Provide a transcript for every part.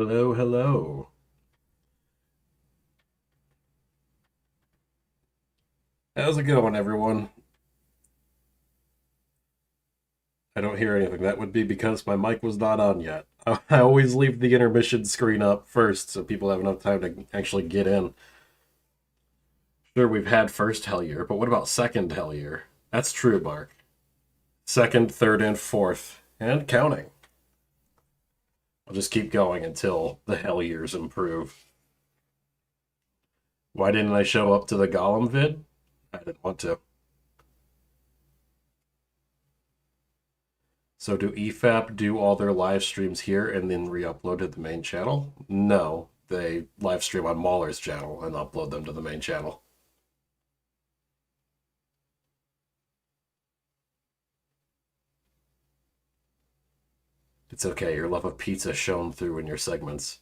Hello, hello. How's it going, everyone? I don't hear anything. That would be because my mic was not on yet. I always leave the intermission screen up first so people have enough time to actually get in. Sure, we've had first hell year, but what about second hell year? That's true, Mark. Second, third, and fourth, and counting. I'll just keep going until the hell years improve. Why didn't I show up to the Gollum vid? I didn't want to. So do EFAP do all their live streams here and then re-upload to the main channel? No, they live stream on Mauler's channel and upload them to the main channel. It's okay, your love of pizza shone through in your segments.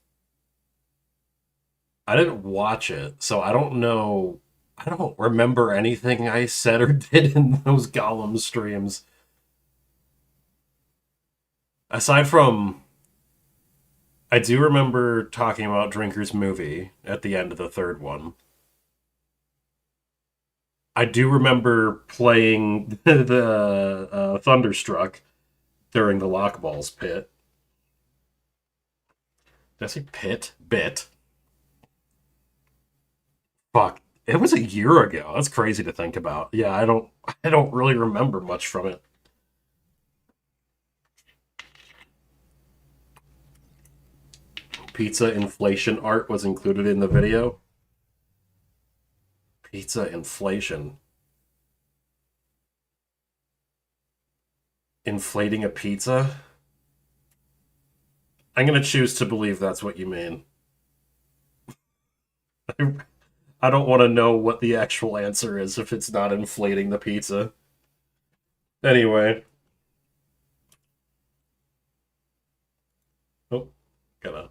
I didn't watch it, so I don't know. I don't remember anything I said or did in those Gollum streams. Aside from, I do remember talking about Drinker's movie at the end of the third one. I do remember playing the Thunderstruck during the Lockballs pit. Did I say pit? Bit. Fuck. It was a year ago. That's crazy to think about. Yeah, I don't really remember much from it. Pizza inflation art was included in the video. Pizza inflation. Inflating a pizza? I'm gonna choose to believe that's what you mean. I don't want to know what the actual answer is if it's not inflating the pizza. Anyway. Oh, gotta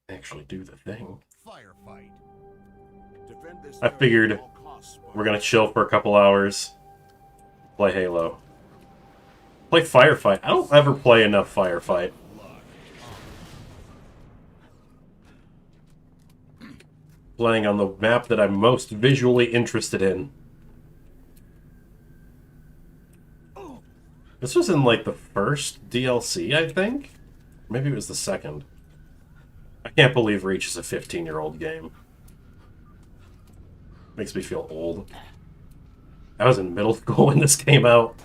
actually do the thing. Firefight. I figured we're gonna chill for a couple hours, play Halo, play Firefight. I don't ever play enough Firefight. Playing on the map that I'm most visually interested in. This was in like the first DLC, I think? Maybe it was the second. I can't believe Reach is a 15-year-old game. Makes me feel old. I was in middle school when this came out.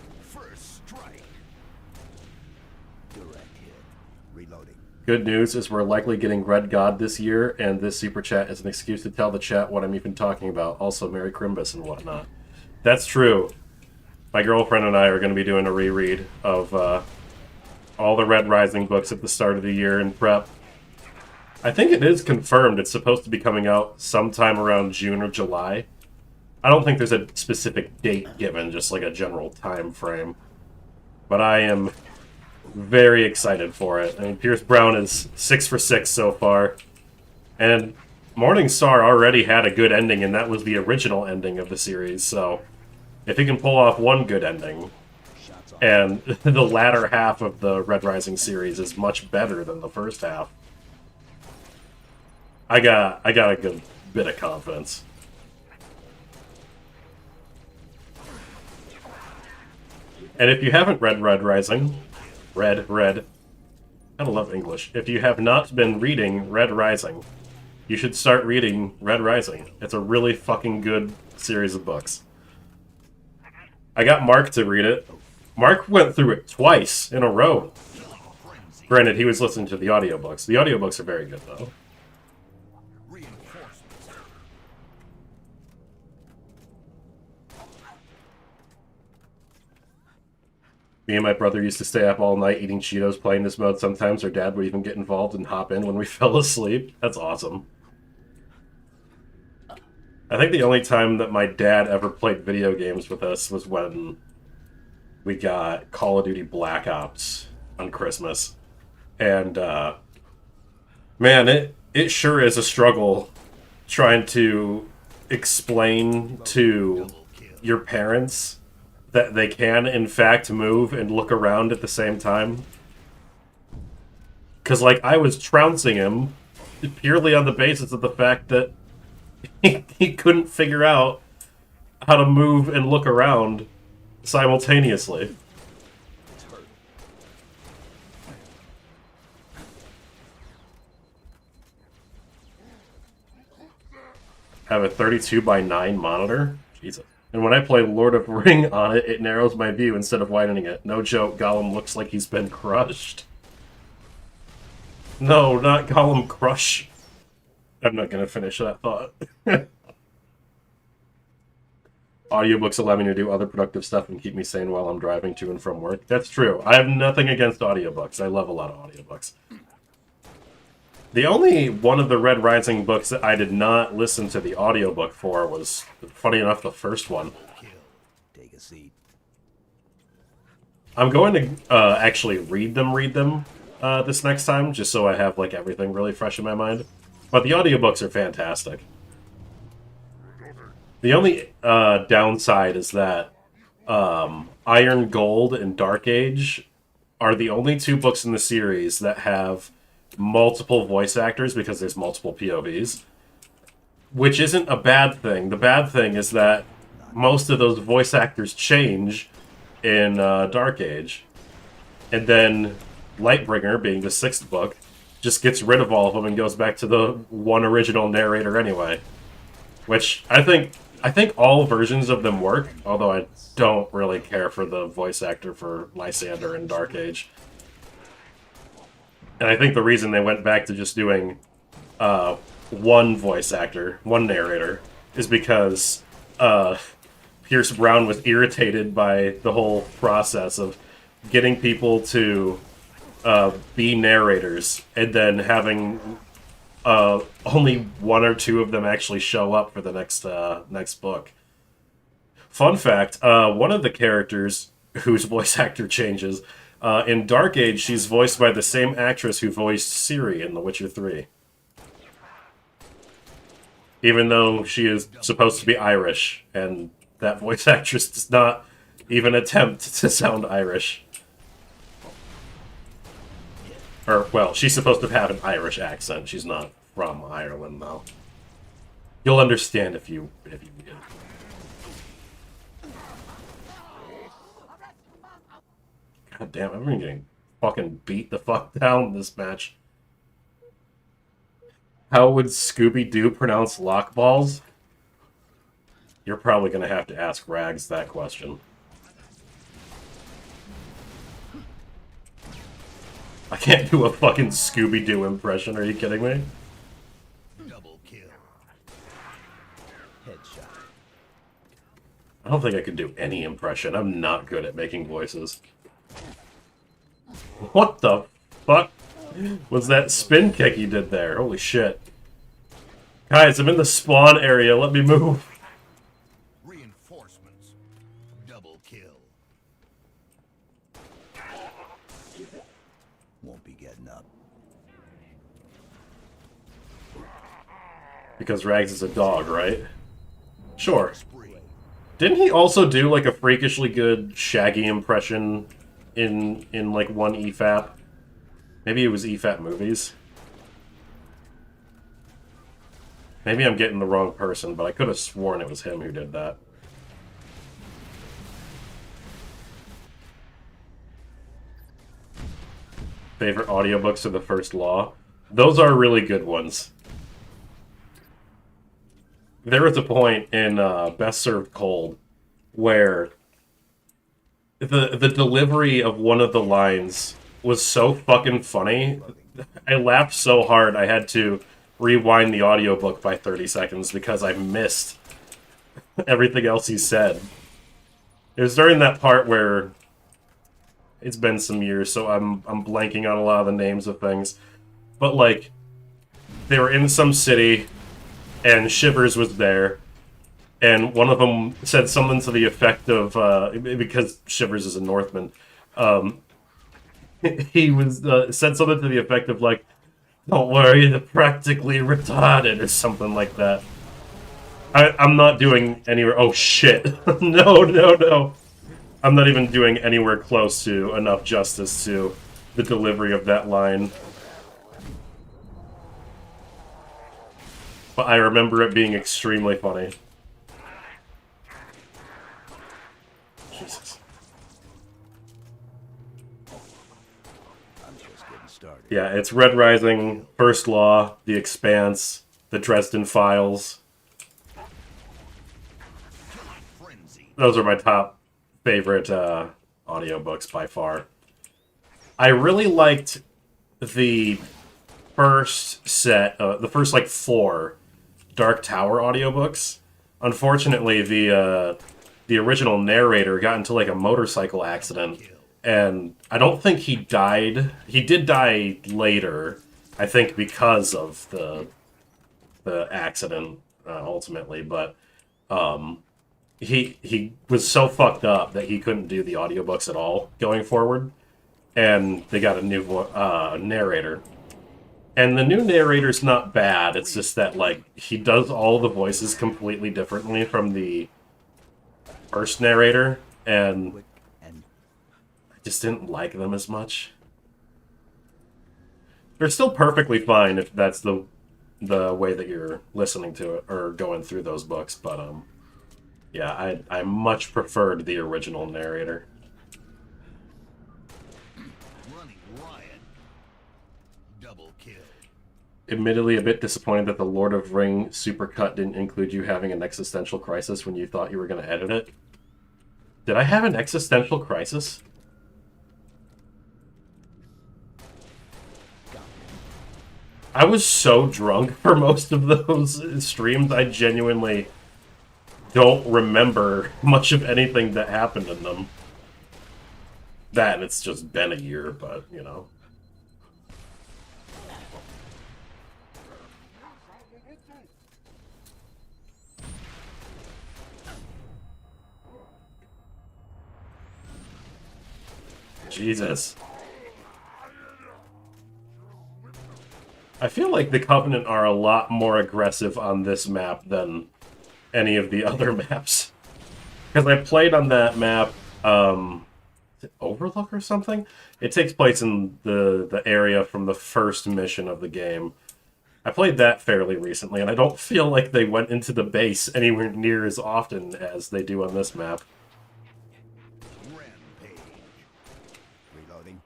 Good news is we're likely getting Red God this year, and this super chat is an excuse to tell the chat what I'm even talking about. Also, Merry Crimbus and whatnot. That's true. My girlfriend and I are going to be doing a reread of all the Red Rising books at the start of the year in prep. I think it is confirmed it's supposed to be coming out sometime around June or July. I don't think there's a specific date given, just like a general time frame. But I am very excited for it. I mean, Pierce Brown is 6 for 6 so far. And Morningstar already had a good ending, and that was the original ending of the series, so if he can pull off one good ending, and the latter half of the Red Rising series is much better than the first half, I got a good bit of confidence. And if you haven't read Red Rising, I love English. If you have not been reading Red Rising, you should start reading Red Rising. It's a really fucking good series of books. I got Mark to read it. Mark went through it twice in a row. Granted, he was listening to the audiobooks. The audiobooks are very good, though. Me and my brother used to stay up all night eating Cheetos playing this mode sometimes. Our dad would even get involved and hop in when we fell asleep. That's awesome. I think the only time that my dad ever played video games with us was when we got Call of Duty Black Ops on Christmas. And, man, it sure is a struggle trying to explain to your parents that they can, in fact, move and look around at the same time. Because, like, I was trouncing him purely on the basis of the fact that he couldn't figure out how to move and look around simultaneously. Have a 32 by 9 monitor? Jesus. And when I play Lord of Ring on it, it narrows my view instead of widening it. No joke, Gollum looks like he's been crushed. No, not Gollum Crush. I'm not gonna finish that thought. Audiobooks allow me to do other productive stuff and keep me sane while I'm driving to and from work. That's true. I have nothing against audiobooks. I love a lot of audiobooks. The only one of the Red Rising books that I did not listen to the audiobook for was, funny enough, the first one. Take a seat. I'm going to actually read them this next time, just so I have like everything really fresh in my mind. But the audiobooks are fantastic. The only downside is that Iron Gold and Dark Age are the only two books in the series that have multiple voice actors because there's multiple POVs, which isn't a bad thing. The bad thing is that most of those voice actors change in Dark Age, and then Lightbringer, being the 6th book, just gets rid of all of them and goes back to the one original narrator anyway. Which I think all versions of them work, although I don't really care for the voice actor for Lysander in Dark Age. And I think the reason they went back to just doing one voice actor, one narrator, is because Pierce Brown was irritated by the whole process of getting people to be narrators and then having only one or two of them actually show up for the next book. Fun fact, one of the characters whose voice actor changes, in Dark Age, she's voiced by the same actress who voiced Ciri in The Witcher 3. Even though she is supposed to be Irish, and that voice actress does not even attempt to sound Irish. Or, well, she's supposed to have an Irish accent. She's not from Ireland, though. You'll understand if you God damn, I'm getting fucking beat the fuck down in this match. How would Scooby-Doo pronounce lock balls? You're probably gonna have to ask Rags that question. I can't do a fucking Scooby-Doo impression, are you kidding me? Double kill. Headshot. I don't think I could do any impression. I'm not good at making voices. What the fuck was that spin kick you did there? Holy shit. Guys, I'm in the spawn area. Let me move. Reinforcements. Double kill. Won't be getting up. Because Rags is a dog, right? Sure. Spree. Didn't he also do like a freakishly good Shaggy impression in like one EFAP? Maybe it was EFAP movies. Maybe I'm getting the wrong person, but I could have sworn it was him who did that. Favorite audiobooks are The First Law. Those are really good ones. There was a point in Best Served Cold where the delivery of one of the lines was so fucking funny. I laughed so hard I had to rewind the audiobook by 30 seconds because I missed everything else he said. It was during that part where it's been some years, so I'm blanking on a lot of the names of things. But like, they were in some city and Shivers was there, and one of them said something to the effect of, because Shivers is a Northman, he was said something to the effect of like, "Don't worry, they're practically retarded," or something like that. I'm not doing anywhere. Oh shit! No! I'm not even doing anywhere close to enough justice to the delivery of that line. But I remember it being extremely funny. Jesus. I'm just getting started. Yeah, it's Red Rising, First Law, The Expanse, The Dresden Files. Frenzy. Those are my top favorite audiobooks by far. I really liked the first set, the first like 4 Dark Tower audiobooks. Unfortunately, the original narrator got into like a motorcycle accident, and I don't think he died. He did die later, I think, because of the accident ultimately. But he was so fucked up that he couldn't do the audiobooks at all going forward, and they got a new narrator. And the new narrator's not bad. It's just that, like, he does all the voices completely differently from the first narrator, and Quick and I just didn't like them as much. They're still perfectly fine if that's the way that you're listening to it or going through those books, but yeah, I much preferred the original narrator. running riot. Double kill. Admittedly, a bit disappointed that the Lord of Ring supercut didn't include you having an existential crisis when you thought you were going to edit it. Did I have an existential crisis? I was so drunk for most of those streams, I genuinely don't remember much of anything that happened in them. That, and it's just been a year, but, you know. Jesus. I feel like the Covenant are a lot more aggressive on this map than any of the other maps. Because I played on that map, is it Overlook or something? It takes place in the area from the first mission of the game. I played that fairly recently, and I don't feel like they went into the base anywhere near as often as they do on this map. Rampage. Reloading.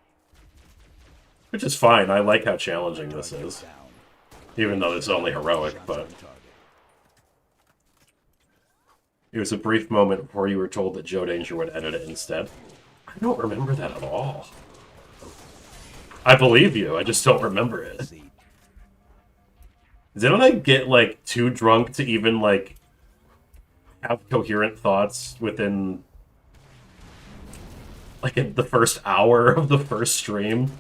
Which is fine, I like how challenging this is. Down. Even though it's only heroic, Shots but... on target. It was a brief moment before you were told that Joe Danger would edit it instead. I don't remember that at all. I believe you, I just don't remember it. Seat. Didn't I get, like, too drunk to even, like, have coherent thoughts within, like, in the first hour of the first stream?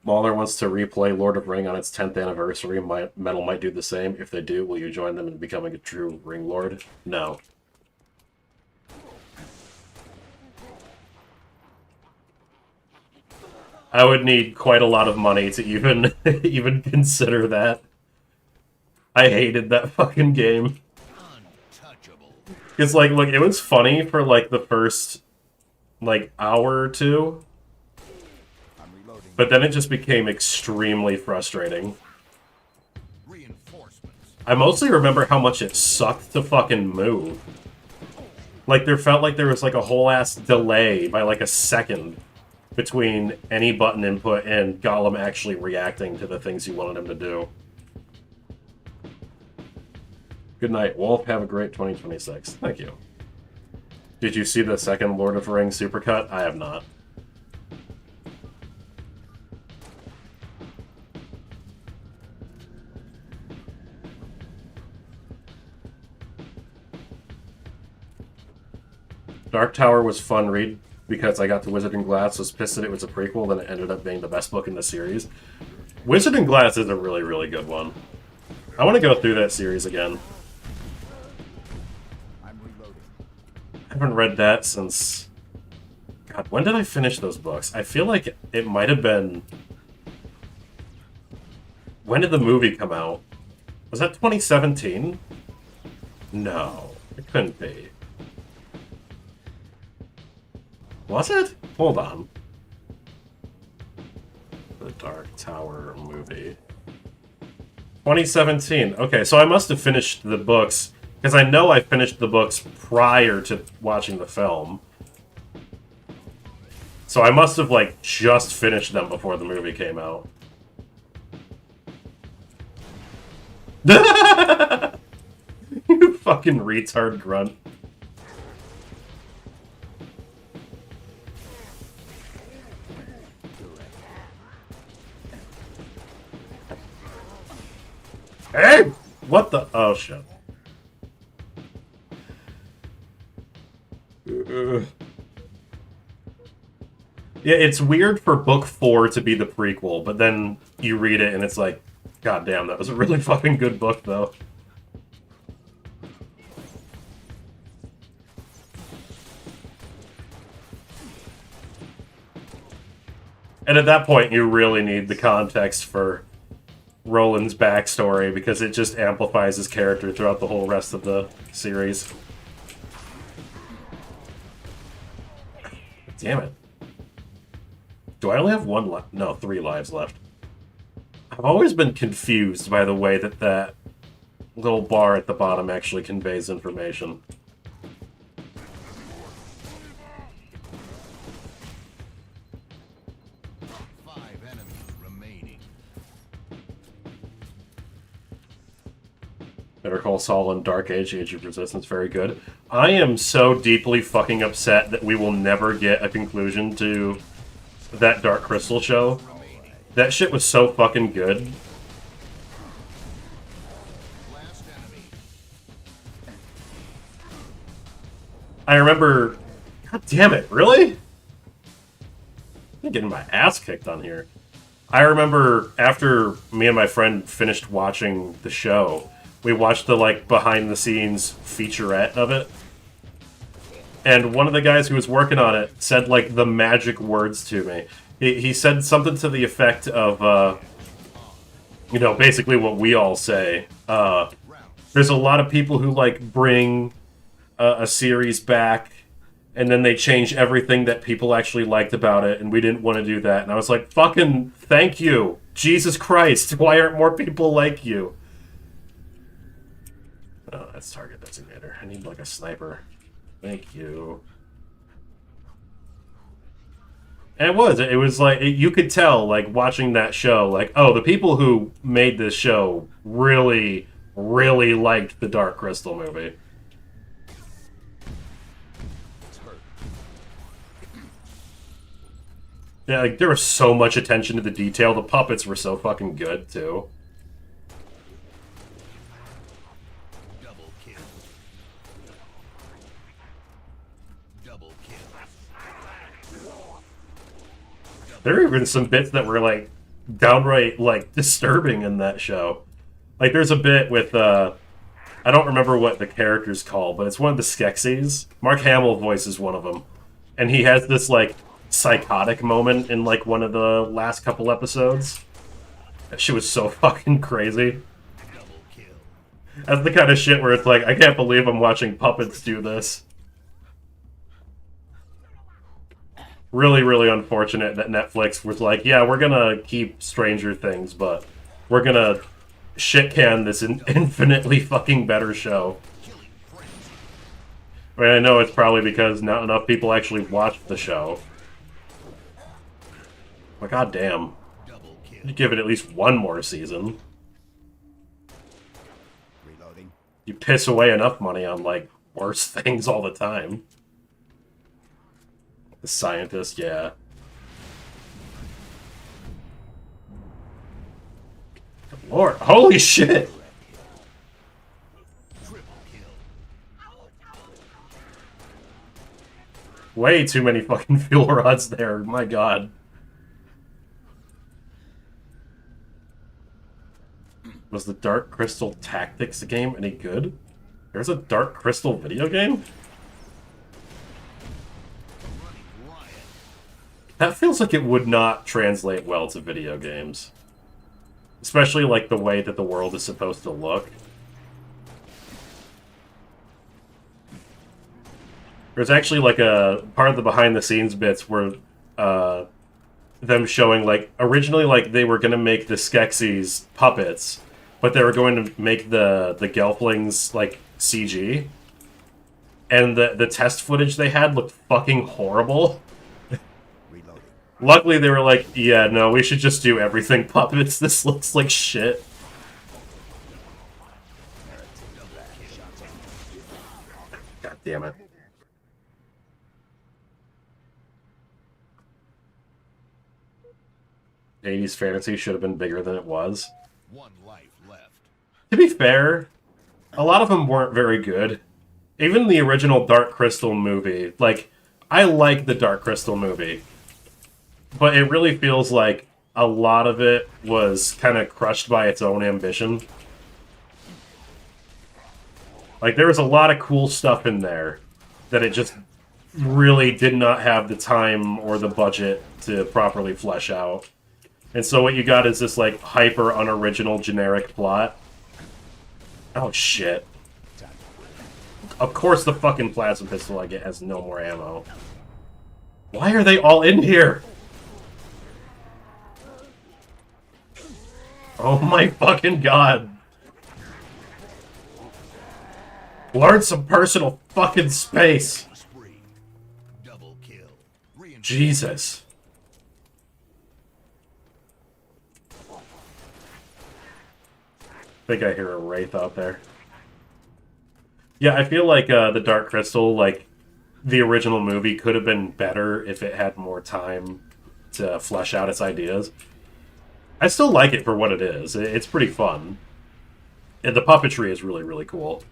Mauler wants to replay Lord of Ring on its 10th anniversary. Metal might do the same. If they do, will you join them in becoming a true Ring Lord? No. I would need quite a lot of money to even even consider that. I hated that fucking game. Untouchable. It's like, look, it was funny for like the first like hour or two, I'm reloading. but then it just became extremely frustrating. Reinforcements. I mostly remember how much it sucked to fucking move. Like, there felt like there was like a whole ass delay by like a second between any button input and Gollum actually reacting to the things you wanted him to do. Good night, Wolf. Have a great 2026. Thank you. Did you see the second Lord of the Rings supercut? I have not. Dark Tower was fun read because I got to Wizard and Glass, was pissed that it was a prequel, then it ended up being the best book in the series. Wizard and Glass is a really, really good one. I want to go through that series again. I'm reloading. I haven't read that since... God, when did I finish those books? I feel like it might have been... When did the movie come out? Was that 2017? No, it couldn't be. Was it? Hold on. The Dark Tower movie. 2017. Okay, so I must have finished the books, because I know I finished the books prior to watching the film. So I must have, like, just finished them before the movie came out. You fucking retard grunt. Hey! What the? Oh, shit. Yeah, it's weird for book 4 to be the prequel, but then you read it and it's like, god damn, that was a really fucking good book, though. And at that point, you really need the context for Roland's backstory, because it just amplifies his character throughout the whole rest of the series. Damn it. Do I only have one life? No, 3 lives left. I've always been confused by the way that that little bar at the bottom actually conveys information. Better Call Saul and Dark Age, Age of Resistance, very good. I am so deeply fucking upset that we will never get a conclusion to that Dark Crystal show. That shit was so fucking good. I remember... God damn it, really? I'm getting my ass kicked on here. I remember after me and my friend finished watching the show, we watched the, like, behind-the-scenes featurette of it. And one of the guys who was working on it said, like, the magic words to me. He said something to the effect of, you know, basically what we all say. There's a lot of people who, like, bring a series back, and then they change everything that people actually liked about it, and we didn't want to do that. And I was like, fucking thank you! Jesus Christ, why aren't more people like you? Oh, that's target designator. I need, like, a sniper. Thank you. And it was like, you could tell, like, watching that show, like, oh, the people who made this show really, really liked the Dark Crystal movie. Yeah, like, there was so much attention to the detail. The puppets were so fucking good, too. Double kill. Double kill. There were even some bits that were, like, downright, like, disturbing in that show. Like, there's a bit with, I don't remember what the character's called, but it's one of the Skeksis. Mark Hamill voices one of them. And he has this, like, psychotic moment in, like, one of the last couple episodes. That shit was so fucking crazy. Double kill. That's the kind of shit where it's like, I can't believe I'm watching puppets do this. Really, really unfortunate that Netflix was like, yeah, we're gonna keep Stranger Things, but we're gonna shit-can this infinitely fucking better show. I mean, I know it's probably because not enough people actually watched the show. But goddamn, Double kill. you give it at least one more season. Reloading. You piss away enough money on, like, worse things all the time. The Scientist, yeah. Good Lord, holy shit! Triple kill. Way too many fucking fuel rods there, my god. Was the Dark Crystal Tactics game any good? There's a Dark Crystal video game? That feels like it would not translate well to video games. Especially, like, the way that the world is supposed to look. There's actually like a part of the behind the scenes bits where them showing like originally like they were gonna make the Skeksis puppets, but they were going to make the Gelflings like CG. And the test footage they had looked fucking horrible. Reloading. Luckily they were like, yeah, no, we should just do everything puppets. This looks like shit. God damn it. '80s fantasy should have been bigger than it was. One life left. To be fair, a lot of them weren't very good. Even the original Dark Crystal movie, like, I like the Dark Crystal movie, but it really feels like a lot of it was kind of crushed by its own ambition. Like, there was a lot of cool stuff in there that it just really did not have the time or the budget to properly flesh out. And so what you got is this, like, hyper unoriginal generic plot. Oh, shit. Of course the fucking plasma pistol I get has no more ammo. Why are they all in here? Oh my fucking god. Learn some personal fucking space. Spree. Double kill. Jesus. I think I hear a Wraith out there. Yeah, I feel like the Dark Crystal, like, the original movie could have been better if it had more time to flesh out its ideas. I still like it for what it is. It's pretty fun. And the puppetry is really, really cool.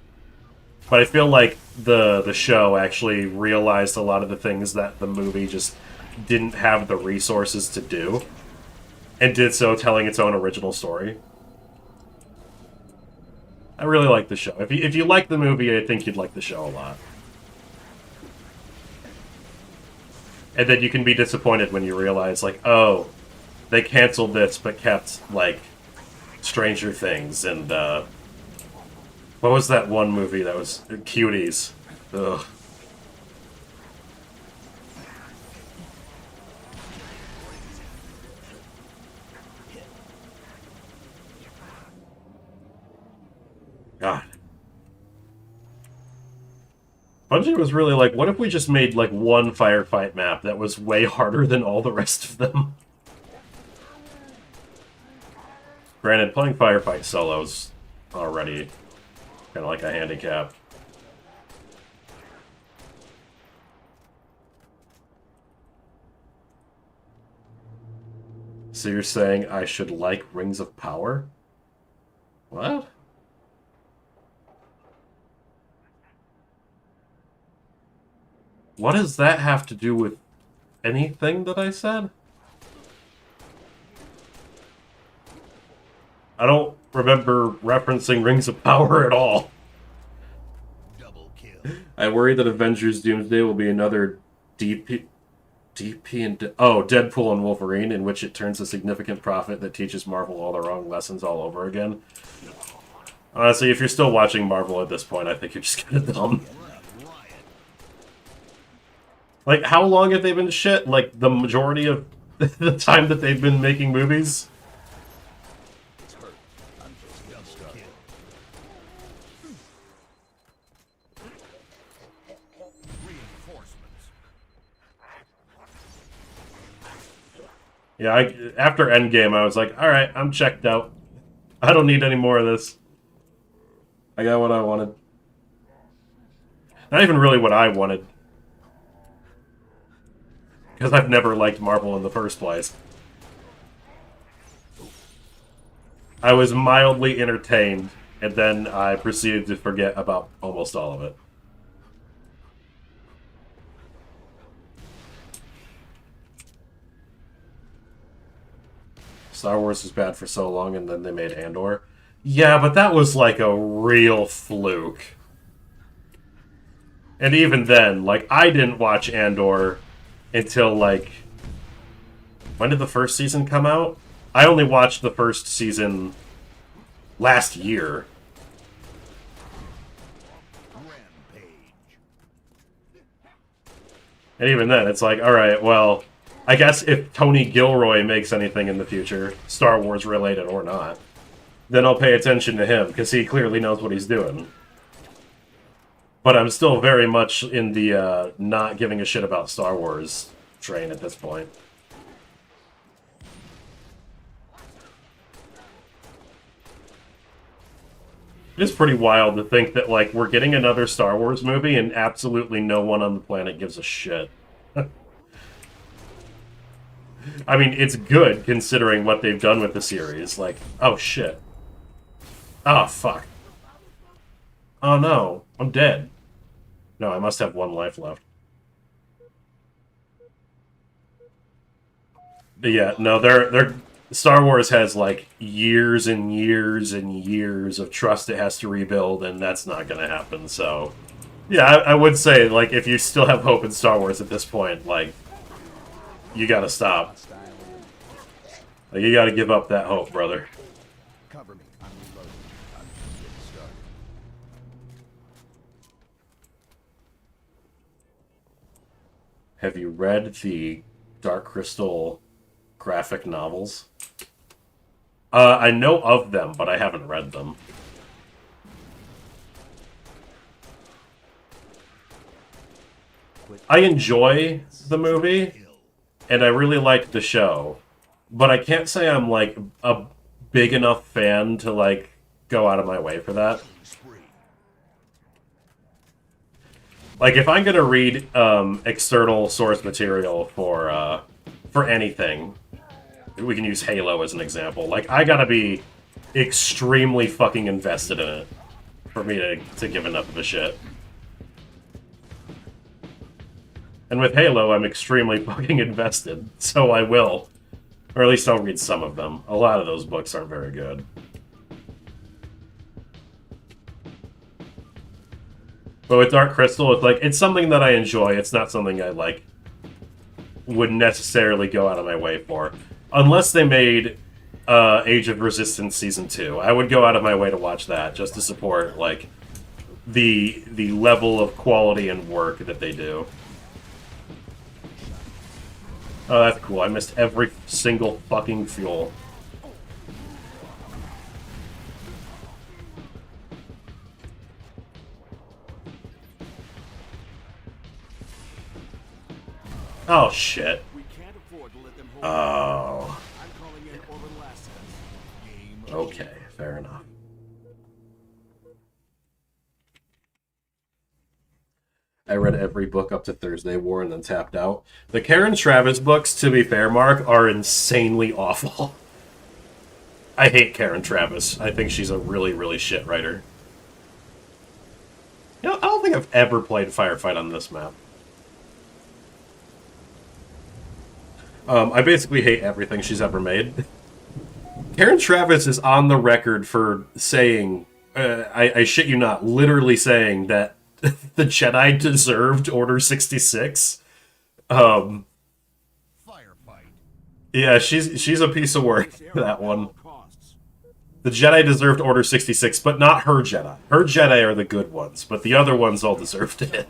But I feel like the show actually realized a lot of the things that the movie just didn't have the resources to do. And did so telling its own original story. I really like the show. If you like the movie, I think you'd like the show a lot. And then you can be disappointed when you realize, like, oh, they canceled this but kept, like, Stranger Things and, what was that one movie that was Cuties? Ugh. God. Bungie was really like, what if we just made, like, one firefight map that was way harder than all the rest of them? Granted, playing firefight solos already kind of like a handicap. So you're saying I should like Rings of Power? What? What does that have to do with anything that I said? I don't remember referencing Rings of Power at all. Double kill. I worry that Avengers Doomsday will be another DP and Deadpool and Wolverine, in which it turns a significant profit that teaches Marvel all the wrong lessons all over again. Honestly, if you're still watching Marvel at this point, I think you're just kind of dumb. Like, how long have they been shit? Like, the majority of the time that they've been making movies? It's hurt. I'm just double kill. Reinforcements. Yeah, after Endgame, I was like, alright, I'm checked out. I don't need any more of this. I got what I wanted. Not even really what I wanted. Because I've never liked Marvel in the first place. I was mildly entertained, and then I proceeded to forget about almost all of it. Star Wars was bad for so long, and then they made Andor. Yeah, but that was like a real fluke. And even then, like, I didn't watch Andor until, like... When did the first season come out? I only watched the first season last year. Rampage. And even then, it's like, alright, well, I guess if Tony Gilroy makes anything in the future, Star Wars related or not, then I'll pay attention to him, because he clearly knows what he's doing. But I'm still very much in the not giving a shit about Star Wars train at this point. It is pretty wild to think that, like, we're getting another Star Wars movie and absolutely no one on the planet gives a shit. I mean, it's good considering what they've done with the series. Like, oh shit. Oh, fuck. Oh no, I'm dead. No, I must have one life left. But yeah, no, they're Star Wars has like years and years and years of trust it has to rebuild, and that's not gonna happen. So, yeah, I would say like if you still have hope in Star Wars at this point, like you gotta stop. Like, you gotta give up that hope, brother. Cover me. I'm reloading. I'm just getting started. Have you read the Dark Crystal graphic novels? I know of them, but I haven't read them. I enjoy the movie, and I really like the show, but I can't say I'm, like, a big enough fan to, like, go out of my way for that. Like, if I'm gonna read external source material for anything, we can use Halo as an example. Like, I gotta be extremely fucking invested in it for me to give enough of a shit. And with Halo, I'm extremely fucking invested, so I will. Or at least I'll read some of them. A lot of those books aren't very good. But with Dark Crystal, it's like, it's something that I enjoy. It's not something I, like, would necessarily go out of my way for. Unless they made Age of Resistance Season 2. I would go out of my way to watch that, just to support, like, the level of quality and work that they do. Oh, that's cool. I missed every single fucking fuel. Oh, shit. We can't afford to let them hold. Oh. I'm calling in orbital assets. Game Okay, fair enough. I read every book up to Thursday War and then tapped out. The Karen Travis books, to be fair, Mark, are insanely awful. I hate Karen Travis. I think she's a really, really shit writer. You know, I don't think I've ever played Firefight on this map. I basically hate everything she's ever made. Karen Travis is on the record for saying, I shit you not, literally saying that the Jedi deserved Order 66. Firefight. Yeah, she's a piece of work, that one. Costs. The Jedi deserved Order 66, but not her Jedi. Her Jedi are the good ones, but the other ones all deserved it.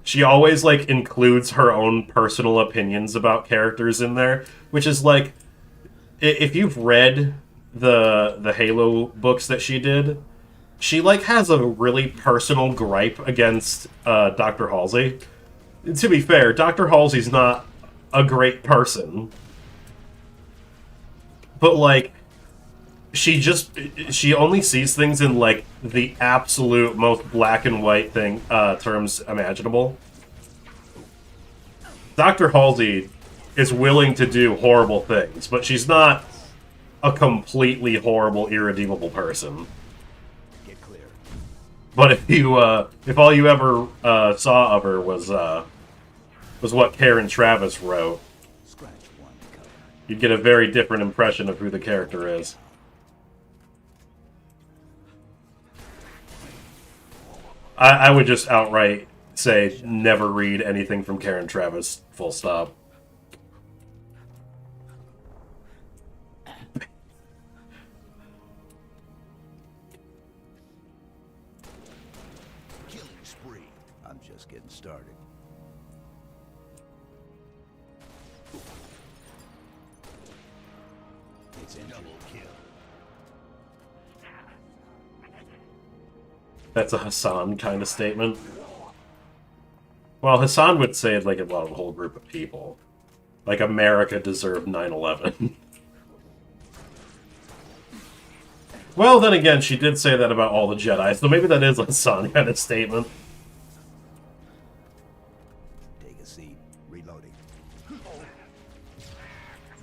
She always, like, includes her own personal opinions about characters in there, which is, like, if you've read the Halo books that she did, she, like, has a really personal gripe against Dr. Halsey. To be fair, Dr. Halsey's not a great person. But, like, she only sees things in, like, the absolute most black and white terms imaginable. Dr. Halsey is willing to do horrible things, but she's not a completely horrible, irredeemable person. Get clear. But if all you ever saw of her was what Karen Travis wrote, Scratch one cover. you'd get a very different impression of who the character is. I would just outright say never read anything from Karen Travis, full stop. Killing spree. I'm Just getting started. It's in double kill. That's a Hassan kind of statement. Well, Hassan would say it like about a whole group of people. Like, America deserved 9/11. Well, then again, she did say that about all the Jedi, so maybe that is a Hassan kind of statement. Take a seat. Reloading.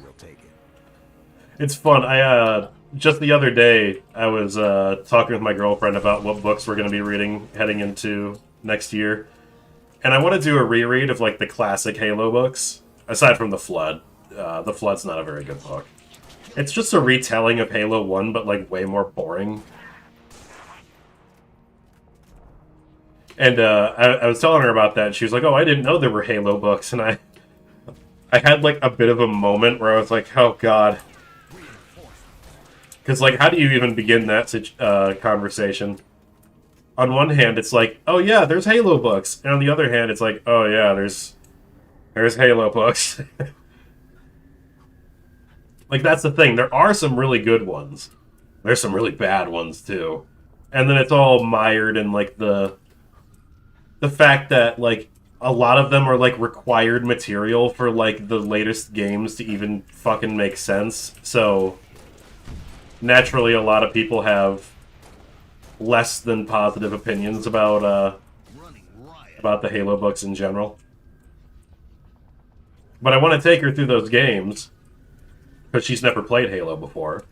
We'll take it. It's fun. Just the other day, I was talking with my girlfriend about what books we're going to be reading heading into next year. And I want to do a reread of, like, the classic Halo books, aside from The Flood. The Flood's not a very good book. It's just a retelling of Halo 1, but, like, way more boring. And I was telling her about that, and she was like, oh, I didn't know there were Halo books. And I had, like, a bit of a moment where I was like, oh, God. Because, like, how do you even begin that conversation? On one hand, it's like, oh, yeah, there's Halo books. And on the other hand, it's like, oh, yeah, there's Halo books. Like, that's the thing. There are some really good ones. There's some really bad ones, too. And then it's all mired in, like, the fact that, like, a lot of them are, like, required material for, like, the latest games to even fucking make sense. So, naturally, a lot of people have less than positive opinions about the Halo books in general. But I want to take her through those games, because she's never played Halo before.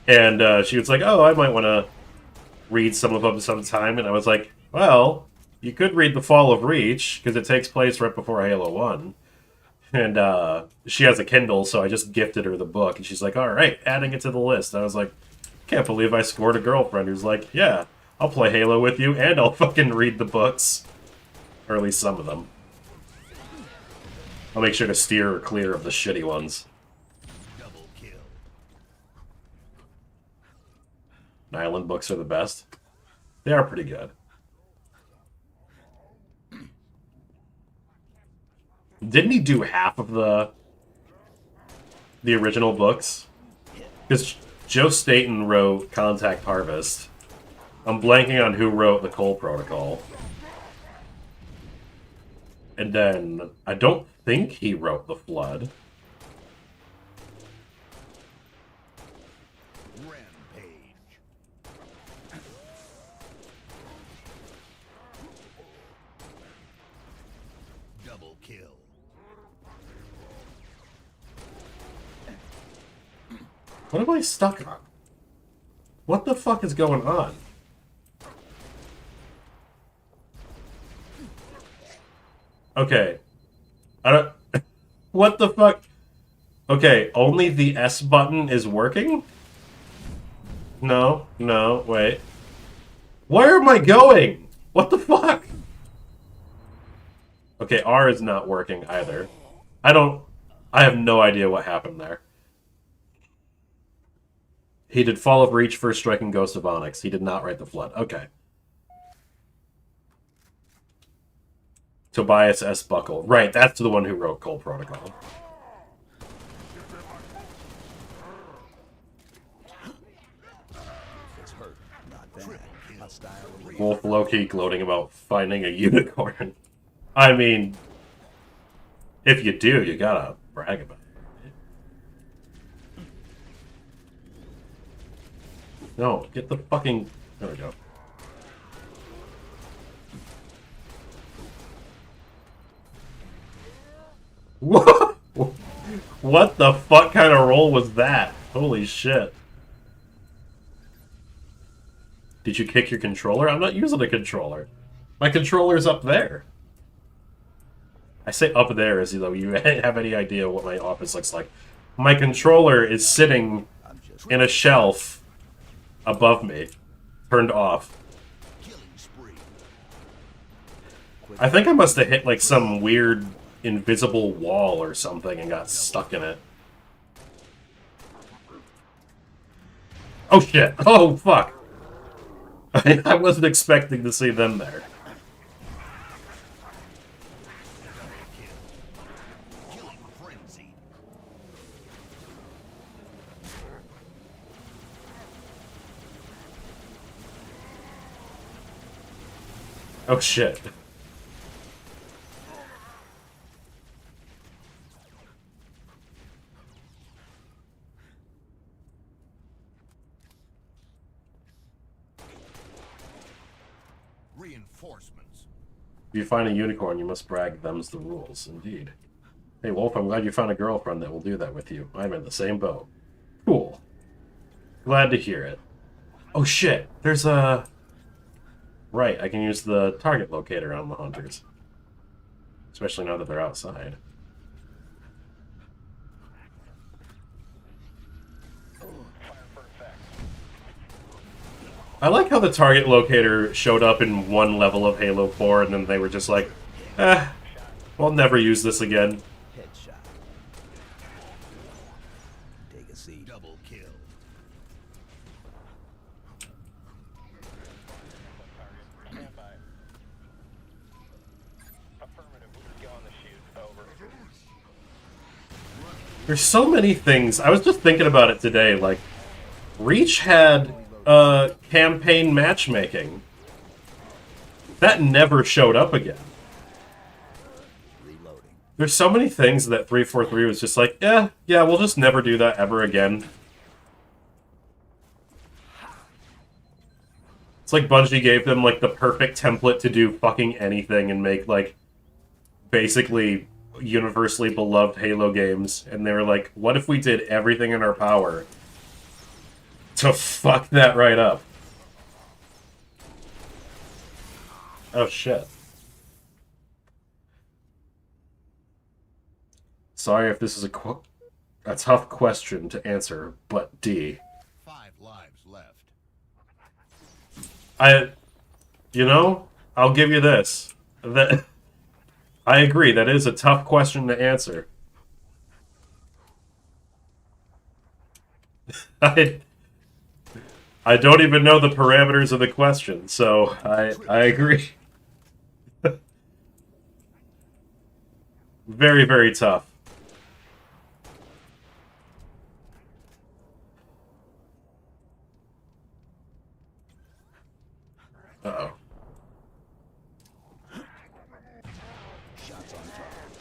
And she was like, oh, I might want to read some of them sometime. And I was like, well, you could read The Fall of Reach, because it takes place right before Halo 1. And she has a Kindle, so I just gifted her the book. And she's like, all right, adding it to the list. And I was like, can't believe I scored a girlfriend who's like, yeah, I'll play Halo with you, and I'll fucking read the books. Or at least some of them. I'll make sure to steer her clear of the shitty ones. Double kill. Nyland books are the best. They are pretty good. Didn't he do half of the original books? Because Joe Staten wrote Contact Harvest. I'm blanking on who wrote the Cole Protocol. And then, I don't think he wrote The Flood. Rampage. Double kill. What am I stuck on? What the fuck is going on? Okay. I don't... What the fuck? Okay, only the S button is working? No, wait. Where am I going? What the fuck? Okay, R is not working either. I have no idea what happened there. He did Fall of Reach, First Strike, and Ghost of Onyx. He did not write The Flood. Okay. Tobias S. Buckle. Right, that's the one who wrote Cole Protocol. It's hurt. Not bad. Hostile arena. Wolf Loki gloating about finding a unicorn. I mean, if you do, you gotta brag about it. No, get the fucking... There we go. What? What the fuck kind of roll was that? Holy shit. Did you kick your controller? I'm not using a controller. My controller's up there. I say up there as though you have any idea what my office looks like. My controller is sitting in a shelf above me, turned off. Killing spree. I think I must have hit like some weird invisible wall or something and got stuck in it. Oh shit! Oh fuck! I wasn't expecting to see them there. Oh shit. Reinforcements. If you find a unicorn, you must brag. Them's the rules. Indeed. Hey, Wolf, I'm glad you found a girlfriend that will do that with you. I'm in the same boat. Cool. Glad to hear it. Oh shit, there's a... Right, I can use the target locator on the hunters. Especially now that they're outside. I like how the target locator showed up in one level of Halo 4 and then they were just like, we'll never use this again. Headshot. Take a seat. Double kill. Stand by. Affirmative. We can go on the shoot. Over. There's so many things. I was just thinking about it today. Like, Reach had campaign matchmaking. That never showed up again. Reloading. There's so many things that 343 was just like, yeah, we'll just never do that ever again. It's like Bungie gave them, like, the perfect template to do fucking anything and make, like, basically universally beloved Halo games. And they were like, what if we did everything in our power to fuck that right up? Oh, shit. Sorry if this is a tough question to answer, but D. 5 lives left. I'll give you this. That I agree, that is a tough question to answer. I don't even know the parameters of the question, so I agree. Very, very tough. Uh-oh. Shots on target.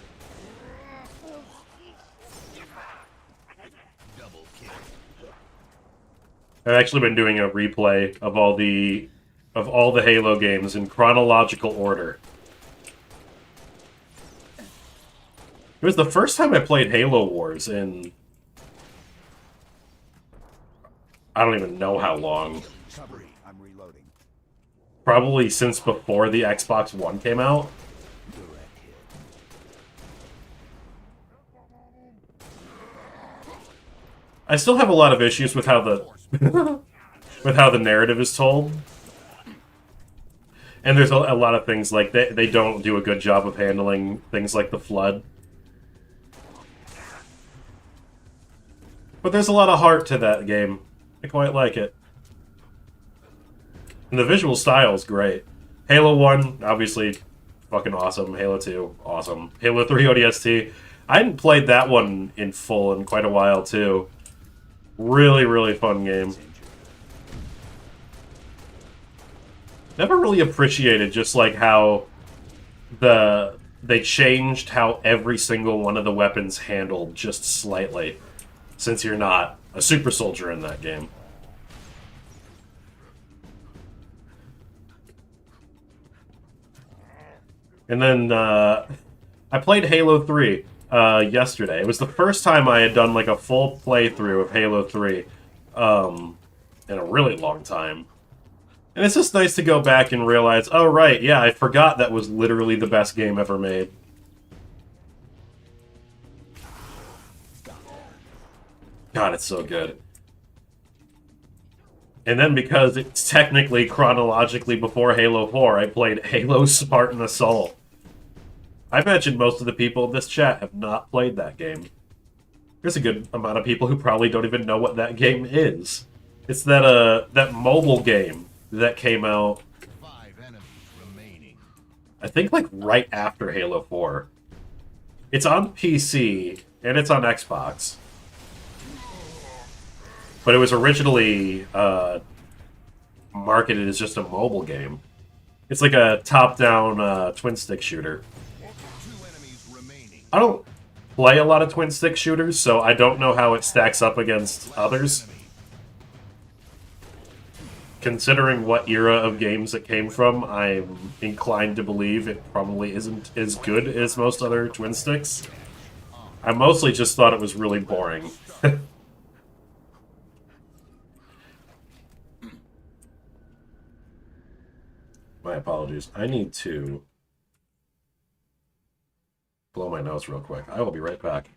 Double kill. I've actually been doing a replay of all the Halo games in chronological order. It was the first time I played Halo Wars in... I don't even know how long. Cover. I'm reloading. Probably since before the Xbox One came out. Direct hit. I still have a lot of issues with how the with how the narrative is told. And there's a lot of things like they don't do a good job of handling things like the Flood. But there's a lot of heart to that game. I quite like it. And the visual style is great. Halo 1, obviously, fucking awesome. Halo 2, awesome. Halo 3 ODST. I hadn't played that one in full in quite a while, too. Really, really fun game. Never really appreciated just, like, how they changed how every single one of the weapons handled just slightly. Since you're not a super soldier in that game. And then, I played Halo 3 yesterday. It was the first time I had done, like, a full playthrough of Halo 3 in a really long time. And it's just nice to go back and realize, oh, right, yeah, I forgot that was literally the best game ever made. God, it's so good. And then because it's technically chronologically before Halo 4, I played Halo Spartan Assault. I imagine most of the people in this chat have not played that game. There's a good amount of people who probably don't even know what that game is. It's that mobile game that came out, 5 enemies remaining. I think, like, right after Halo 4. It's on PC, and it's on Xbox. But it was originally marketed as just a mobile game. It's like a top-down twin stick shooter. I don't play a lot of twin stick shooters, so I don't know how it stacks up against others. Considering what era of games it came from, I'm inclined to believe it probably isn't as good as most other twin sticks. I mostly just thought it was really boring. My apologies. I need to blow my nose real quick. I will be right back.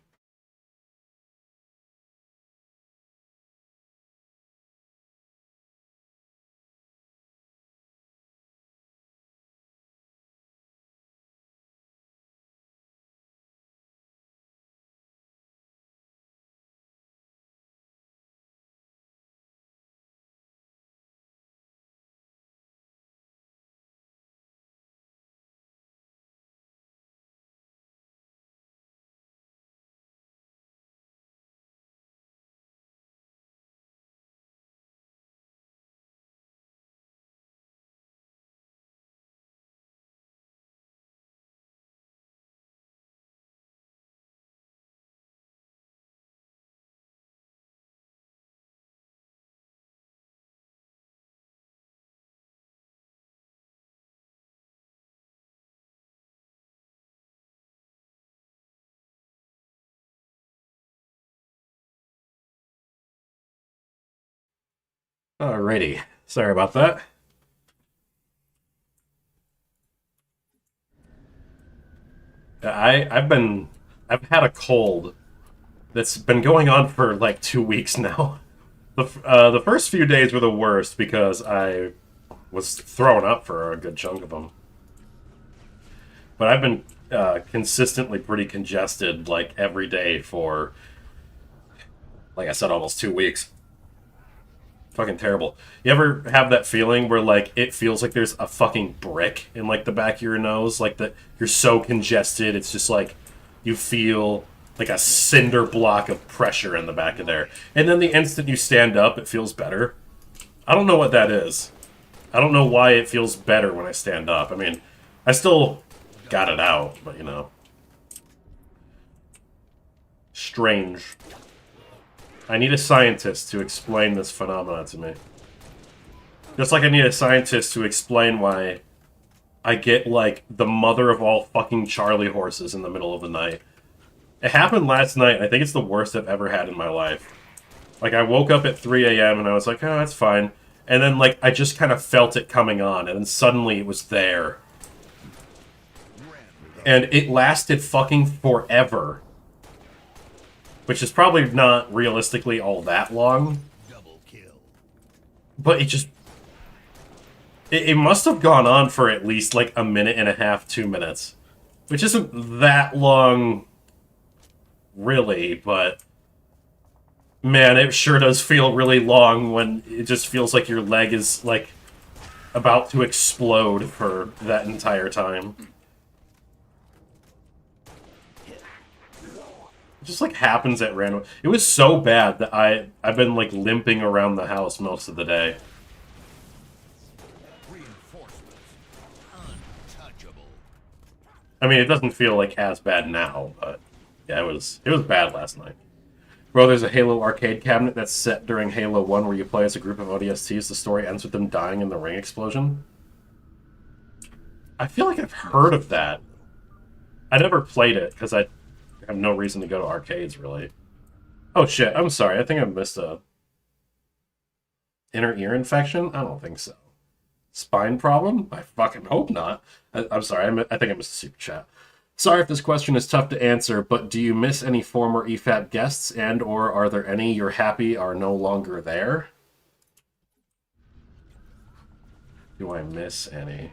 Alrighty. Sorry about that. I've had a cold that's been going on for like 2 weeks now. The first few days were the worst because I was throwing up for a good chunk of them. But I've been consistently pretty congested like every day for, like I said, almost 2 weeks. Fucking terrible. You ever have that feeling where like it feels like there's a fucking brick in like the back of your nose, like that you're so congested, it's just like you feel like a cinder block of pressure in the back of there. And then the instant you stand up, it feels better. I don't know what that is. I don't know why it feels better when I stand up. I mean, I still got it out, but you know. Strange. I need a scientist to explain this phenomenon to me. Just like I need a scientist to explain why I get, like, the mother of all fucking Charlie horses in the middle of the night. It happened last night. I think it's the worst I've ever had in my life. Like, I woke up at 3 a.m. and I was like, oh, that's fine. And then, like, I just kind of felt it coming on, and then suddenly it was there. And it lasted fucking forever. Which is probably not realistically all that long. Double kill. But it just... It must have gone on for at least like a minute and a half, 2 minutes. Which isn't that long, really, but... Man, it sure does feel really long when it just feels like your leg is, like, about to explode for that entire time. Just like happens at random. It was so bad that I've been like limping around the house most of the day. Reinforcements. Untouchable. I mean, it doesn't feel like as bad now, but yeah, it was bad last night. Bro, there's a Halo arcade cabinet that's set during Halo 1 where you play as a group of ODSTs. The story ends with them dying in the ring explosion. I feel like I've heard of that. I never played it because I have no reason to go to arcades, really. Oh shit, I'm sorry. I think I missed a... inner ear infection? I don't think so. Spine problem? I fucking hope not. I'm sorry, I think I missed a super chat. Sorry if this question is tough to answer, but do you miss any former EFAP guests, and or are there any you're happy are no longer there? Do I miss any?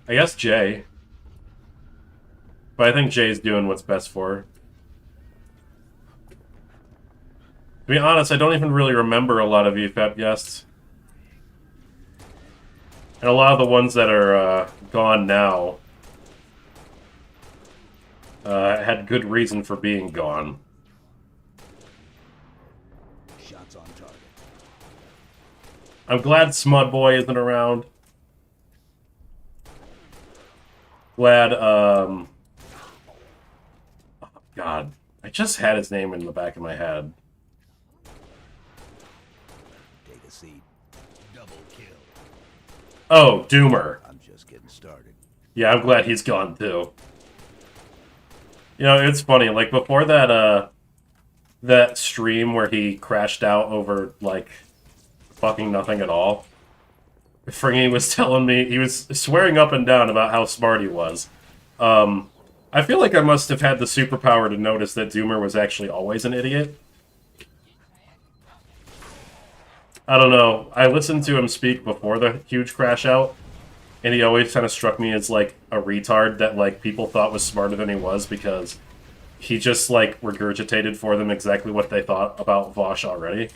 I guess Jay. But I think Jay's doing what's best for her. To be honest, I don't even really remember a lot of EFAP guests. And a lot of the ones that are gone now had good reason for being gone. I'm glad Smud Boy isn't around. Glad, oh, God. I just had his name in the back of my head. Take a seat. Double kill. Oh, Doomer. I'm just getting started. Yeah, I'm glad he's gone, too. You know, it's funny, like, before that, that stream where he crashed out over, like, fucking nothing at all, Fringy was telling me, he was swearing up and down about how smart he was. I feel like I must have had the superpower to notice that Doomer was actually always an idiot. I don't know. I listened to him speak before the huge crash out, and he always kind of struck me as, like, a retard that, like, people thought was smarter than he was because he just, like, regurgitated for them exactly what they thought about Vosh already.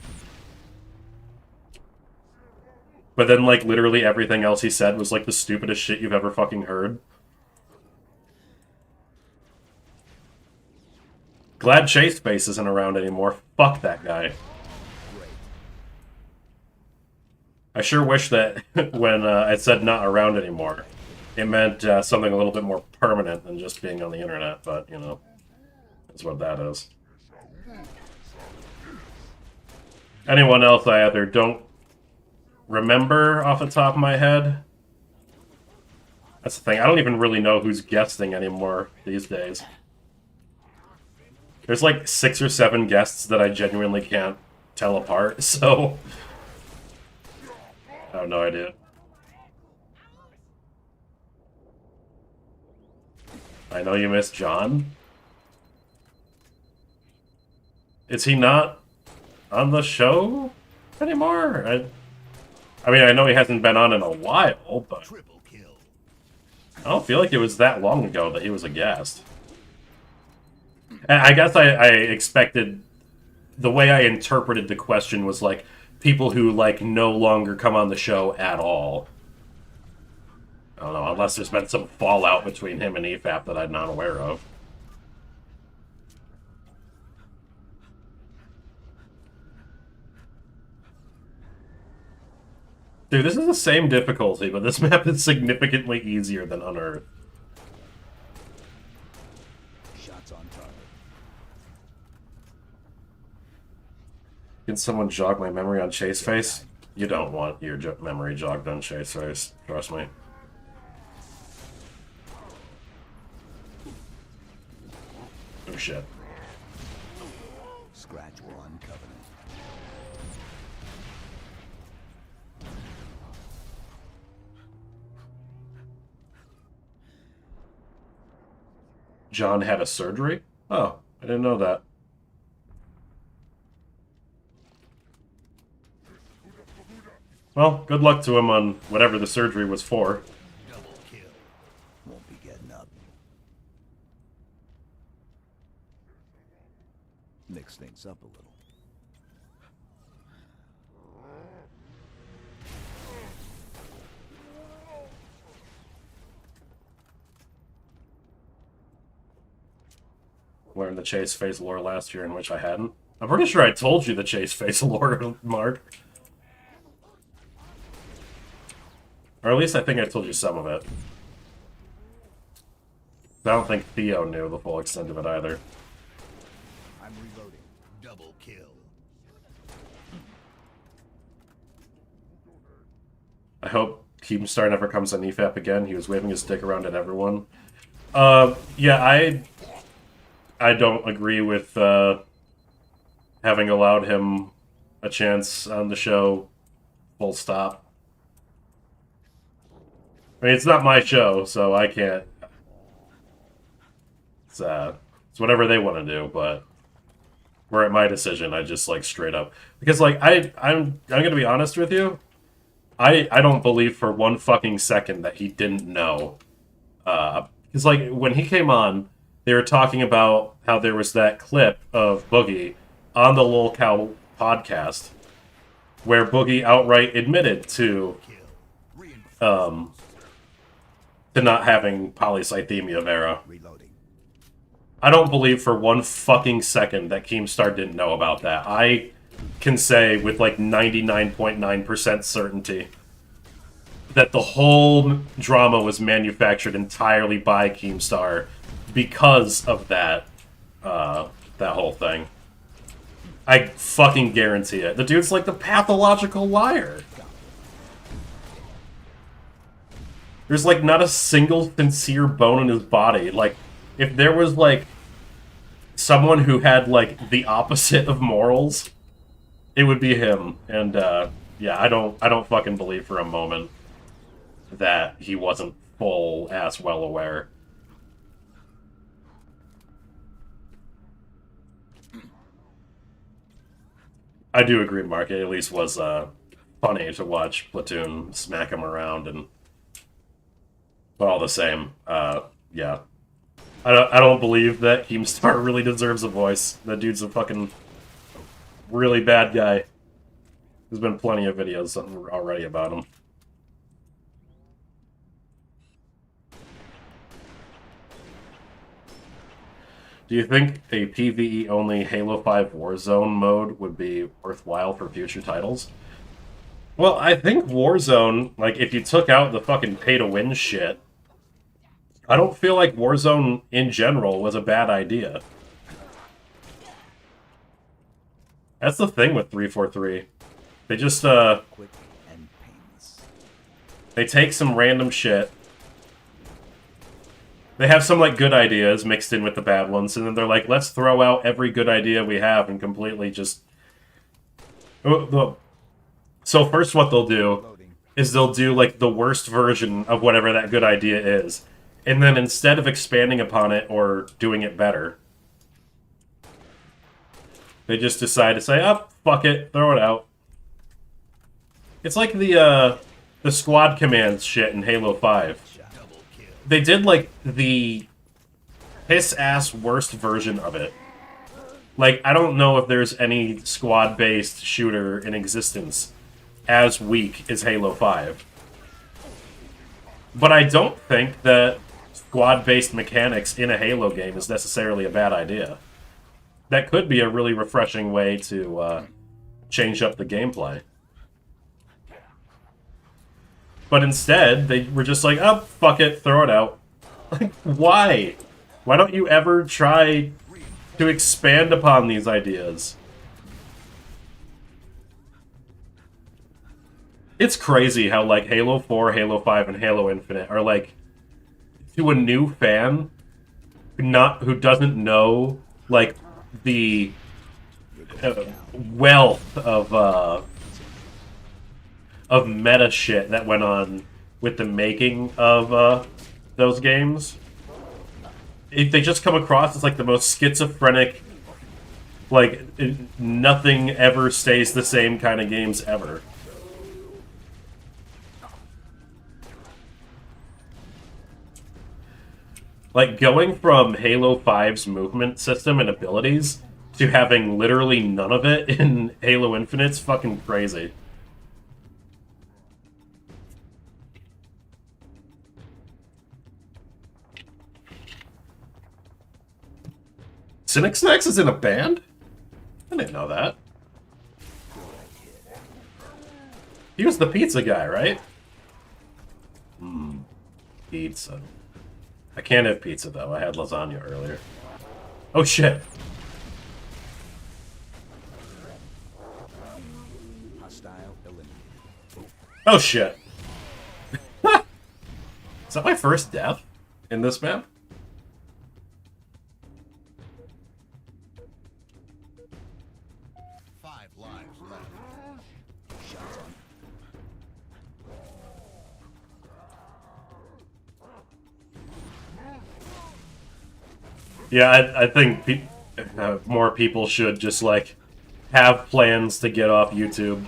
But then, like, literally everything else he said was, like, the stupidest shit you've ever fucking heard. Glad Chase Face isn't around anymore. Fuck that guy. I sure wish that when I said not around anymore, it meant something a little bit more permanent than just being on the internet, but, you know, that's what that is. Anyone else I either don't remember off the top of my head? That's the thing. I don't even really know who's guesting anymore these days. There's like 6 or 7 guests that I genuinely can't tell apart, so I have no idea. I know you missed John. Is he not on the show anymore? I mean, I know he hasn't been on in a while, but Triple kill. I don't feel like it was that long ago that he was a guest. And I guess I expected... The way I interpreted the question was, like, people who, like, no longer come on the show at all. I don't know, unless there's been some fallout between him and EFAP that I'm not aware of. Dude, this is the same difficulty, but this map is significantly easier than Unearthed. Shots on target. Can someone jog my memory on Chase Face? You don't want your memory jogged on Chase Face, trust me. Oh shit. Scratch one covenant. John had a surgery? Oh, I didn't know that. Well, good luck to him on whatever the surgery was for. Double kill. Won't be getting up. Mix things up a little. Learned the Chase Face lore last year, in which I hadn't. I'm pretty sure I told you the Chase Face lore, Mark. Or at least I think I told you some of it. I don't think Theo knew the full extent of it either. I'm reloading. Double kill. I hope Keemstar never comes on EFAP again. He was waving his dick around at everyone. Yeah, I don't agree with having allowed him a chance on the show. Full stop. I mean, it's not my show, so I can't. It's whatever they want to do, but were it my decision, I just like straight up because like I'm gonna be honest with you. I don't believe for one fucking second that he didn't know. Because like when he came on, they were talking about how there was that clip of Boogie on the Lol Cow podcast where Boogie outright admitted to not having polycythemia vera. Reloading. I don't believe for one fucking second that Keemstar didn't know about that. I can say with like 99.9% certainty that the whole drama was manufactured entirely by Keemstar because of that that whole thing. I fucking guarantee it. The dude's like the pathological liar. There's like not a single sincere bone in his body. Like, if there was like someone who had like the opposite of morals, it would be him. And yeah, I don't fucking believe for a moment that he wasn't full ass well aware. I do agree, Mark. It at least was funny to watch Platoon smack him around, and but all the same, yeah. I don't believe that Keemstar really deserves a voice. That dude's a fucking really bad guy. There's been plenty of videos already about him. Do you think a PvE-only Halo 5 Warzone mode would be worthwhile for future titles? Well, I think Warzone, like, if you took out the fucking pay-to-win shit, I don't feel like Warzone in general was a bad idea. That's the thing with 343. They just, Quick and painless. they take some random shit. They have some, like, good ideas mixed in with the bad ones, and then they're like, let's throw out every good idea we have and completely just... So first what they'll do Loading. is they'll do, like, the worst version of whatever that good idea is. And then instead of expanding upon it or doing it better, they just decide to say, oh, fuck it, throw it out. It's like the squad commands shit in Halo 5. Double kill. They did, like, the piss-ass worst version of it. Like, I don't know if there's any squad-based shooter in existence as weak as Halo 5. But I don't think that squad-based mechanics in a Halo game is necessarily a bad idea. That could be a really refreshing way to change up the gameplay. But instead, they were just like, oh, fuck it, throw it out. Like, why? Why don't you ever try to expand upon these ideas? It's crazy how, like, Halo 4, Halo 5, and Halo Infinite are, like, to a new fan who doesn't know, like, the wealth of meta shit that went on with the making of those games. They just come across as like the most schizophrenic, like nothing ever stays the same kind of games ever. Like going from Halo 5's movement system and abilities to having literally none of it in Halo Infinite's fucking crazy. Cynic Snacks is in a band? I didn't know that. He was the pizza guy, right? Pizza. I can't have pizza, though. I had lasagna earlier. Oh, shit. Hostile eliminated. Oh, shit. Is that my first death in this map? Five lives left. Shots on. Yeah, I think more people should just, like, have plans to get off YouTube.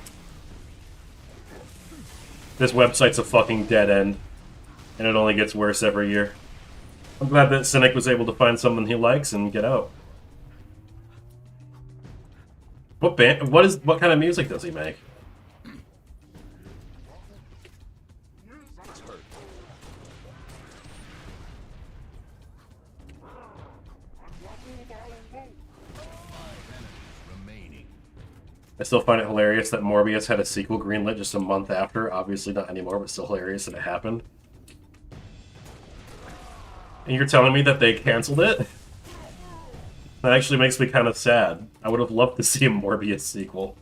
This website's a fucking dead end, and it only gets worse every year. I'm glad that Cynic was able to find something he likes and get out. What kind of music does he make? It's hurt. 5 enemies remaining. I still find it hilarious that Morbius had a sequel greenlit just a month after. Obviously not anymore, but still hilarious that it happened. And you're telling me that they canceled it? That actually makes me kind of sad. I would have loved to see a Morbius sequel.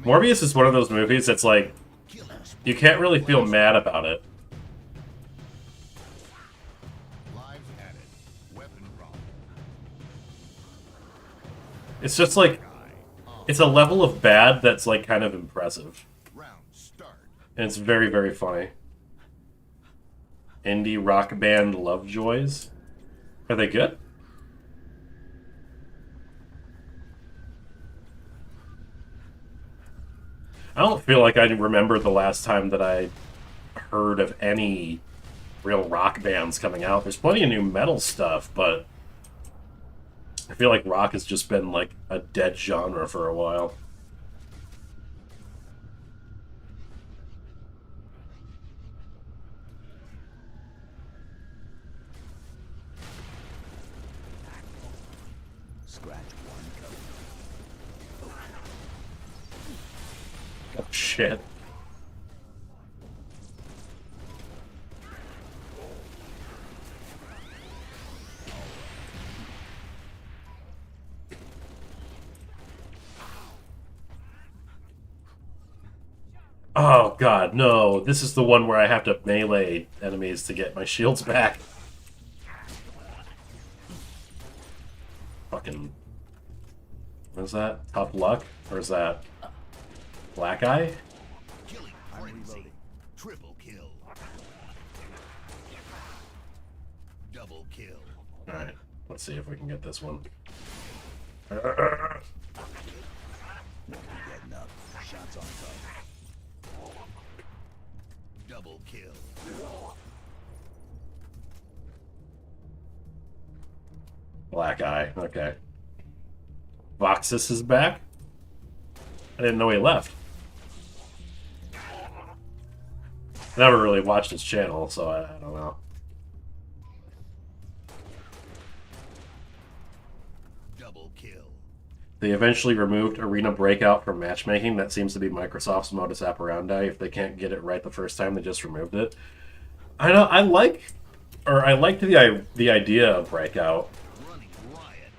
Morbius is one of those movies that's like, you can't really feel mad about it. It's just like, it's a level of bad that's like kind of impressive. And it's very, very funny. Indie rock band Lovejoys. Are they good? I don't feel like I remember the last time that I heard of any real rock bands coming out. There's plenty of new metal stuff, but I feel like rock has just been like a dead genre for a while. Scratch one Oh shit. Oh god, no. This is the one where I have to melee enemies to get my shields back. Fucking... What is that? Tough luck? Or is that... Black Eye? Killing frenzy. Triple kill. Double kill. Alright, let's see if we can get this one. Getting up. Shots on target. Double kill. Black Eye, okay. Voxus is back? I didn't know he left. Never really watched his channel, so I don't know. Double kill. They eventually removed Arena Breakout from matchmaking. That seems to be Microsoft's modus operandi. If they can't get it right the first time, they just removed it. I know. I liked the idea of Breakout. Running riot.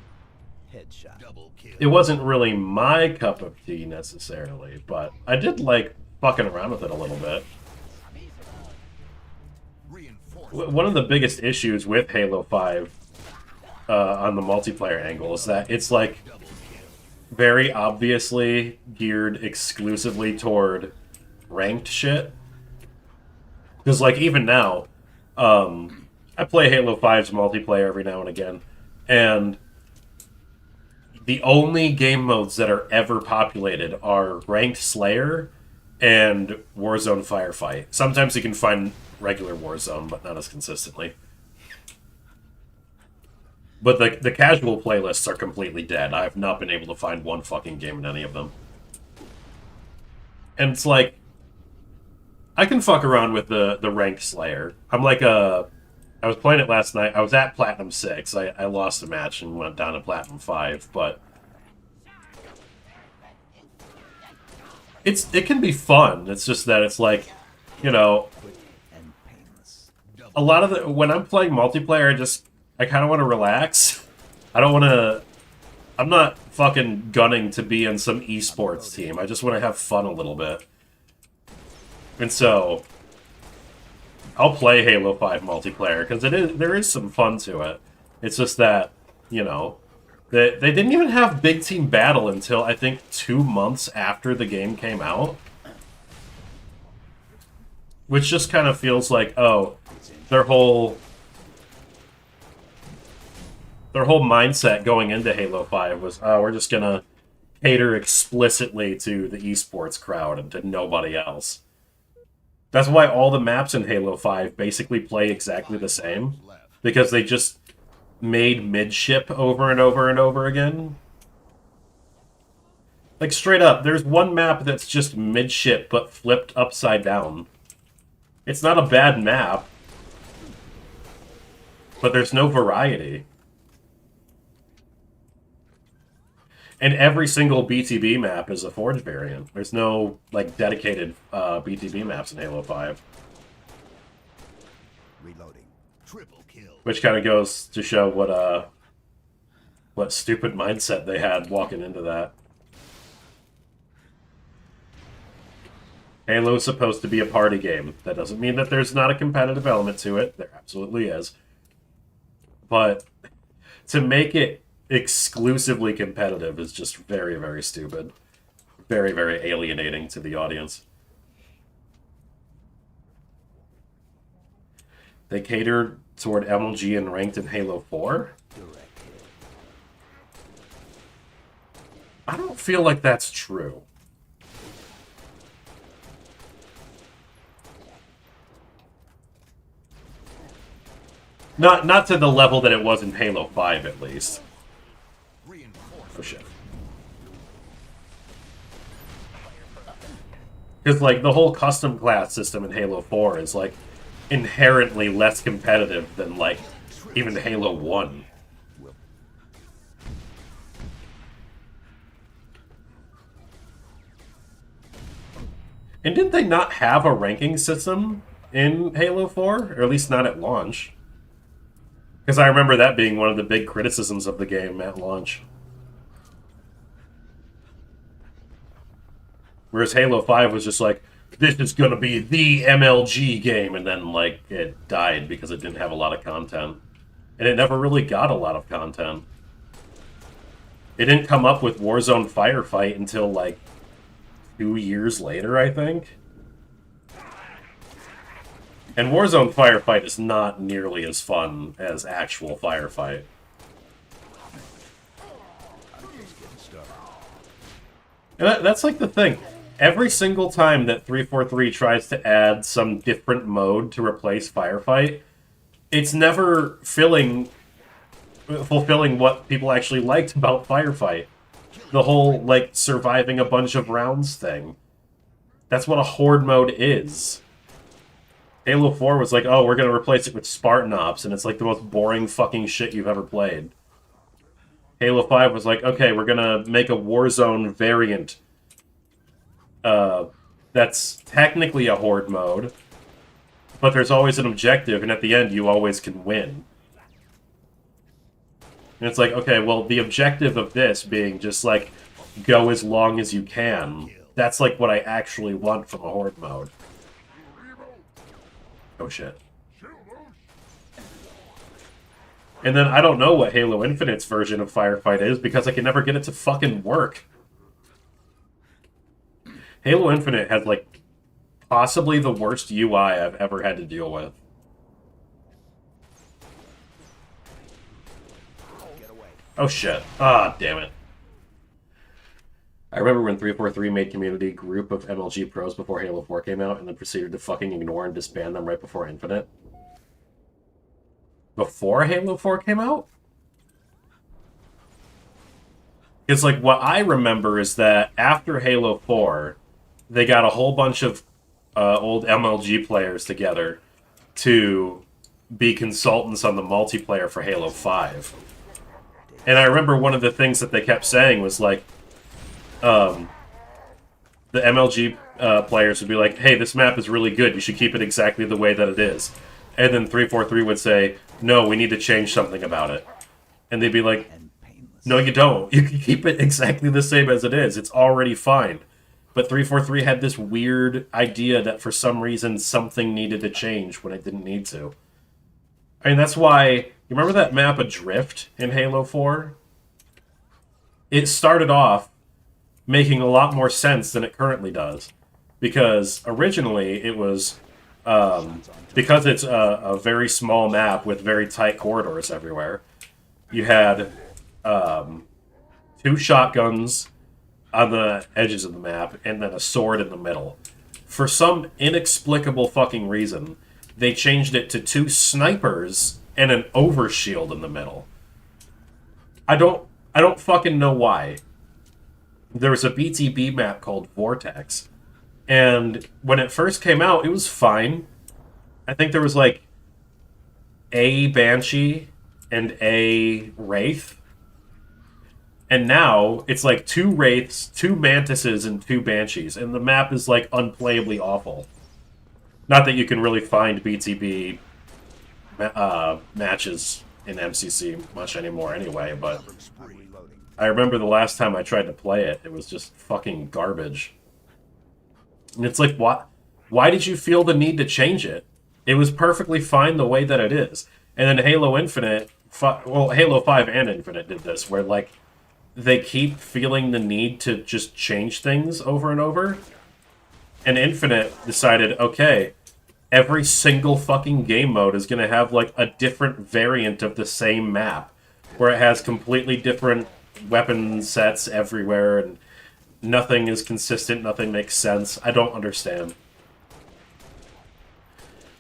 Headshot. Double kill. It wasn't really my cup of tea necessarily, but I did like fucking around with it a little bit. One of the biggest issues with Halo 5 on the multiplayer angle is that it's like very obviously geared exclusively toward ranked shit. Because like even now, I play Halo 5's multiplayer every now and again, and the only game modes that are ever populated are Ranked Slayer and Warzone Firefight. Sometimes you can find regular Warzone, but not as consistently. But the casual playlists are completely dead. I have not been able to find one fucking game in any of them. And it's like, I can fuck around with the Ranked Slayer. I'm like I was playing it last night. I was at Platinum 6. I lost a match and went down to Platinum 5, but it can be fun. It's just that it's like, you know, And painless. a lot of when I'm playing multiplayer, I kind of want to relax. I don't want to. I'm not fucking gunning to be in some esports team. I just want to have fun a little bit. And so, I'll play Halo 5 multiplayer because there is some fun to it. It's just that, you know, they didn't even have Big Team Battle until I think 2 months after the game came out. Which just kind of feels like, oh, their whole mindset going into Halo 5 was, oh, we're just gonna cater explicitly to the esports crowd and to nobody else. That's why all the maps in Halo 5 basically play exactly the same, because they just made midship over and over and over again. Like, straight up, there's one map that's just midship but flipped upside down. It's not a bad map, but there's no variety. And every single BTB map is a Forge variant. There's no, like, dedicated BTB maps in Halo 5. Reloading. Triple kill. Which kind of goes to show what stupid mindset they had walking into that. Halo is supposed to be a party game. That doesn't mean that there's not a competitive element to it. There absolutely is. But to make it exclusively competitive is just very, very stupid. Very, very alienating to the audience. They cater toward MLG and ranked in Halo 4? Direct hit. I don't feel like that's true. Not to the level that it was in Halo 5, at least. Reinforced. Oh, shit. Because, like, the whole custom class system in Halo 4 is, like, inherently less competitive than, like, even Halo 1. And didn't they not have a ranking system in Halo 4? Or at least not at launch. Because I remember that being one of the big criticisms of the game at launch. Whereas Halo 5 was just like, this is going to be the MLG game, and then, like, it died because it didn't have a lot of content. And it never really got a lot of content. It didn't come up with Warzone Firefight until, like, 2 years later, I think. And Warzone Firefight is not nearly as fun as actual Firefight. I'm just getting started. And that's like the thing. Every single time that 343 tries to add some different mode to replace Firefight, it's never fulfilling what people actually liked about Firefight. The whole, like, surviving a bunch of rounds thing. That's what a Horde mode is. Halo 4 was like, oh, we're going to replace it with Spartan Ops, and it's like the most boring fucking shit you've ever played. Halo 5 was like, okay, we're going to make a Warzone variant. That's technically a Horde mode, but there's always an objective, and at the end, you always can win. And it's like, okay, well, the objective of this being just, like, go as long as you can, that's, like, what I actually want from a Horde mode. Oh, shit. And then I don't know what Halo Infinite's version of Firefight is, because I can never get it to fucking work. Halo Infinite has, like, possibly the worst UI I've ever had to deal with. Oh shit. Ah, damn it. I remember when 343 made community group of MLG pros before Halo 4 came out and then proceeded to fucking ignore and disband them right before Infinite. Before Halo 4 came out? It's like, what I remember is that after Halo 4, they got a whole bunch of old MLG players together to be consultants on the multiplayer for Halo 5. And I remember one of the things that they kept saying was like, the MLG players would be like, hey, this map is really good, you should keep it exactly the way that it is. And then 343 would say, no, we need to change something about it. And they'd be like, no, you don't. You can keep it exactly the same as it is. It's already fine. But 343 had this weird idea that for some reason something needed to change when it didn't need to. I mean, that's why... You remember that map Adrift in Halo 4? It started off making a lot more sense than it currently does. Because originally it was... because it's a very small map with very tight corridors everywhere, you had 2 shotguns on the edges of the map, and then a sword in the middle. For some inexplicable fucking reason, they changed it to 2 snipers and an overshield in the middle. I don't fucking know why. There was a BTB map called Vortex, and when it first came out, it was fine. I think there was like a Banshee and a Wraith. And now it's like 2 Wraiths, 2 Mantises, and 2 Banshees, and the map is like unplayably awful. Not that you can really find BTB matches in MCC much anymore anyway, but I remember the last time I tried to play it, it was just fucking garbage. And it's like, why did you feel the need to change it? It was perfectly fine the way that it is. And then Halo Infinite, well, Halo 5 and Infinite did this, where, like, they keep feeling the need to just change things over and over. And Infinite decided, okay, every single fucking game mode is going to have, like, a different variant of the same map, where it has completely different weapon sets everywhere, and nothing is consistent, nothing makes sense. I don't understand.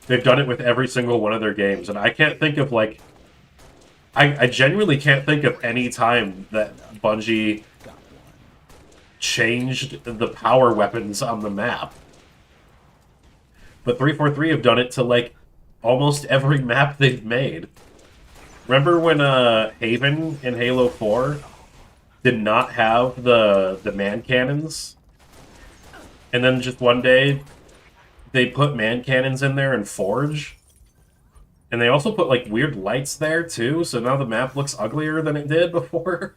They've done it with every single one of their games, and I can't think of, like... I genuinely can't think of any time that Bungie changed the power weapons on the map. But 343 have done it to, like, almost every map they've made. Remember when Haven in Halo 4 did not have the man cannons? And then just one day, they put man cannons in there and Forge? And they also put, like, weird lights there, too, so now the map looks uglier than it did before.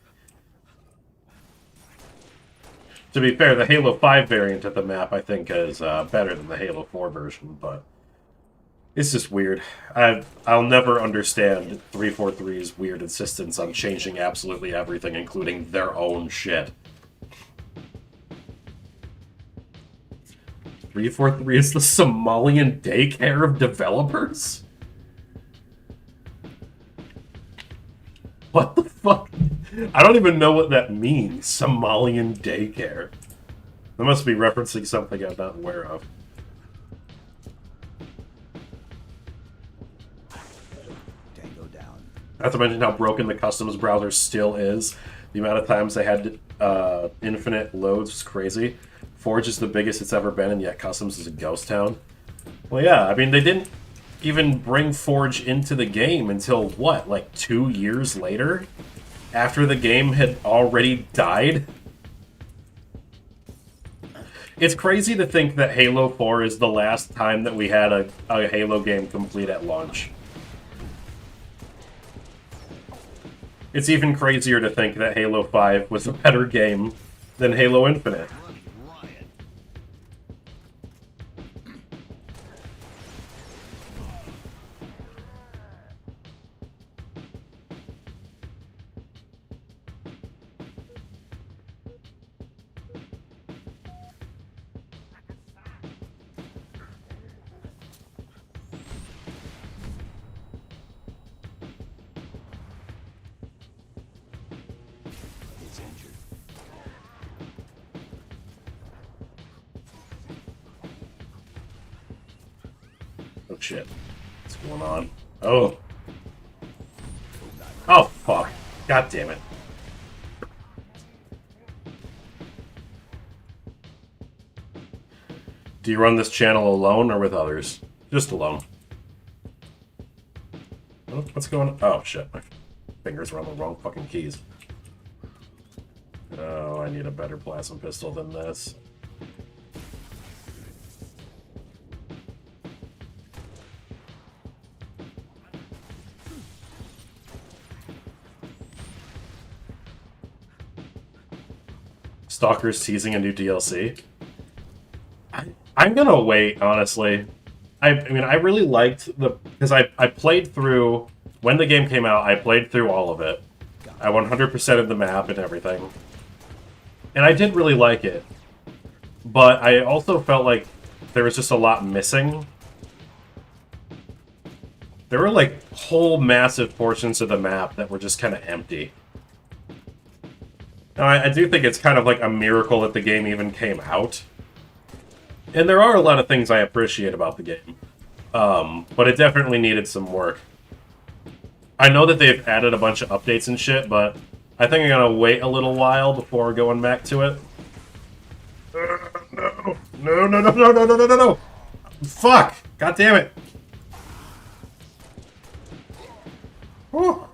To be fair, the Halo 5 variant of the map, I think, is better than the Halo 4 version, but it's just weird. I'll never understand 343's weird insistence on changing absolutely everything, including their own shit. 343 is the Somalian daycare of developers? What the fuck? I don't even know what that means. Somalian daycare. That must be referencing something I'm not aware of. Tango down. Not to mention how broken the customs browser still is. The amount of times they had infinite loads was crazy. Forge is the biggest it's ever been, and yet customs is a ghost town. Well, yeah, I mean, they didn't even bring Forge into the game until, what, like 2 years later? After the game had already died? It's crazy to think that Halo 4 is the last time that we had a Halo game complete at launch. It's even crazier to think that Halo 5 was a better game than Halo Infinite. It's injured. Oh shit. What's going on? Oh. Oh fuck. God damn it. Do you run this channel alone or with others? Just alone. Oh, what's going on? Oh shit. My fingers were on the wrong fucking keys. Oh, I need a better plasma pistol than this. Stalker's teasing a new DLC. I'm gonna wait, honestly. I mean, I really liked because I played through, when the game came out, I played through all of it. I 100%ed the map and everything. And I did really like it. But I also felt like there was just a lot missing. There were, like, whole massive portions of the map that were just kind of empty. Now, I do think it's kind of like a miracle that the game even came out. And there are a lot of things I appreciate about the game. But it definitely needed some work. I know that they've added a bunch of updates and shit, but I think I'm gonna wait a little while before going back to it. No. No, no, no, no, no, no, no, no, no! Fuck! God damn it! Whew.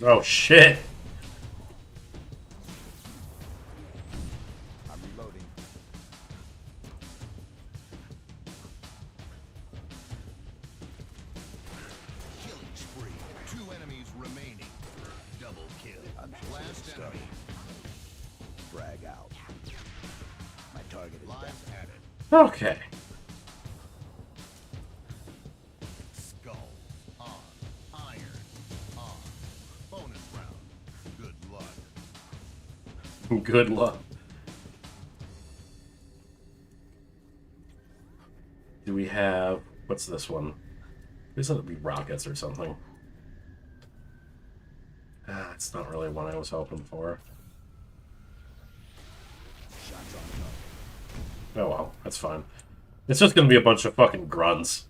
Oh shit! I'm reloading. Killing spree. 2 enemies remaining. Double kill. Last enemy. Frag out. My target is down. Lives added. Okay. Skull. On. Iron. On. Bonus round. Good luck. Good luck. Do we have... What's this one? These ought to be rockets or something. Ah, it's not really one I was hoping for. Shots on target. Oh well, that's fine. It's just gonna be a bunch of fucking grunts.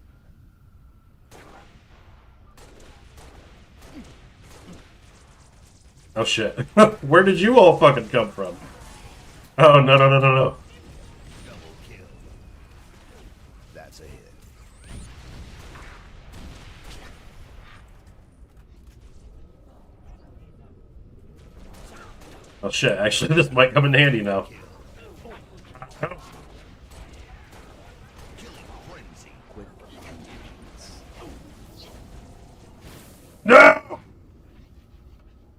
Oh shit. Where did you all fucking come from? Oh, no, no, no, no, no. Double kill. That's a hit. Oh shit, actually this might come in handy now. Killing frenzy. Quick. No!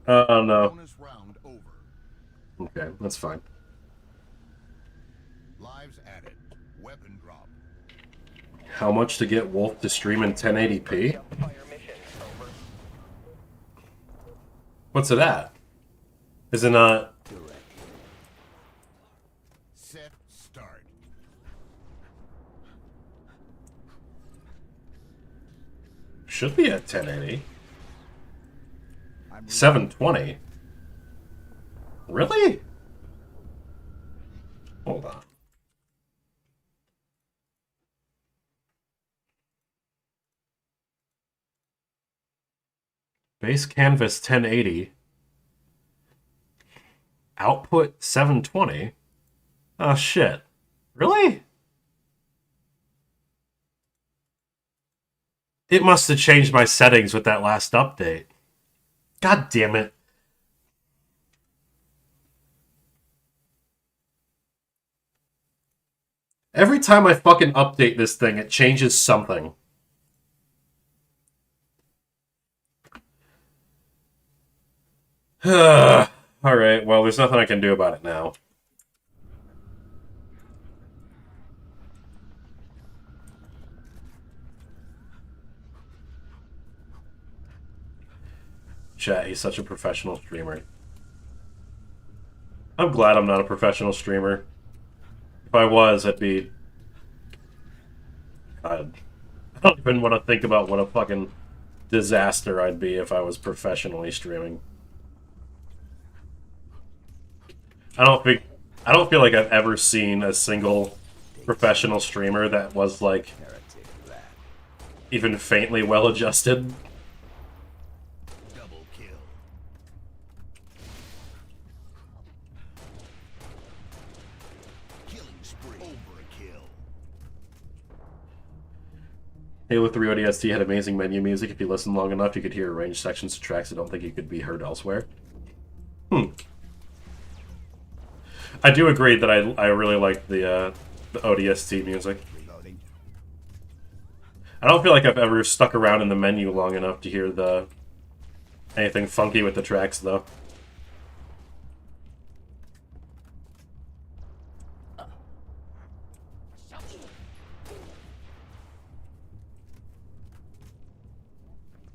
Oh no. Bonus round over. Okay, that's fine. Lives added. Weapon drop. How much to get Wolf to stream in 1080p? Fire mission. Over. What's it at? Is it not... Direct. Set. Start. Should be at 1080. I'm 720. Really? Hold on. Base canvas 1080. Output 720. Oh shit. Really? It must have changed my settings with that last update. God damn it. Every time I fucking update this thing, it changes something. Alright, well, there's nothing I can do about it now. Chat, he's such a professional streamer. I'm glad I'm not a professional streamer. If I was, I'd be... I don't even want to think about what a fucking disaster I'd be if I was professionally streaming. I don't feel like I've ever seen a single professional streamer that was like Heretic that. even faintly well adjusted. Double kill. Killing spree. Overkill. Halo 3 ODST had amazing menu music. If you listen long enough, you could hear arranged sections to tracks I don't think you could be heard elsewhere. I do agree that I really like the ODST music. Reloading. I don't feel like I've ever stuck around in the menu long enough to hear anything funky with the tracks, though.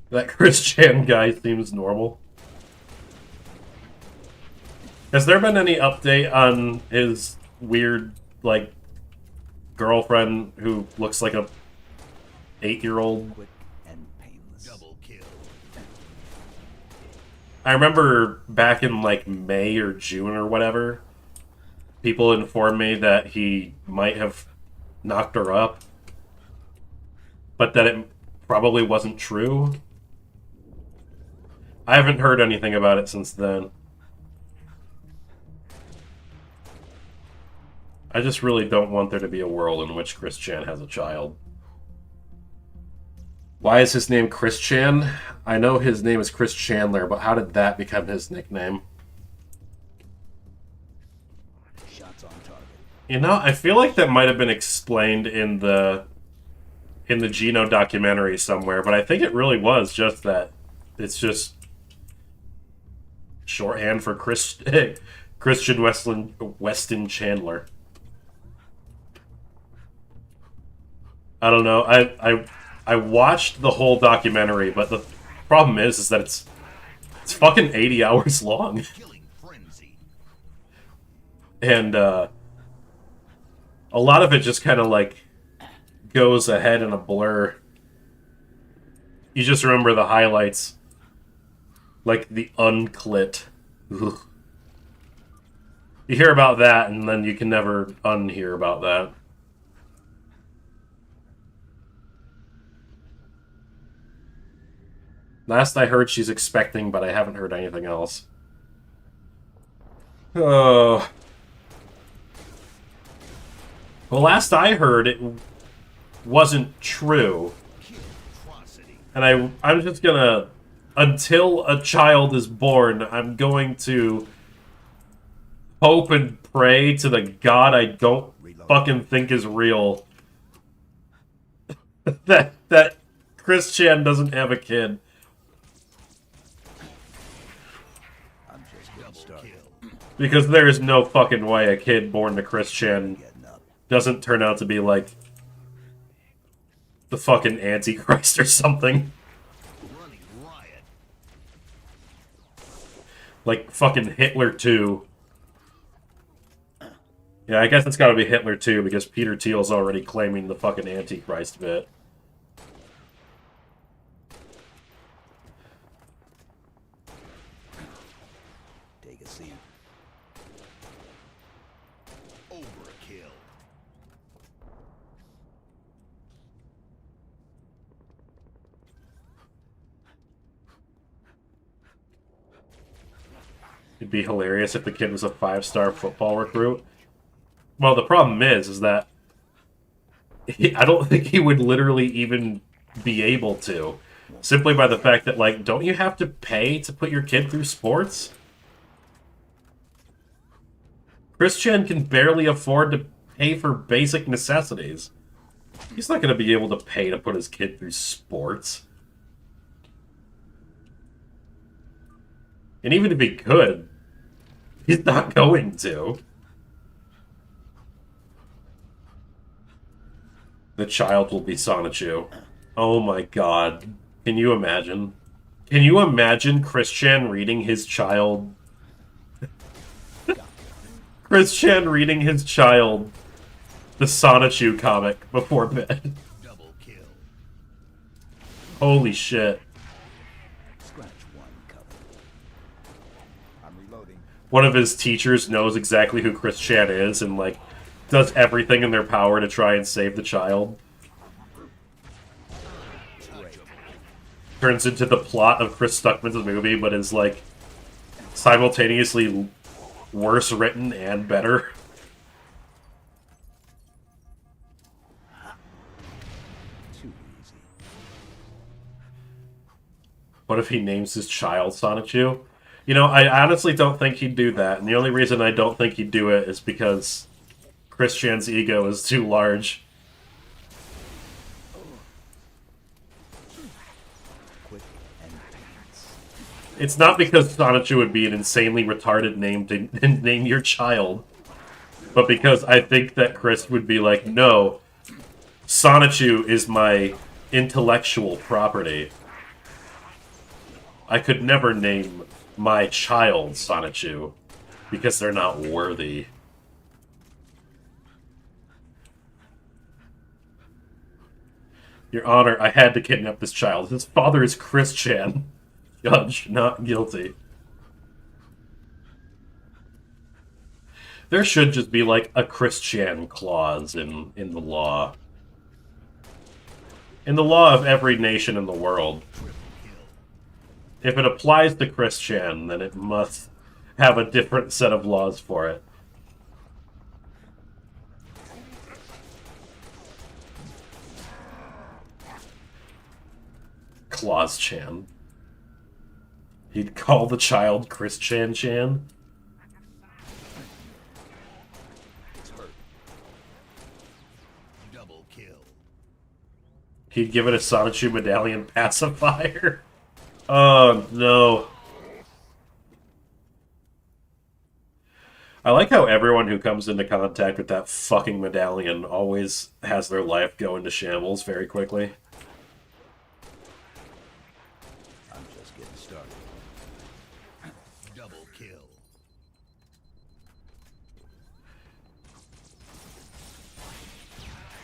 That Chris Chan guy seems normal. Has there been any update on his weird, like, girlfriend who looks like a 8-year-old? Quick and painless. Double kill. I remember back in, like, May or June or whatever, people informed me that he might have knocked her up, but that it probably wasn't true. I haven't heard anything about it since then. I just really don't want there to be a world in which Chris Chan has a child. Why is his name Chris Chan? I know his name is Chris Chandler, but how did that become his nickname? Shots on target. You know, I feel like that might have been explained in the Geno documentary somewhere, but I think it really was just that. It's just shorthand for Christian Weston Chandler. I don't know. I watched the whole documentary, but the problem is that it's fucking 80 hours long. Killing frenzy. And a lot of it just kind of like goes ahead in a blur. You just remember the highlights, like the unclit. Ugh. You hear about that, and then you can never unhear about that. Last I heard, she's expecting, but I haven't heard anything else. Oh. Well, last I heard, it wasn't true. Kill atrocity. And I'm just gonna... Until a child is born, I'm going to hope and pray to the God I don't fucking think is real that Chris Chan doesn't have a kid. I'm just getting Double started. kill. Because there is no fucking way a kid born to Chris Chan Getting up. doesn't turn out to be like the fucking Antichrist or something. Running riot. Like fucking Hitler 2. Yeah, I guess it's gotta be Hitler 2 because Peter Thiel's already claiming the fucking Antichrist bit. Take a seat. Overkill. It'd be hilarious if the kid was a 5-star football recruit. Well, the problem is that I don't think he would literally even be able to. Simply by the fact that, like, don't you have to pay to put your kid through sports? Chris Chan can barely afford to pay for basic necessities. He's not going to be able to pay to put his kid through sports. And even if he could, he's not going to. The child will be Sonichu. Oh my god. Can you imagine? Can you imagine Chris Chan reading his child... Chris Chan reading his child the Sonichu comic before bed? Double kill. Holy shit. Scratch one cover. I'm reloading. One of his teachers knows exactly who Chris Chan is and, like, does everything in their power to try and save the child. Turns into the plot of Chris Stuckman's movie, but is, like, simultaneously worse written and better. Too easy. What if he names his child Sonichu? You know, I honestly don't think he'd do that, and the only reason I don't think he'd do it is because Chris Chan's ego is too large. Quick and painless. It's not because Sonichu would be an insanely retarded name to name your child, but because I think that Chris would be like, no, Sonichu is my intellectual property. I could never name my child Sonichu because they're not worthy. Your Honor, I had to kidnap this child. His father is Chris Chan. Judge, not guilty. There should just be, like, a Chris Chan clause in the law. In the law of every nation in the world. If it applies to Chris Chan, then it must have a different set of laws for it. Claus Chan. He'd call the child Chris Chan Chan. It's hurt. Double kill. He'd give it a Sonichu medallion pacifier. Oh no. I like how everyone who comes into contact with that fucking medallion always has their life go into shambles very quickly. I'm just getting started. Double kill.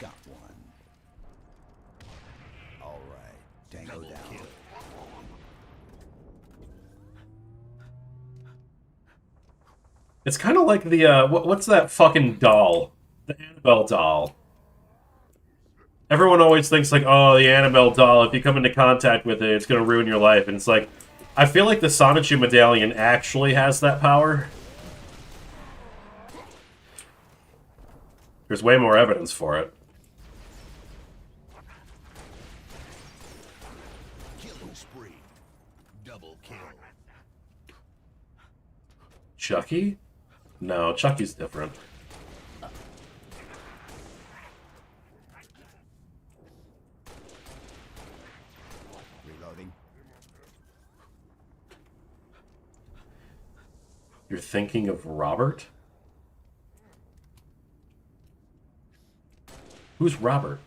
Got one. All right. Tango Double down. kill. It's kind of like the, what's that fucking doll? The Annabelle doll. Everyone always thinks like, oh, the Annabelle doll, if you come into contact with it, it's going to ruin your life. And it's like, I feel like the Sonichu medallion actually has that power. There's way more evidence for it. Killing spree. Double kill. Chucky? No, Chucky's different. Reloading. You're thinking of Robert? Who's Robert?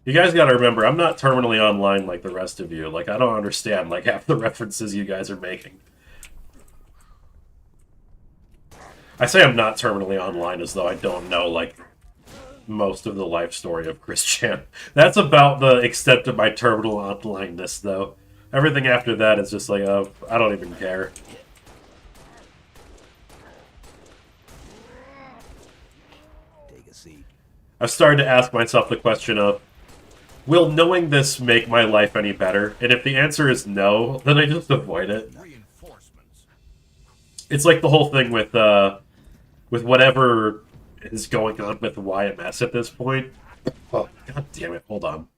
You guys gotta remember, I'm not terminally online like the rest of you. Like, I don't understand, like, half the references you guys are making. I say I'm not terminally online as though I don't know, like, most of the life story of Chris Chan. That's about the extent of my terminal onlineness, though. Everything after that is just like, oh, I don't even care. Take a seat. I've started to ask myself the question of, will knowing this make my life any better? And if the answer is no, then I just avoid it. Reinforcements. It's like the whole thing with whatever is going on with YMS at this point. Oh, god damn it, hold on.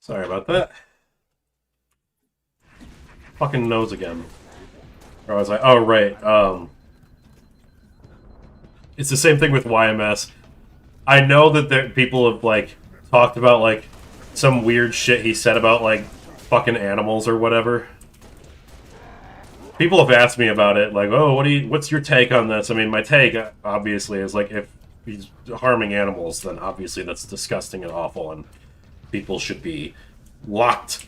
Sorry about that. Fucking nose again. Or I was like, oh right, it's the same thing with YMS. I know that people have, like, talked about, like, some weird shit he said about, like, fucking animals or whatever. People have asked me about it, like, oh, what's your take on this? I mean, my take, obviously, is, like, if he's harming animals, then obviously that's disgusting and awful, and people should be locked,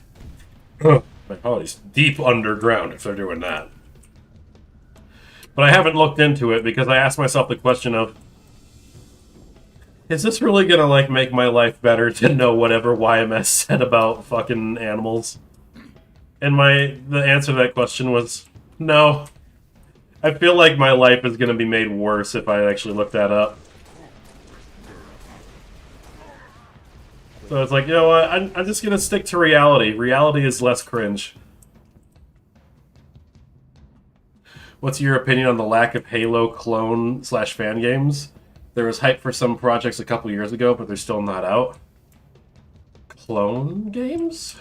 my apologies, deep underground if they're doing that. But I haven't looked into it because I asked myself the question of, is this really gonna, like, make my life better to know whatever YMS said about fucking animals? And the answer to that question was no. I feel like my life is gonna be made worse if I actually look that up. So it's like, you know what, I'm just gonna stick to reality. Reality is less cringe. What's your opinion on the lack of Halo clone/fan games? There was hype for some projects a couple years ago, but they're still not out. Clone games?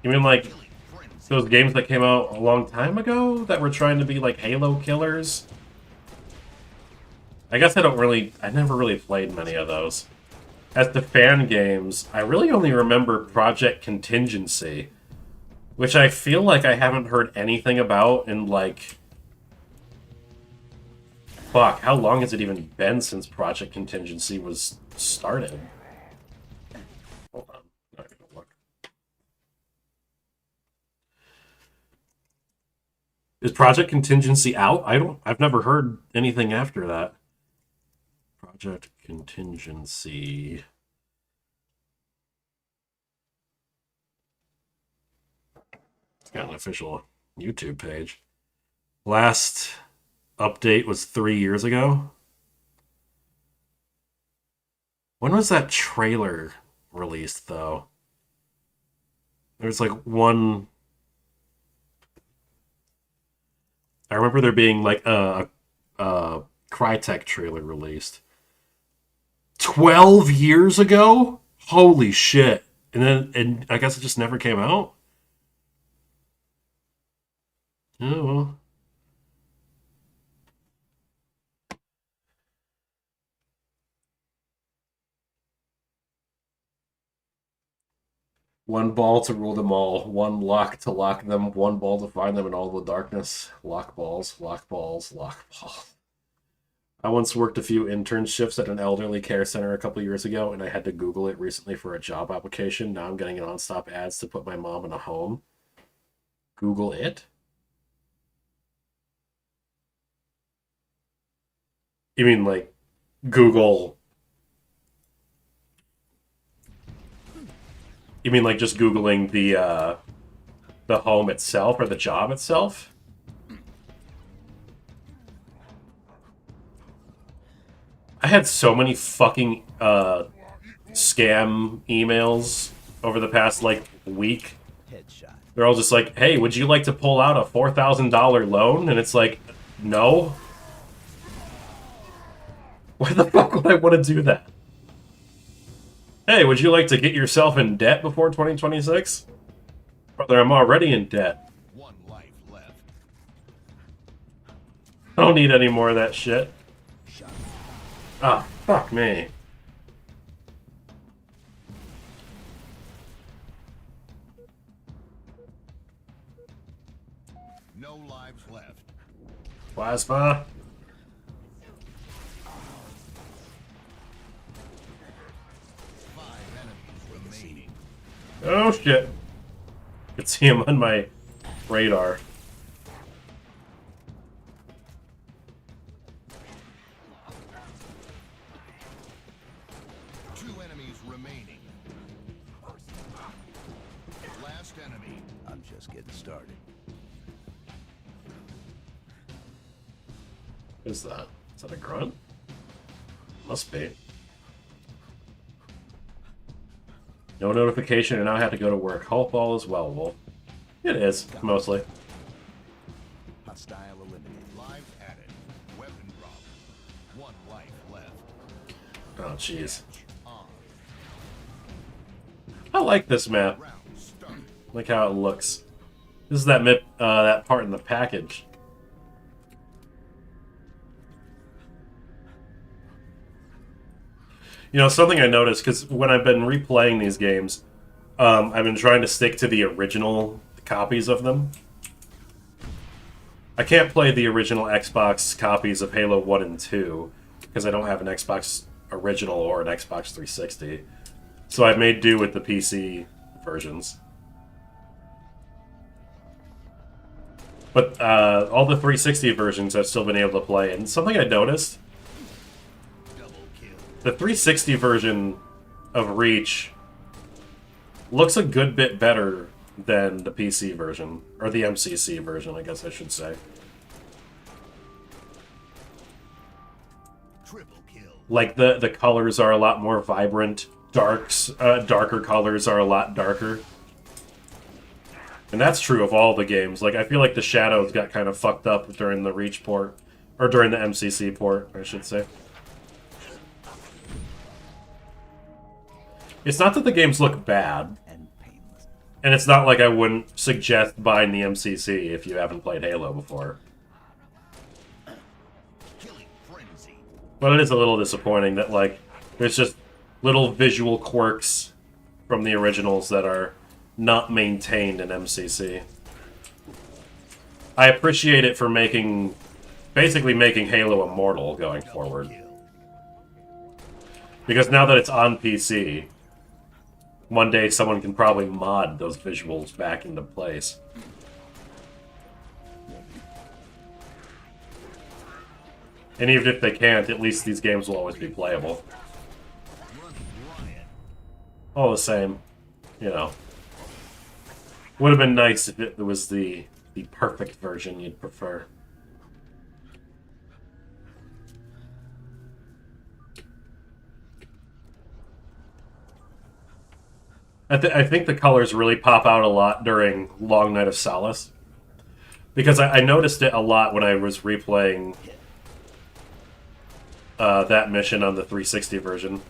You mean like those games that came out a long time ago that were trying to be like Halo killers. I guess I never really played many of those. As the fan games, I really only remember Project Contingency, which I feel like I haven't heard anything about in like... Fuck, how long has it even been since Project Contingency was started? Hold on, I'm not gonna look. Is Project Contingency out? I've never heard anything after that. Project Contingency. It's got an official YouTube page. Last update was 3 years ago. When was that trailer released, though? There's like one... I remember there being like a Crytek trailer released. 12 years ago? Holy shit. And I guess it just never came out? Oh, well. One ball to rule them all. One lock to lock them. One ball to find them in all the darkness. Lock balls, lock balls, lock balls. I once worked a few internships at an elderly care center a couple years ago, and I had to Google it recently for a job application. Now I'm getting nonstop ads to put my mom in a home. Google it? You mean like Google... You mean like just Googling the home itself or the job itself? I had so many fucking scam emails over the past like week. Headshot. They're all just like, "Hey, would you like to pull out a $4,000 loan?" And it's like, "No." Why the fuck would I want to do that? Hey, would you like to get yourself in debt before 2026? Brother, I'm already in debt. One life left. I don't need any more of that shit. Shot. Ah, fuck me. No lives left. Plasma. Remaining. Oh shit. I could see him on my radar. Two enemies remaining. Last enemy. I'm just getting started. What is that? Is that a grunt? Must be. No notification, and now I have to go to work. Halt ball as well, Wolf. It is, mostly. Hostile eliminated. Lives added. Weapon drop. One life left. Oh, jeez. On. I like this map. Round start. Like how it looks. This is that part in the package. You know, something I noticed, because when I've been replaying these games, I've been trying to stick to the original copies of them. I can't play the original Xbox copies of Halo 1 and 2, because I don't have an Xbox original or an Xbox 360. So I've made do with the PC versions. But all the 360 versions I've still been able to play, and something I noticed, Double kill. the 360 version of Reach looks a good bit better than the PC version, or the MCC version, I guess I should say. Triple kill. Like, the colors are a lot more vibrant, darker colors are a lot darker. And that's true of all the games. Like, I feel like the shadows got kind of fucked up during the Reach port, or during the MCC port, I should say. It's not that the games look bad. And painless. And it's not like I wouldn't suggest buying the MCC if you haven't played Halo before. Killing frenzy. But it is a little disappointing that, like, there's just little visual quirks from the originals that are not maintained in MCC. I appreciate it for basically making Halo immortal going forward. Because now that it's on PC, one day someone can probably mod those visuals back into place. And even if they can't, at least these games will always be playable. All the same, you know. Would have been nice if it was the perfect version you'd prefer. I think the colors really pop out a lot during Long Night of Solace. Because I noticed it a lot when I was replaying that mission on the 360 version.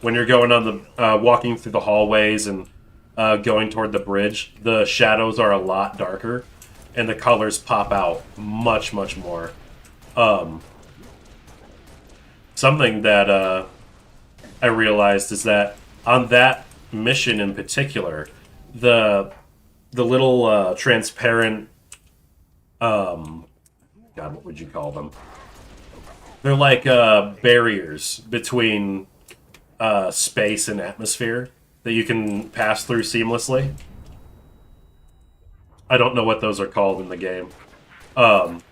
When you're going on the walking through the hallways and going toward the bridge, the shadows are a lot darker, and the colors pop out much, much more. Something that I realized is that on that mission in particular, the little transparent, God, what would you call them? They're like barriers between space and atmosphere that you can pass through seamlessly. I don't know what those are called in the game. But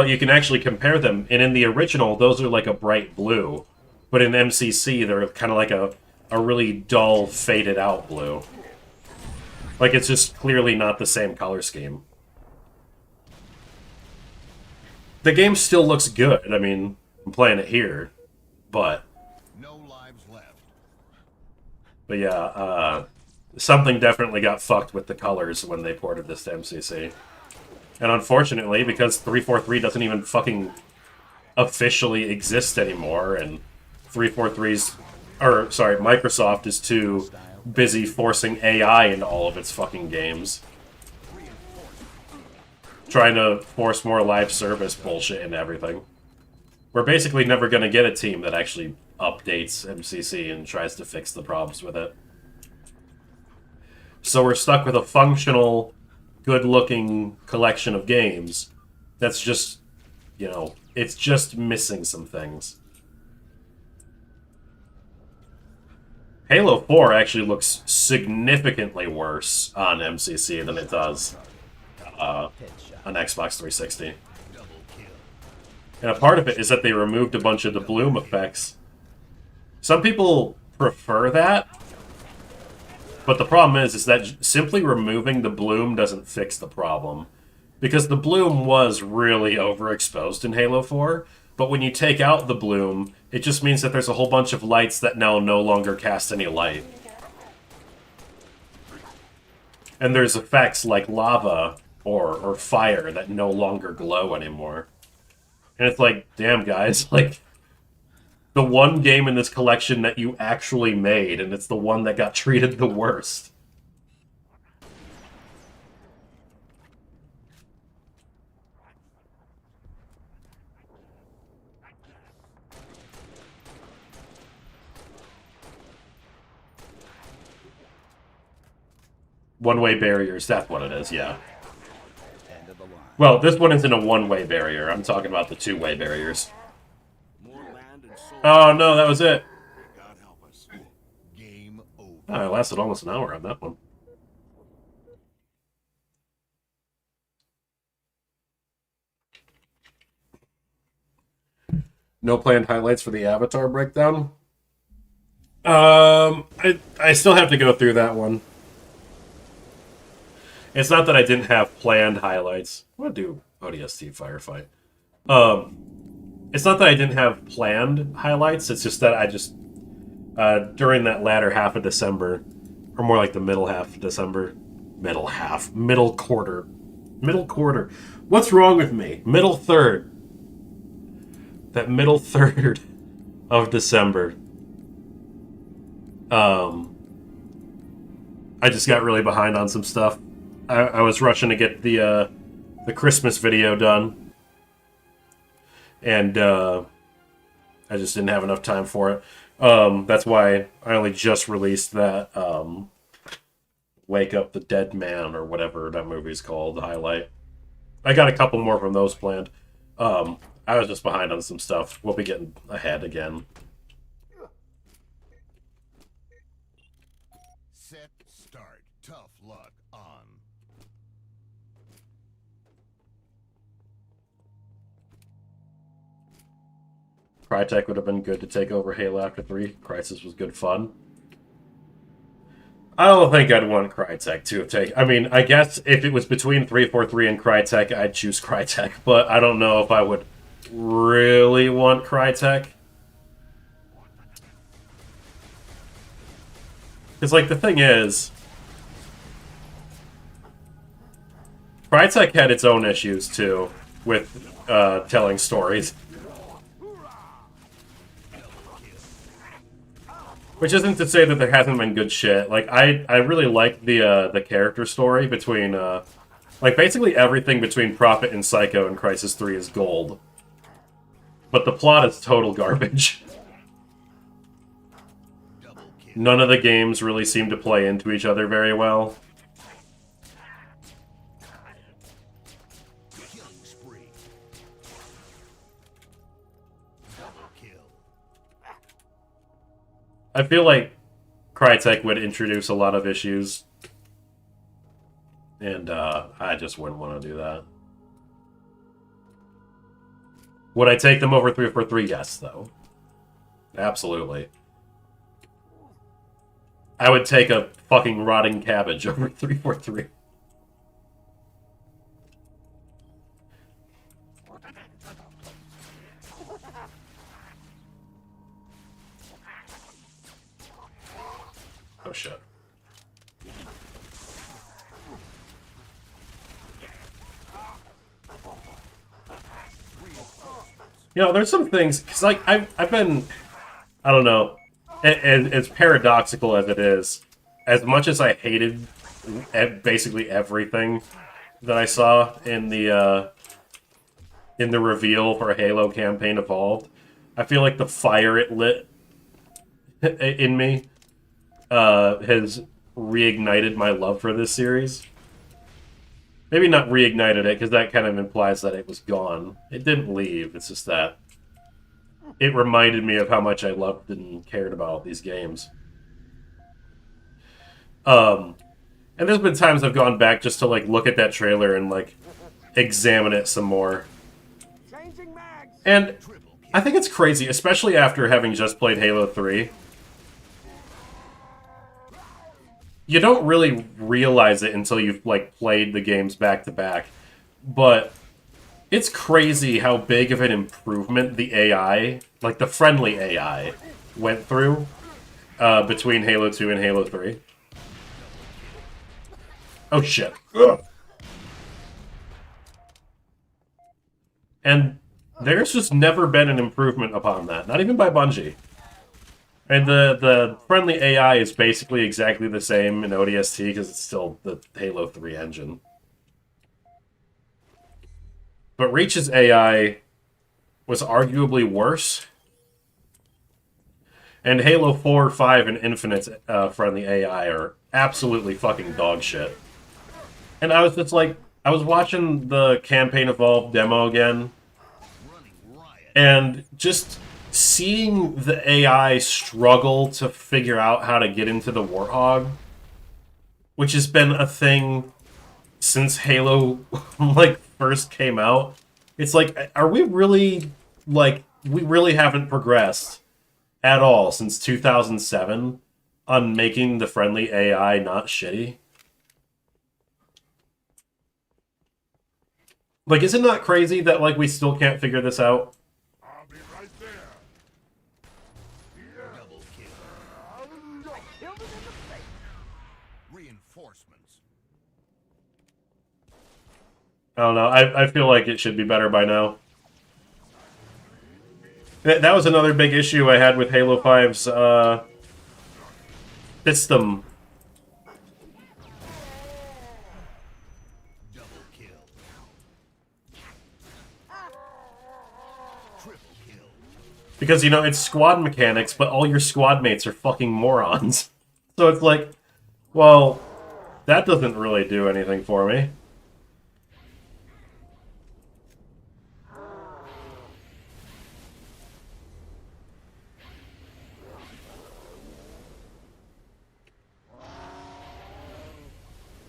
you can actually compare them, and in the original, those are like a bright blue. But in MCC, they're kind of like a really dull, faded-out blue. Like, it's just clearly not the same color scheme. The game still looks good. I mean, I'm playing it here, but... No lives left. But yeah, something definitely got fucked with the colors when they ported this to MCC. And unfortunately, because 343 doesn't even fucking officially exist anymore, and 343's... Or, sorry, Microsoft is too busy forcing AI into all of its fucking games. Trying to force more live service bullshit and everything. We're basically never going to get a team that actually updates MCC and tries to fix the problems with it. So we're stuck with a functional, good-looking collection of games that's just, you know, it's just missing some things. Halo 4 actually looks significantly worse on MCC than it does on Xbox 360. And a part of it is that they removed a bunch of the bloom effects. Some people prefer that, but the problem is that simply removing the bloom doesn't fix the problem. Because the bloom was really overexposed in Halo 4, but when you take out the bloom, it just means that there's a whole bunch of lights that now no longer cast any light. And there's effects like lava or fire that no longer glow anymore. And it's like, damn guys, like, the one game in this collection that you actually made, and it's the one that got treated the worst. One-way barriers, that's what it is, yeah. End of the line. Well, this one isn't a one-way barrier. I'm talking about the two-way barriers. More land and soil. Oh, no, that was it. God help us. Game over. Oh, it lasted almost an hour on that one. No planned highlights for the Avatar breakdown? I still have to go through that one. It's not that I didn't have planned highlights. I'm gonna do ODST Firefight. It's not that I didn't have planned highlights, it's just that I just, during that latter half of December, or more like the middle half of December, middle quarter. What's wrong with me? Middle third. That middle third of December. I just got really behind on some stuff. I was rushing to get the Christmas video done, and I just didn't have enough time for it. That's why I only just released that Wake Up the Dead Man or whatever that movie's called highlight. I got a couple more from those planned. I was just behind on some stuff. We'll be getting ahead again. Set, start. Tough luck on. Crytek would have been good to take over Halo after 3. Crysis was good fun. I don't think I'd want Crytek to take... I mean, I guess if it was between 343 and Crytek, I'd choose Crytek, but I don't know if I would really want Crytek. Because, like, the thing is... Crytek had its own issues, too, with telling stories. Which isn't to say that there hasn't been good shit. Like, I really like the character story between, like, basically everything between Prophet and Psycho in Crysis 3 is gold. But the plot is total garbage. None of the games really seem to play into each other very well. Killing spree. Double kill. I feel like Crytek would introduce a lot of issues. And I just wouldn't want to do that. Would I take them over 343? Yes, though. Absolutely. I would take a fucking rotting cabbage over 343. Oh shit. You know, there's some things, because, like, I've been, I don't know, and as paradoxical as it is, as much as I hated basically everything that I saw in the reveal for Halo Campaign Evolved, I feel like the fire it lit in me has reignited my love for this series. Maybe not reignited it, because that kind of implies that it was gone. It didn't leave, it's just that it reminded me of how much I loved and cared about these games. And there's been times I've gone back just to, like, look at that trailer and, like, examine it some more. And I think it's crazy, especially after having just played Halo 3. You don't really realize it until you've, like, played the games back to back. But it's crazy how big of an improvement the AI, like the friendly AI, went through between Halo 2 and Halo 3. Oh shit. Ugh. And there's just never been an improvement upon that, not even by Bungie. And the friendly AI is basically exactly the same in ODST because it's still the Halo 3 engine. But Reach's AI was arguably worse. And Halo 4, 5, and Infinite's friendly AI are absolutely fucking dog shit. And I was just like, I was watching the Campaign Evolved demo again, and just seeing the AI struggle to figure out how to get into the Warthog, which has been a thing since Halo, like, first came out. It's like, are we really, like, we really haven't progressed at all since 2007 on making the friendly AI not shitty? Like, is it not crazy that, like, we still can't figure this out? I'll be right there. Double kill. Reinforcements. I don't know. I feel like it should be better by now. That was another big issue I had with Halo 5's system Because, you know, it's squad mechanics, but all your squad mates are fucking morons. So it's like, well, that doesn't really do anything for me.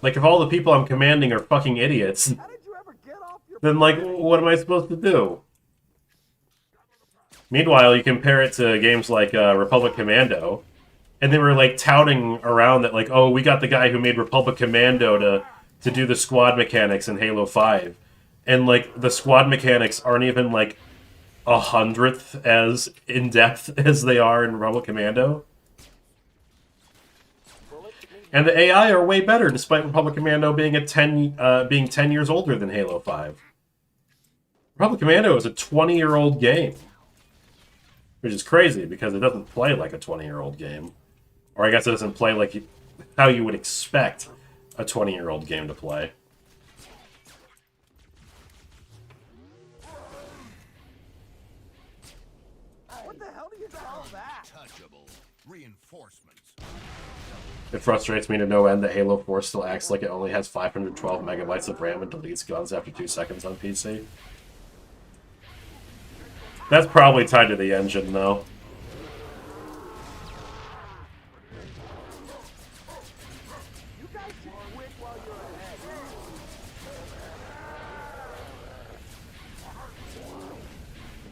Like, if all the people I'm commanding are fucking idiots, then, like, what am I supposed to do? Meanwhile, you compare it to games like Republic Commando, and they were, like, touting around that, like, oh, we got the guy who made Republic Commando to do the squad mechanics in Halo 5. And, like, the squad mechanics aren't even, like, 100th as in-depth as they are in Republic Commando. And the AI are way better, despite Republic Commando being being 10 years older than Halo 5. Republic Commando is a 20-year-old game. Which is crazy, because it doesn't play like a 20-year-old game. Or I guess it doesn't play like how you would expect a 20-year-old game to play. What the hell do you call that? Touchable. Reinforcements. It frustrates me to no end that Halo 4 still acts like it only has 512 megabytes of RAM and deletes guns after 2 seconds on PC. That's probably tied to the engine, though. You guys should quit while you're ahead.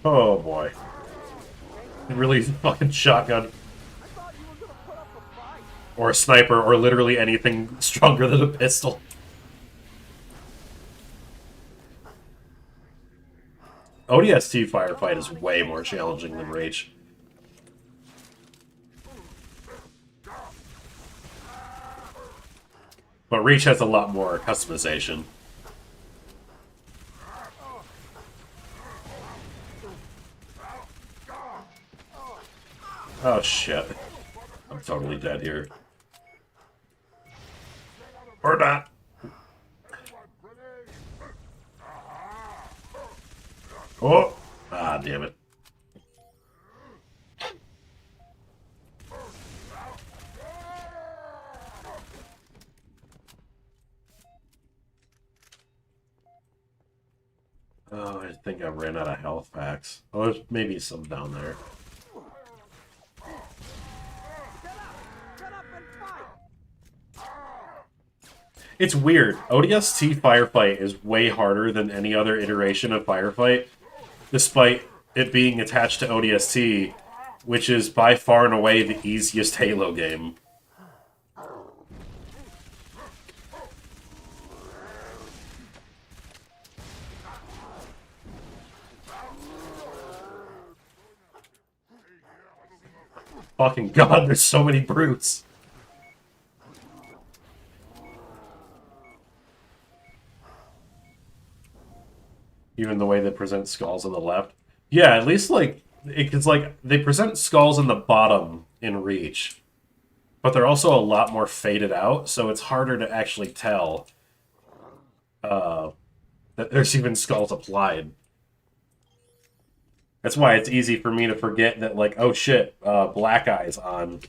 Oh boy. Really fucking shotgun. I thought you were gonna put up a fight. Or a sniper, or literally anything stronger than a pistol. ODST firefight is way more challenging than Reach. But Reach has a lot more customization. Oh shit. I'm totally dead here. Or not. Oh! Ah, damn it. Oh, I think I ran out of health packs. Oh, there's maybe some down there. Get up and fight. It's weird. ODST Firefight is way harder than any other iteration of Firefight, despite it being attached to ODST, which is by far and away the easiest Halo game. Fucking god, there's so many brutes. Even the way they present skulls on the left. Yeah, at least, like, it's like, they present skulls on the bottom in Reach. But they're also a lot more faded out, so it's harder to actually tell that there's even skulls applied. That's why it's easy for me to forget that, like, oh shit, Black Eye's on.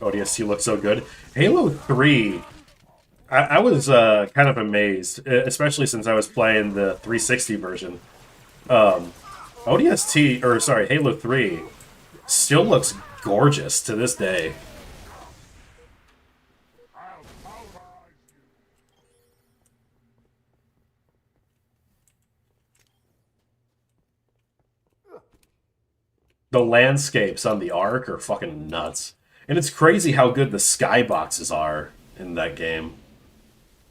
ODST looks so good. Halo 3, I was kind of amazed, especially since I was playing the 360 version. ODST, or sorry, Halo 3 still looks gorgeous to this day. The landscapes on the Ark are fucking nuts. And it's crazy how good the skyboxes are in that game.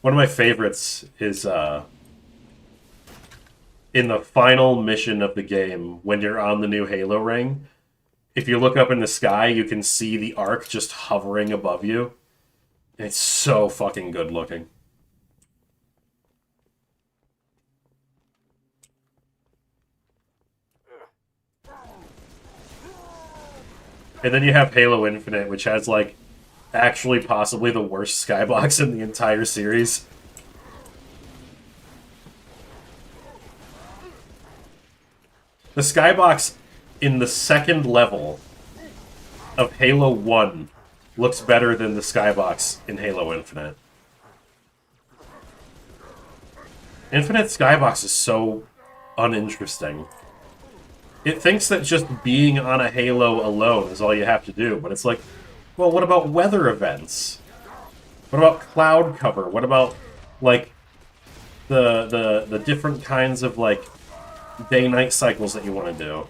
One of my favorites is in the final mission of the game, when you're on the new Halo ring. If you look up in the sky, you can see the Ark just hovering above you. And it's so fucking good looking. And then you have Halo Infinite, which has, like, actually possibly the worst skybox in the entire series. The skybox in the second level of Halo 1 looks better than the skybox in Halo Infinite. Infinite skybox is so uninteresting. It thinks that just being on a Halo alone is all you have to do, but it's like, well, what about weather events? What about cloud cover? What about, like, the different kinds of, like, day-night cycles that you want to do?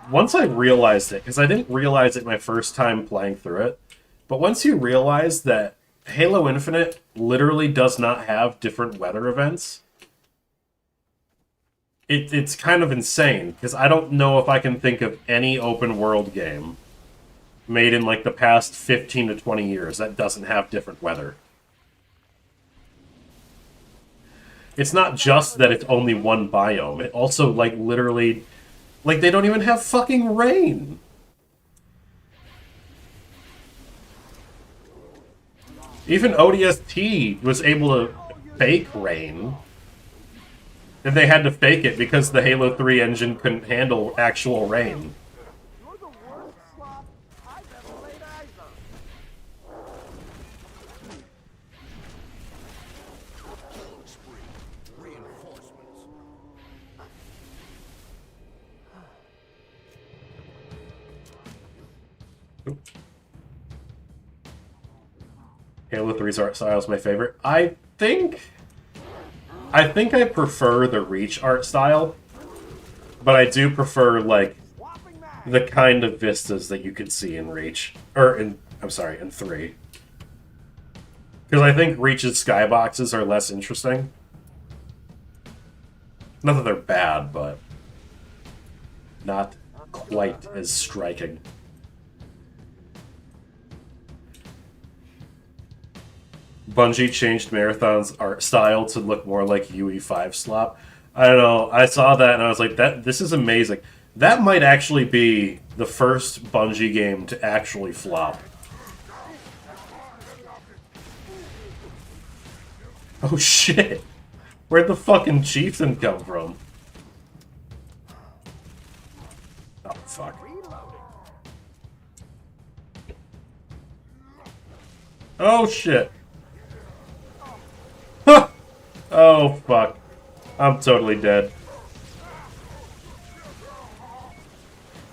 Once I realized it, because I didn't realize it my first time playing through it, but once you realize that Halo Infinite literally does not have different weather events, it's kind of insane, because I don't know if I can think of any open world game made in like the past 15 to 20 years that doesn't have different weather. It's not just that it's only one biome, it also like literally, like they don't even have fucking rain. Even ODST was able to fake rain. And they had to fake it because the Halo 3 engine couldn't handle actual rain. You're the worst slop I've ever laid eyes on. Killing spree. Reinforcements. Halo 3's art style is my favorite. I think I prefer the Reach art style, but I do prefer, like, Swapping mag. the kind of vistas that you could see in Reach. Or, I'm sorry, in 3. Because I think Reach's skyboxes are less interesting. Not that they're bad, but not quite as striking. Bungie changed Marathon's art style to look more like UE5 slop. I don't know. I saw that and I was like, this is amazing. That might actually be the first Bungie game to actually flop. Oh shit! Where'd the fucking chieftain come from? Oh fuck. Oh shit. Huh! Oh fuck. I'm totally dead.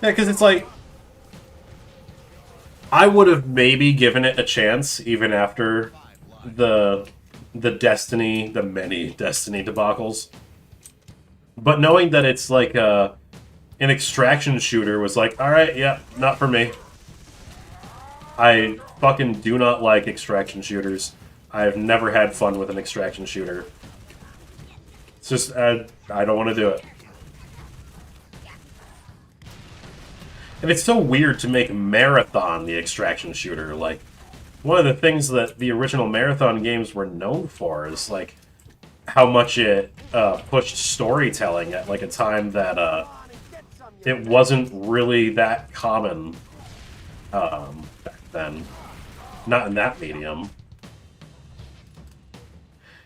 Yeah, because it's like, I would have maybe given it a chance even after the many Destiny debacles. But knowing that it's like an extraction shooter was like, alright, yeah, not for me. I fucking do not like extraction shooters. I've never had fun with an extraction shooter. It's just, I don't want to do it. And it's so weird to make Marathon the extraction shooter. Like, one of the things that the original Marathon games were known for is, like, how much it pushed storytelling at, like, a time that it wasn't really that common back then. Not in that medium.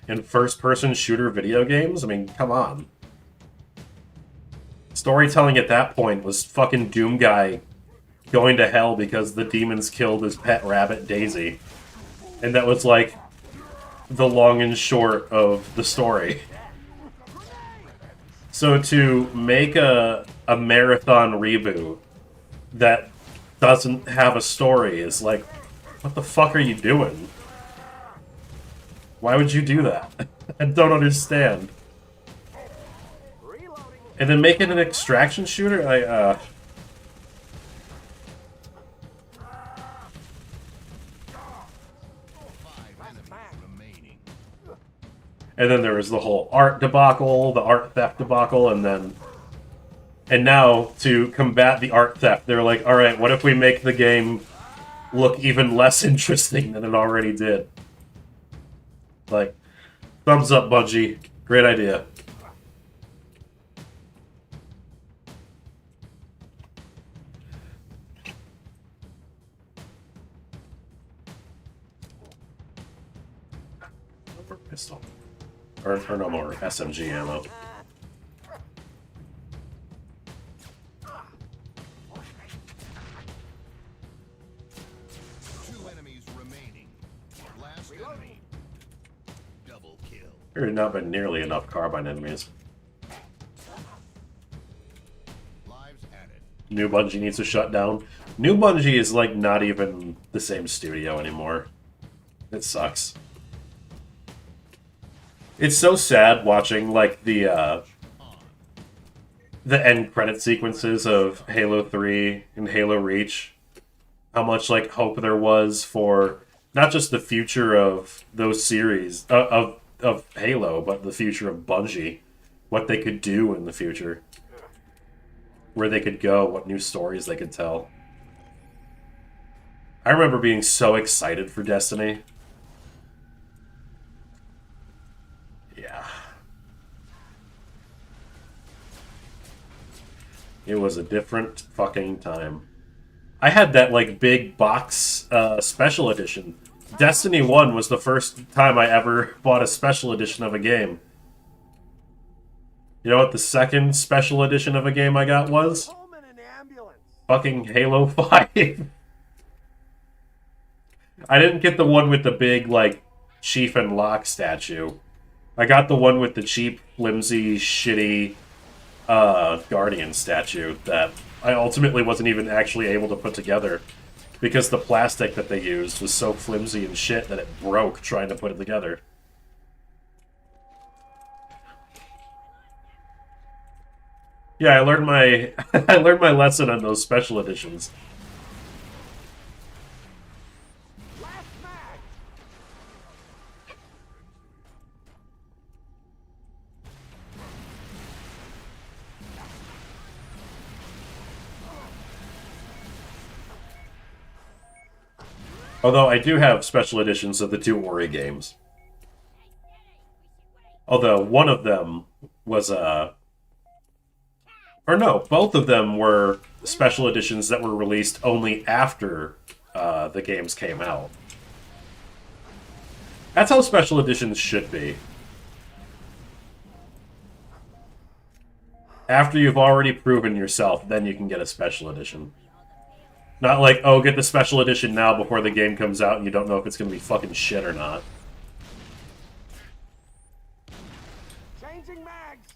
In first-person shooter video games? I mean, come on. Storytelling at that point was fucking Doom Guy going to hell because the demons killed his pet rabbit, Daisy. And that was, like, the long and short of the story. So to make a Marathon reboot that doesn't have a story is like, what the fuck are you doing? Why would you do that? I don't understand. And then make it an extraction shooter? Five enemies remaining. And then there was the whole art debacle, the art theft debacle, and now, to combat the art theft, they're like, alright, what if we make the game look even less interesting than it already did? Like, thumbs up, Bungie. Great idea. for pistol. Or no more SMG ammo. Two enemies remaining. Last enemy. Double kill. There had not been nearly enough carbine enemies. Lives added. New Bungie needs to shut down. New Bungie is like not even the same studio anymore. It sucks. It's so sad watching like the end credit sequences of Halo 3 and Halo Reach. How much like hope there was for not just the future of those series of Halo, but the future of Bungie, what they could do in the future, where they could go, what new stories they could tell. I remember being so excited for Destiny. Yeah. It was a different fucking time. I had that, like, big box special edition. Destiny 1 was the first time I ever bought a special edition of a game. You know what the second special edition of a game I got was? Home in an ambulance. Fucking Halo 5. I didn't get the one with the big, like, Chief and Locke statue. I got the one with the cheap, flimsy, shitty Guardian statue that I ultimately wasn't even actually able to put together because the plastic that they used was so flimsy and shit that it broke trying to put it together. Yeah, I learned my I learned my lesson on those special editions. Last mag. Although I do have special editions of the two Ori games. Although one of them was or no, both of them were special editions that were released only after the games came out. That's how special editions should be. After you've already proven yourself, then you can get a special edition. Not like, oh, get the special edition now before the game comes out and you don't know if it's going to be fucking shit or not. Changing mags.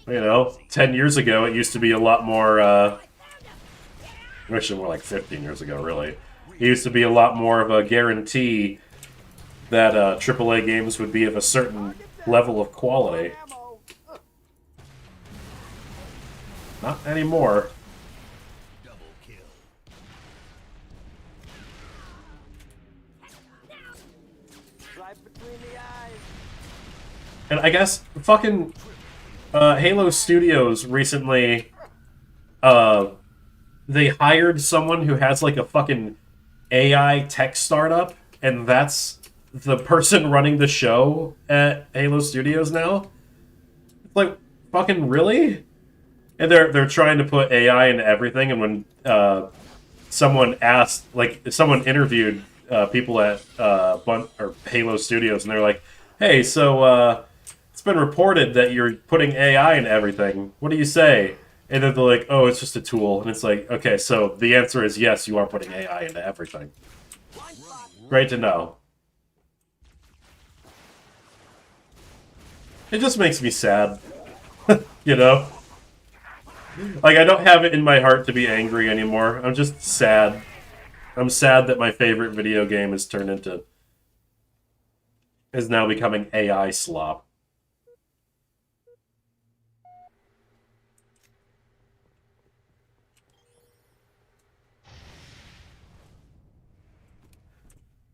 You know, 10 years ago, it used to be a lot more, actually more like 15 years ago, really. It used to be a lot more of a guarantee that AAA games would be of a certain level of quality. Ammo. Not anymore. Double kill. Right between the eyes. And I guess fucking Halo Studios recently, they hired someone who has like a fucking AI tech startup, and that's the person running the show at Halo Studios now. It's like, fucking really? And they're trying to put AI into everything, and when someone asked, like, someone interviewed people at Halo Studios, and they're like, hey, so it's been reported that you're putting AI into everything. What do you say? And then they're like, oh, it's just a tool. And it's like, okay, so the answer is yes, you are putting AI into everything. Great to know. It just makes me sad. You know? Like, I don't have it in my heart to be angry anymore. I'm just sad. I'm sad that my favorite video game is now becoming AI slop.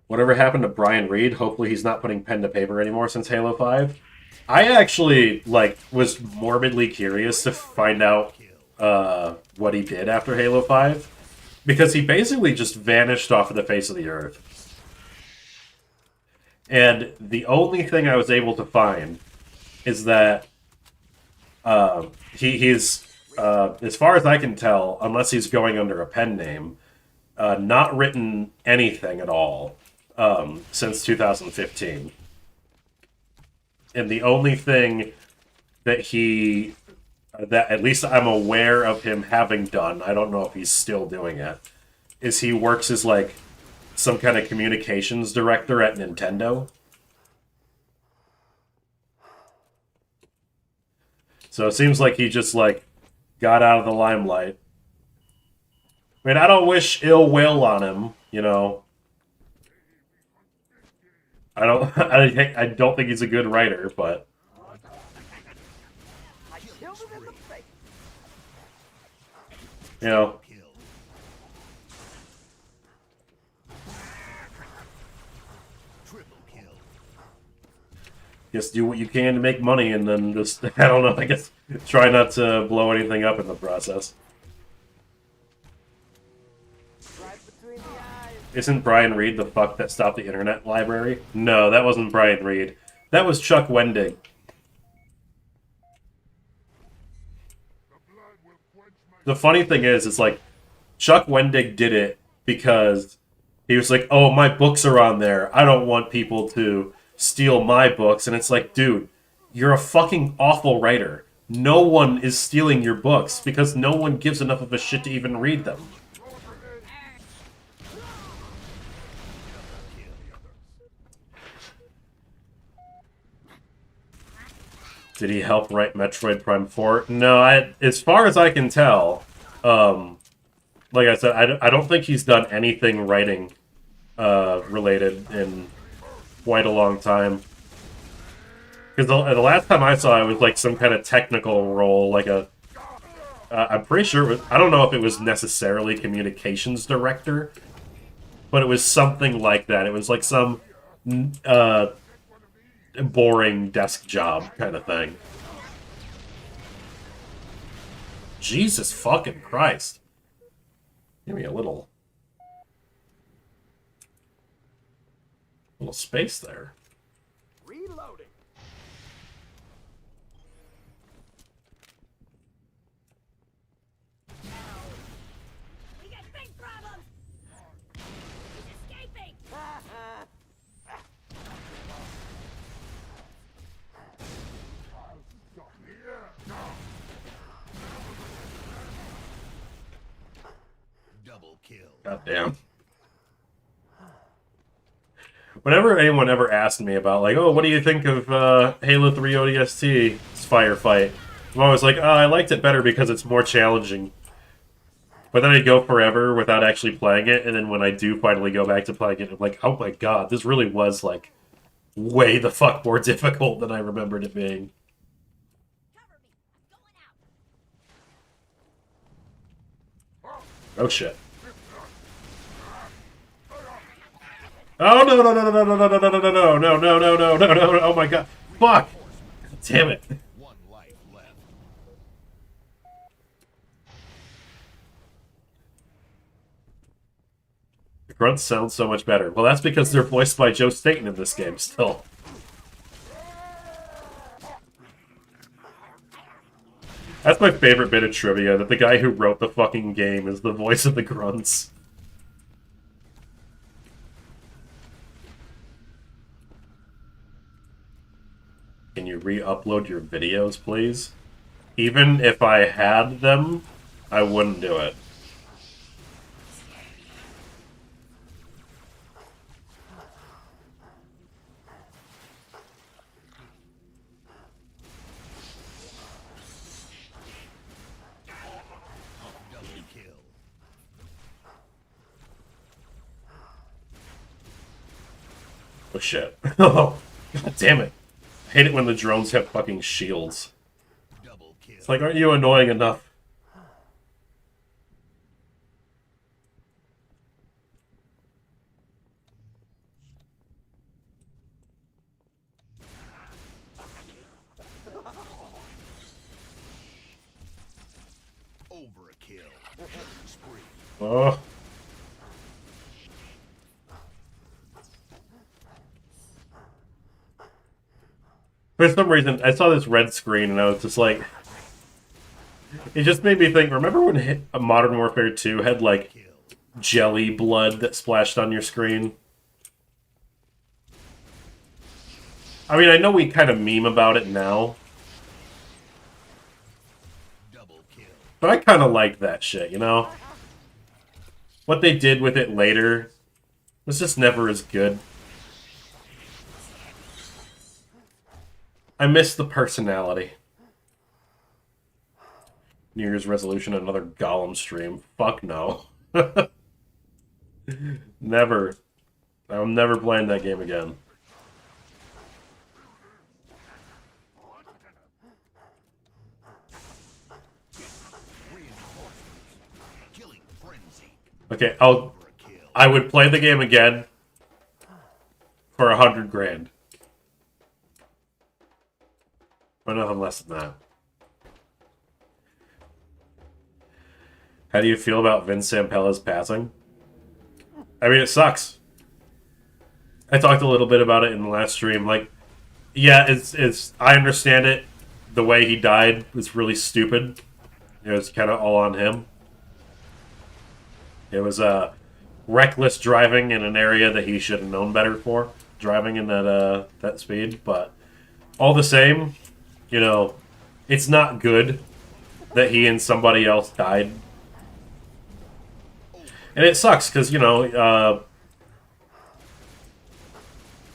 Whatever happened to Brian Reed? Hopefully he's not putting pen to paper anymore since Halo 5. I actually, like, was morbidly curious to find out what he did after Halo 5. Because he basically just vanished off of the face of the earth. And the only thing I was able to find is that he's, as far as I can tell, unless he's going under a pen name, not written anything at all since 2015. and the only thing that that at least I'm aware of him having done, I don't know if he's still doing it, is he works as like some kind of communications director at Nintendo. So it seems like he just like got out of the limelight. I mean, I don't wish ill will on him, you know. I don't think he's a good writer, but I killed him in the face. you know, Kill. Triple kill. just do what you can to make money, and then just I don't know. I guess try not to blow anything up in the process. Right between the eyes. Isn't Brian Reed the fuck that stopped the internet library? No, that wasn't Brian Reed. That was Chuck Wendig. The funny thing is, it's like Chuck Wendig did it because he was like, "Oh, my books are on there. I don't want people to steal my books." And it's like, dude, you're a fucking awful writer. No one is stealing your books because no one gives enough of a shit to even read them. Did he help write Metroid Prime 4? No, as far as I can tell, like I said, I don't think he's done anything writing related in quite a long time. Because the last time I saw it was like some kind of technical role, like I'm pretty sure it was, I don't know if it was necessarily communications director, but it was something like that. It was like some boring desk job kind of thing. Jesus fucking Christ. Give me a little space there. Reloading. We got big problems! He's escaping! Double kill. God damn. Whenever anyone ever asked me about, like, oh, what do you think of Halo 3 ODST's firefight? I'm always like, oh, I liked it better because it's more challenging. But then I go forever without actually playing it, and then when I do finally go back to playing it, I'm like, oh my god, this really was, like, way the fuck more difficult than I remembered it being. Cover me! I'm going out! Oh shit. Oh no no no no no no no no no no no no no no no no! Oh my god! Fuck! Damn it! One life left. The grunts sound so much better. Well, that's because they're voiced by Joe Staten in this game. Still. That's my favorite bit of trivia, that the guy who wrote the fucking game is the voice of the grunts. Can you re-upload your videos, please? Even if I had them, I wouldn't do it. Double kill. Oh shit. Oh, god damn it. I hate it when the drones have fucking shields. Double kill. It's like, aren't you annoying enough? Overkill. Killing spree. Oh. For some reason, I saw this red screen and I was just like... It just made me think, remember when Modern Warfare 2 had, like, Kill. jelly blood that splashed on your screen? I mean, I know we kind of meme about it now, Double kill. but I kind of like that shit, you know? What they did with it later was just never as good. I miss the personality. New Year's resolution, another Gollum stream. Fuck no. Never. I'm never playing that game again. Killing frenzy. Okay, For a kill. I would play the game again for 100 grand. But nothing less than that. How do you feel about Vince Sampella's passing? I mean, it sucks. I talked a little bit about it in the last stream. Like, yeah, it's. I understand it. The way he died was really stupid. It was kind of all on him. It was reckless driving in an area that he should have known better for. Driving in that speed, but all the same, you know, it's not good that he and somebody else died. And it sucks because, you know,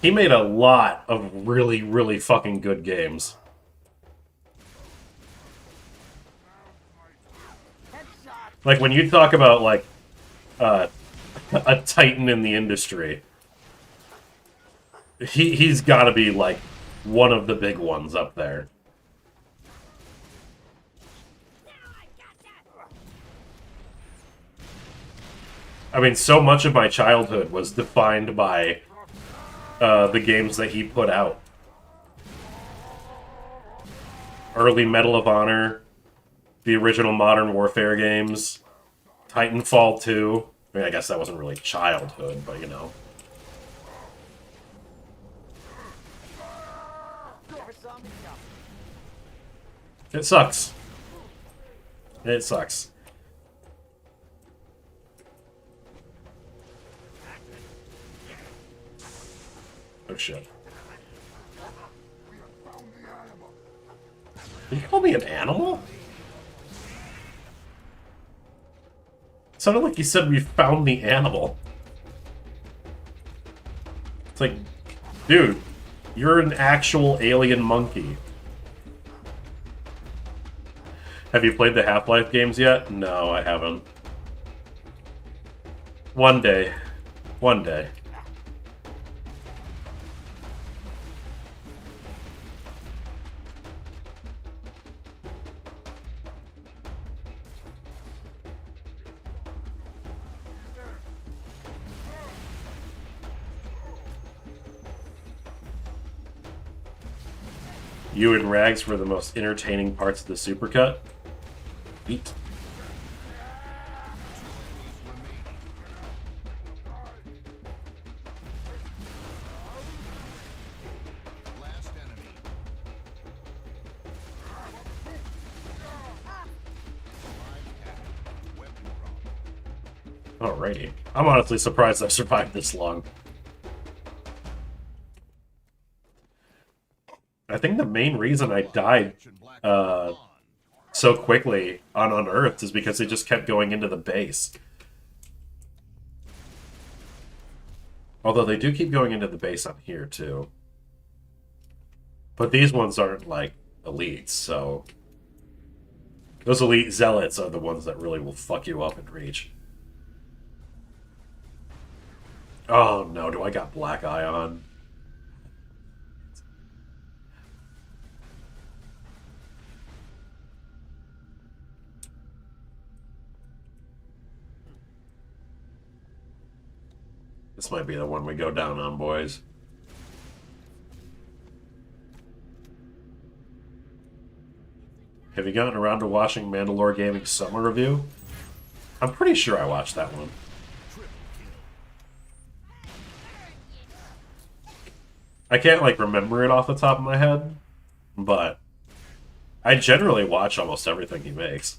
he made a lot of really, really fucking good games. Like, when you talk about, like, a titan in the industry, he's got to be, like, one of the big ones up there. I mean, so much of my childhood was defined by the games that he put out. Early Medal of Honor, the original Modern Warfare games, Titanfall 2. I mean, I guess that wasn't really childhood, but you know. It sucks. It sucks. Oh shit. Did you call me an animal? It sounded like you said we found the animal. It's like, dude, you're an actual alien monkey. Have you played the Half-Life games yet? No, I haven't. One day. One day. You and Rags were the most entertaining parts of the supercut. Eat. Last enemy. Weapon drop. Alrighty. I'm honestly surprised I survived this long. I think the main reason I died so quickly on Unearthed is because they just kept going into the base. Although they do keep going into the base on here too. But these ones aren't like elites, so those elite zealots are the ones that really will fuck you up in Reach. Oh no, do I got Black Eye on? This might be the one we go down on, boys. Have you gotten around to watching Mandalore Gaming's summer review? I'm pretty sure I watched that one. I can't, like, remember it off the top of my head, but I generally watch almost everything he makes.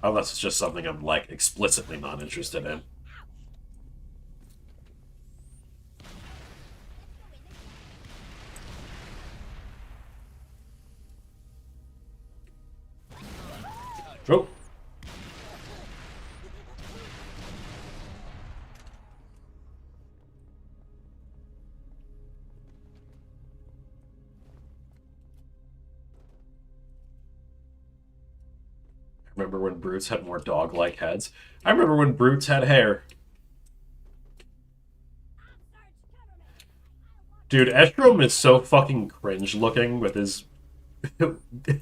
Unless it's just something I'm, like, explicitly not interested in. Oh. Remember when brutes had more dog-like heads? I remember when brutes had hair. Dude, Estrom is so fucking cringe looking with his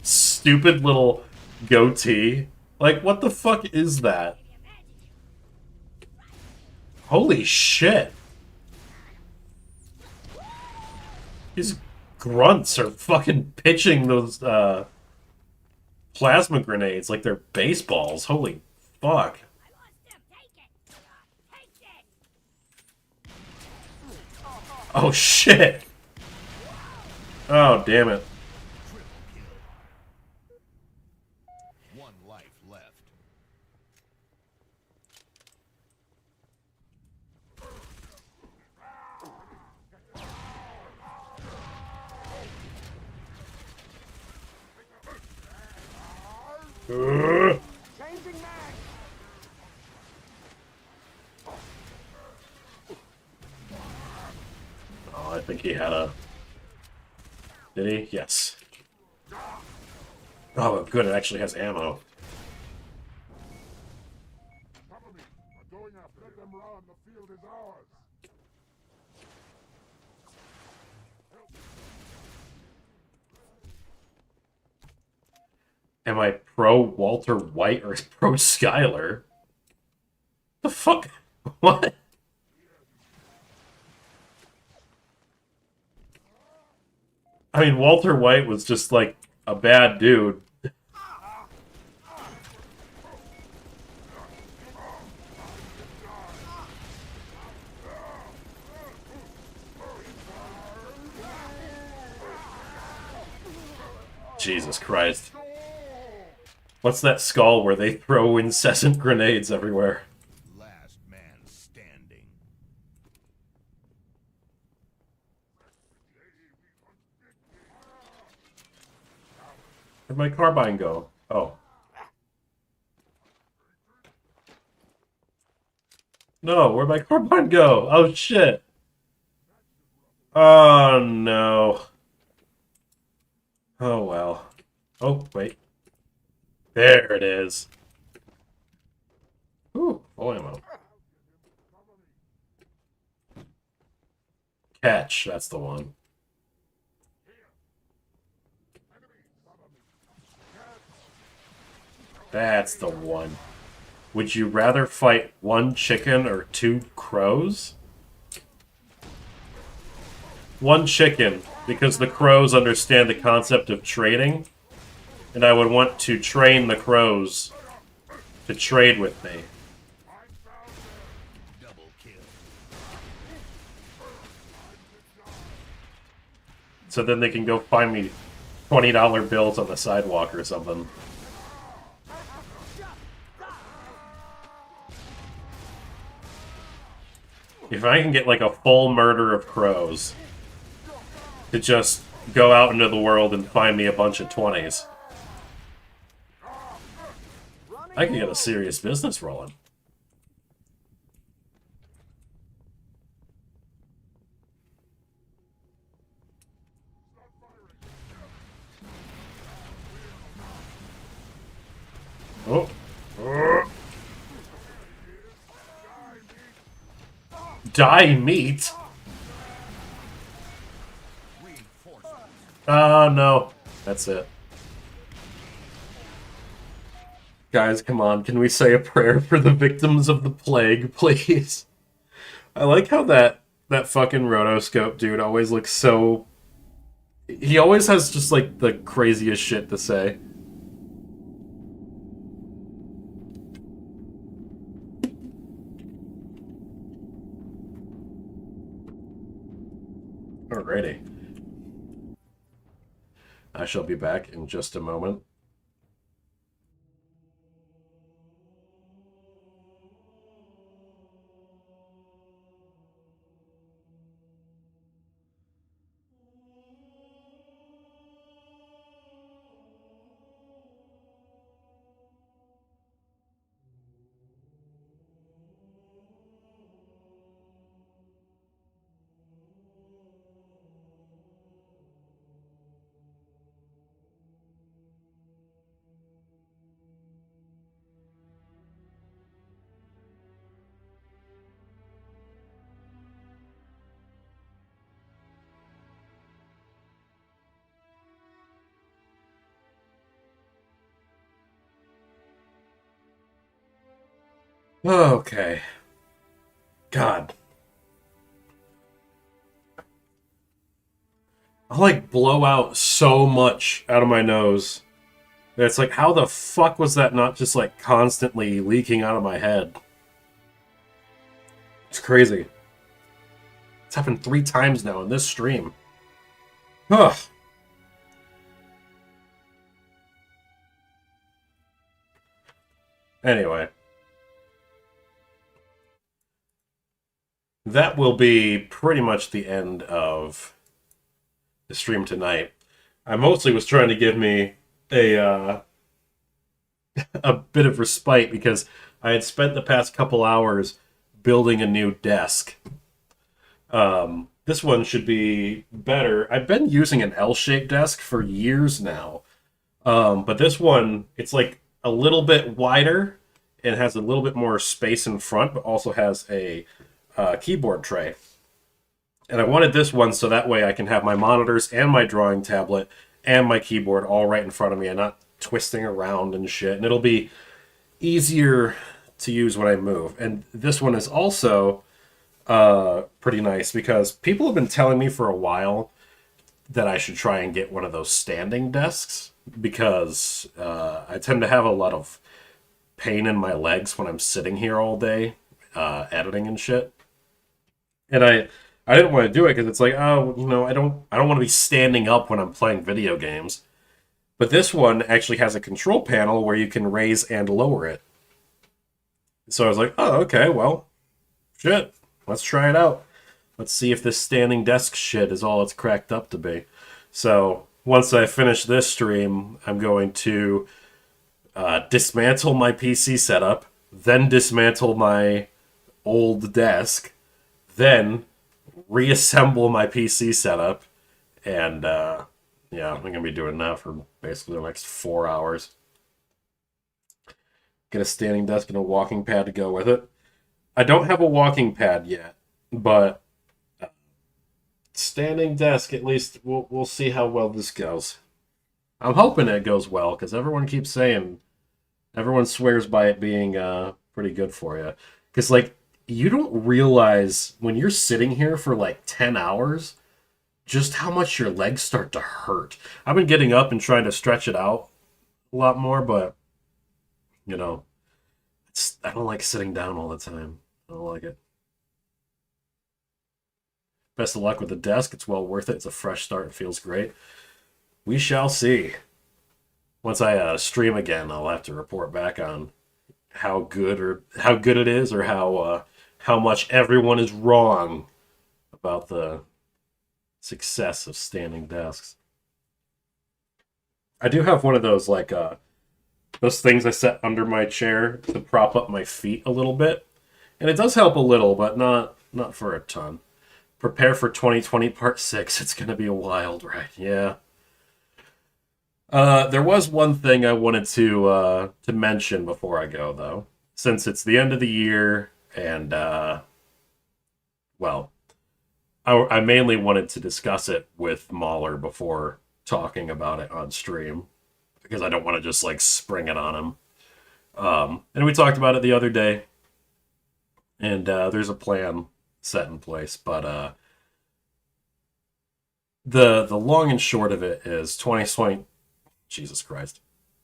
stupid little goatee. Like, what the fuck is that? Holy shit. His grunts are fucking pitching those plasma grenades like they're baseballs. Holy fuck. Oh shit. Oh damn it. One life left. Changing mag. Oh, I think he had a... Did he? Yes. Oh, good, it actually has ammo. Cover me. I'm going after. Let them run. The field is ours. Am I pro Walter White or pro Skyler? The fuck? What? I mean, Walter White was just like a bad dude. Jesus Christ. What's that skull where they throw incessant grenades everywhere? Last man standing. Where'd my carbine go? Oh. No, where'd my carbine go? Oh shit. Oh no. Oh well. Oh, wait. There it is. Ooh, full ammo. Catch, that's the one. That's the one. Would you rather fight one chicken or two crows? One chicken, because the crows understand the concept of trading, and I would want to train the crows to trade with me. Double kill. So then they can go find me $20 bills on the sidewalk or something. If I can get like a full murder of crows to just go out into the world and find me a bunch of 20s, I can get a serious business rolling. Oh. Die meat? Oh no. That's it. Guys, come on. Can we say a prayer for the victims of the plague, please? I like how that fucking rotoscope dude always looks so... He always has just, like, the craziest shit to say. Alrighty. I shall be back in just a moment. Okay. God. I like blow out so much out of my nose. It's like, how the fuck was that not just like constantly leaking out of my head? It's crazy. It's happened 3 times now in this stream. Ugh. Anyway. That will be pretty much the end of the stream tonight. I mostly was trying to give me a bit of respite because I had spent the past couple hours building a new desk. This one should be better. I've been using an L-shaped desk for years now. But this one, it's like a little bit wider and has a little bit more space in front, but also has a keyboard tray. And I wanted this one so that way I can have my monitors and my drawing tablet and my keyboard all right in front of me and not twisting around and shit. And it'll be easier to use when I move. And this one is also pretty nice because people have been telling me for a while that I should try and get one of those standing desks because I tend to have a lot of pain in my legs when I'm sitting here all day editing and shit. And I didn't want to do it because it's like, oh, you know, I don't want to be standing up when I'm playing video games. But this one actually has a control panel where you can raise and lower it. So I was like, oh, okay, well, shit, let's try it out. Let's see if this standing desk shit is all it's cracked up to be. So once I finish this stream, I'm going to dismantle my PC setup, then dismantle my old desk, then reassemble my PC setup, and yeah, I'm going to be doing that for basically the next 4 hours. Get a standing desk and a walking pad to go with it. I don't have a walking pad yet, but standing desk, at least we'll see how well this goes. I'm hoping it goes well, because everyone keeps saying, everyone swears by it being pretty good for you. Because, like, you don't realize when you're sitting here for like 10 hours just how much your legs start to hurt. I've been getting up and trying to stretch it out a lot more, but, you know, I don't like sitting down all the time. I don't like it. Best of luck with the desk. It's well worth it. It's a fresh start. It feels great. We shall see. Once I stream again, I'll have to report back on how good it is, or how much everyone is wrong about the success of standing desks. I do have one of those, like, those things I set under my chair to prop up my feet a little bit. And it does help a little, but not for a ton. Prepare for 2020 Part 6. It's going to be a wild ride. Yeah. There was one thing I wanted to mention before I go, though. Since it's the end of the year, and, well, I mainly wanted to discuss it with Mahler before talking about it on stream, because I don't want to just, like, spring it on him. And we talked about it the other day, and there's a plan set in place, but the long and short of it is 2020. Jesus Christ,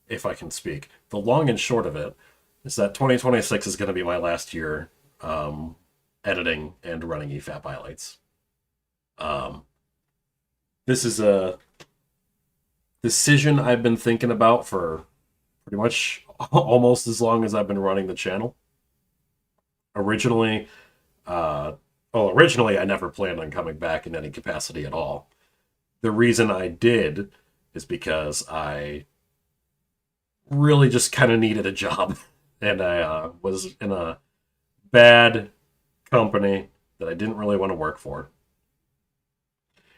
if I can speak. The long and short of it is that 2026 is going to be my last year editing and running EFAP highlights. This is a decision I've been thinking about for pretty much almost as long as I've been running the channel. Originally, I never planned on coming back in any capacity at all. The reason I did is because I really just kind of needed a job, and I was in a bad company that I didn't really want to work for.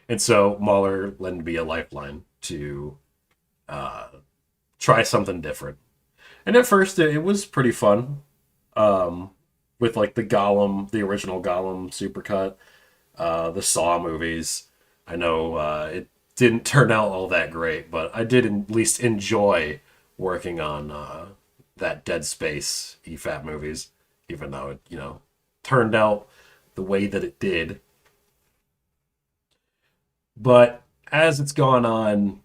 And so Mahler lent me a lifeline to try something different. And at first it was pretty fun, with like the original Gollum supercut, the Saw movies. I know it didn't turn out all that great, but I did at least enjoy working on that Dead Space EFAP movies. even though it, turned out the way that it did. But as it's gone on,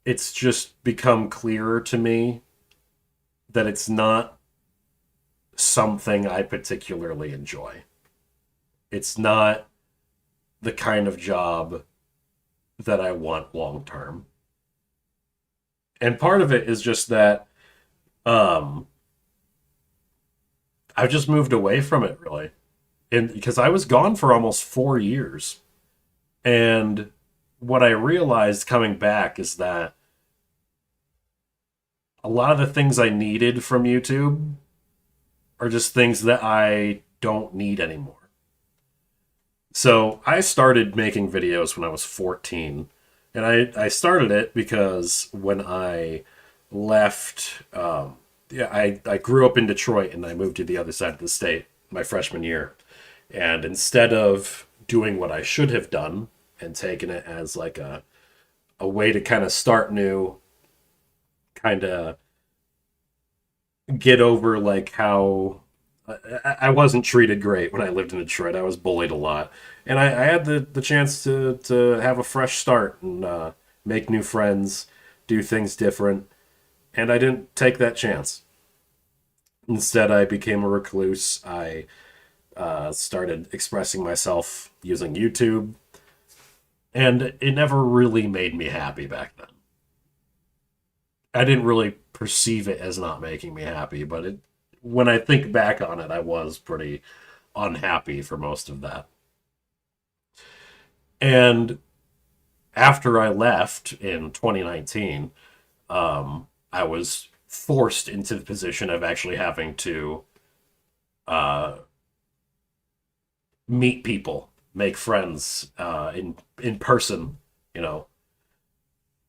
it's just become clearer to me that it's not something I particularly enjoy. It's not the kind of job that I want long term. And part of it is just that I've just moved away from it, really. And because I was gone for almost 4 years. And what I realized coming back is that a lot of the things I needed from YouTube are just things that I don't need anymore. So I started making videos when I was 14. And I started it because when I left, I grew up in Detroit and I moved to the other side of the state my freshman year. And instead of doing what I should have done and taking it as like a way to kind of start new, kind of get over like how I wasn't treated great when I lived in Detroit. I was bullied a lot. And I had the chance to have a fresh start and make new friends, do things different. And I didn't take that chance. Instead, I became a recluse. I started expressing myself using YouTube. And it never really made me happy back then. I didn't really perceive it as not making me happy, but when I think back on it, I was pretty unhappy for most of that. And after I left in 2019, I was forced into the position of actually having to meet people, make friends in person.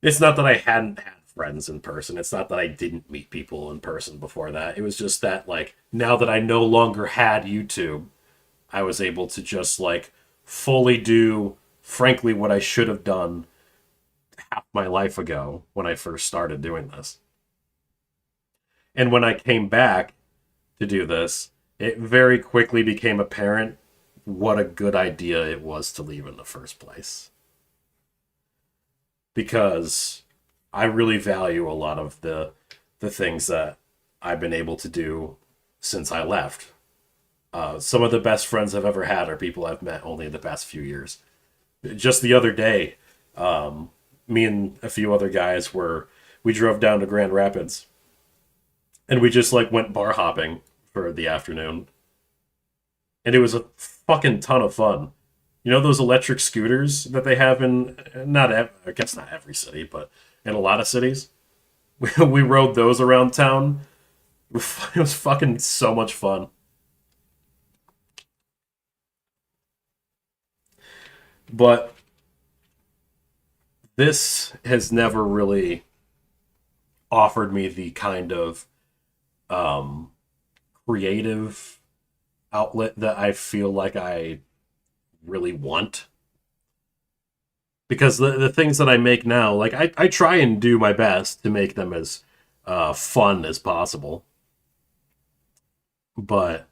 It's not that I hadn't had friends in person. It's not that I didn't meet people in person before that. It was just that, like, now that I no longer had YouTube, I was able to just, like, fully do, frankly, what I should have done half my life ago when I first started doing this. And when I came back to do this, it very quickly became apparent what a good idea it was to leave in the first place. Because I really value a lot of the things that I've been able to do since I left. Some of the best friends I've ever had are people I've met only in the past few years. Just the other day, me and a few other guys we drove down to Grand Rapids. And we just like went bar hopping for the afternoon. And it was a fucking ton of fun. You know those electric scooters that they have in, I guess not every city, but in a lot of cities? We rode those around town. It was fucking so much fun. But this has never really offered me the kind of creative outlet that I feel like I really want. Because the things that I make now, like I try and do my best to make them as fun as possible. But,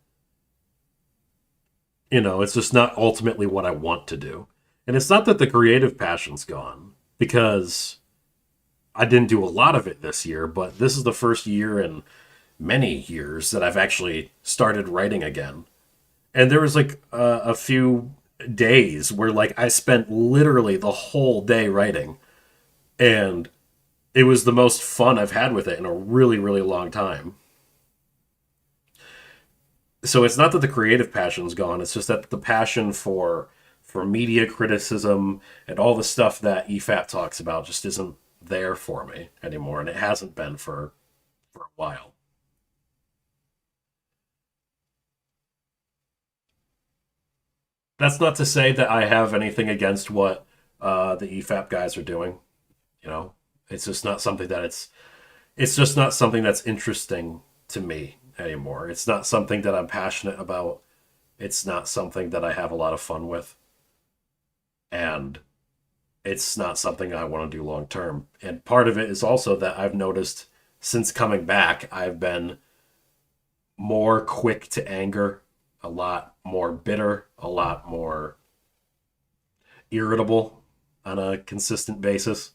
it's just not ultimately what I want to do. And it's not that the creative passion's gone, because I didn't do a lot of it this year, but this is the first year in many years that I've actually started writing again. And there was like a few days where like I spent literally the whole day writing, and it was the most fun I've had with it in a really, really long time. So it's not that the creative passion's gone, it's just that the passion for media criticism and all the stuff that EFAP talks about just isn't there for me anymore, and it hasn't been for a while. That's not to say that I have anything against what the EFAP guys are doing. It's just not something that it's just not something that's interesting to me anymore. It's not something that I'm passionate about. It's not something that I have a lot of fun with. And it's not something I want to do long term. And part of it is also that I've noticed since coming back, I've been more quick to anger, a lot more bitter, a lot more irritable on a consistent basis.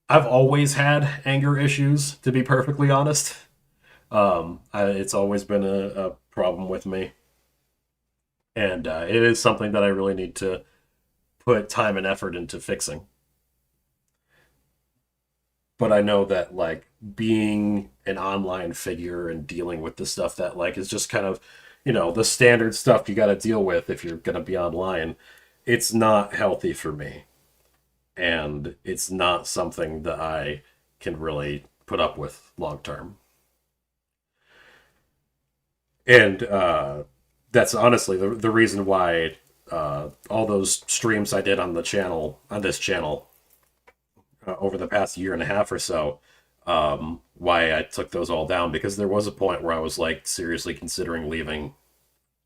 I've always had anger issues, to be perfectly honest. It's always been a problem with me. And it is something that I really need to put time and effort into fixing. But I know that, like, being an online figure and dealing with the stuff that, like, is just kind of, the standard stuff you got to deal with if you're going to be online, it's not healthy for me. And it's not something that I can really put up with long term. And that's honestly the reason why all those streams I did on this channel, over the past year and a half or so, why I took those all down, because there was a point where I was like seriously considering leaving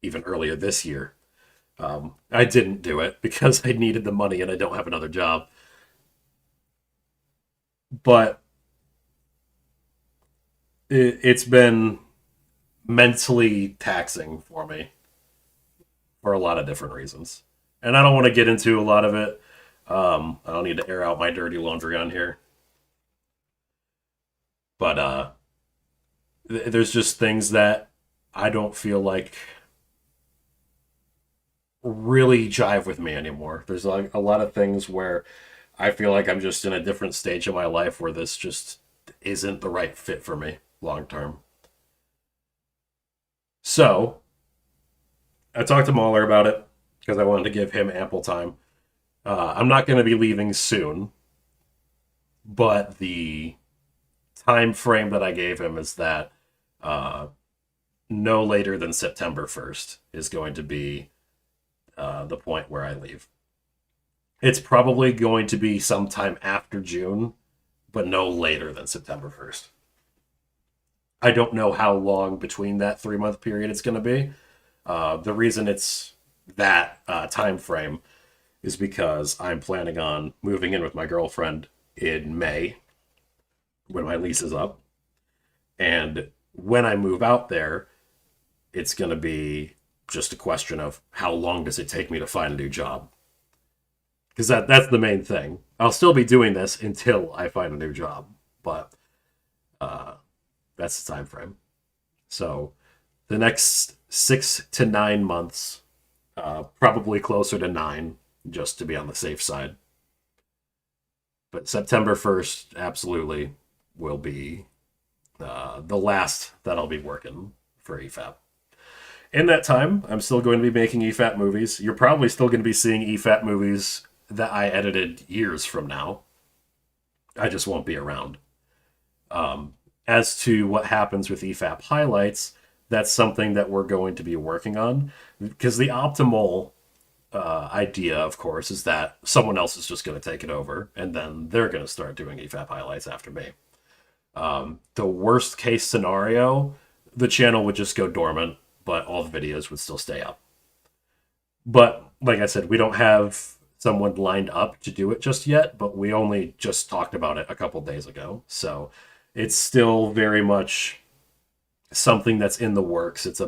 even earlier this year. I didn't do it because I needed the money and I don't have another job. But it's been mentally taxing for me for a lot of different reasons. And I don't want to get into a lot of it. I don't need to air out my dirty laundry on here. But there's just things that I don't feel like really jive with me anymore. There's like a lot of things where I feel like I'm just in a different stage of my life where this just isn't the right fit for me long term. So, I talked to Mahler about it because I wanted to give him ample time. I'm not going to be leaving soon, but the time frame that I gave him is that no later than September 1st is going to be the point where I leave. It's probably going to be sometime after June, but no later than September 1st. I don't know how long between that 3-month period it's going to be. The reason it's that time frame is because I'm planning on moving in with my girlfriend in May when my lease is up. And when I move out there, it's going to be just a question of how long does it take me to find a new job. Because that's the main thing. I'll still be doing this until I find a new job, but that's the time frame. So the next 6 to 9 months, probably closer to 9, just to be on the safe side. But September 1st absolutely will be the last that I'll be working for EFAP. In that time, I'm still going to be making EFAP movies. You're probably still going to be seeing EFAP movies that I edited years from now. I just won't be around. As to what happens with EFAP highlights, that's something that we're going to be working on. Because the optimal idea, of course, is that someone else is just going to take it over, and then they're going to start doing EFAP highlights after me. The worst case scenario, the channel would just go dormant, but all the videos would still stay up. But, like I said, we don't have someone lined up to do it just yet, but we only just talked about it a couple days ago. So it's still very much something that's in the works. It's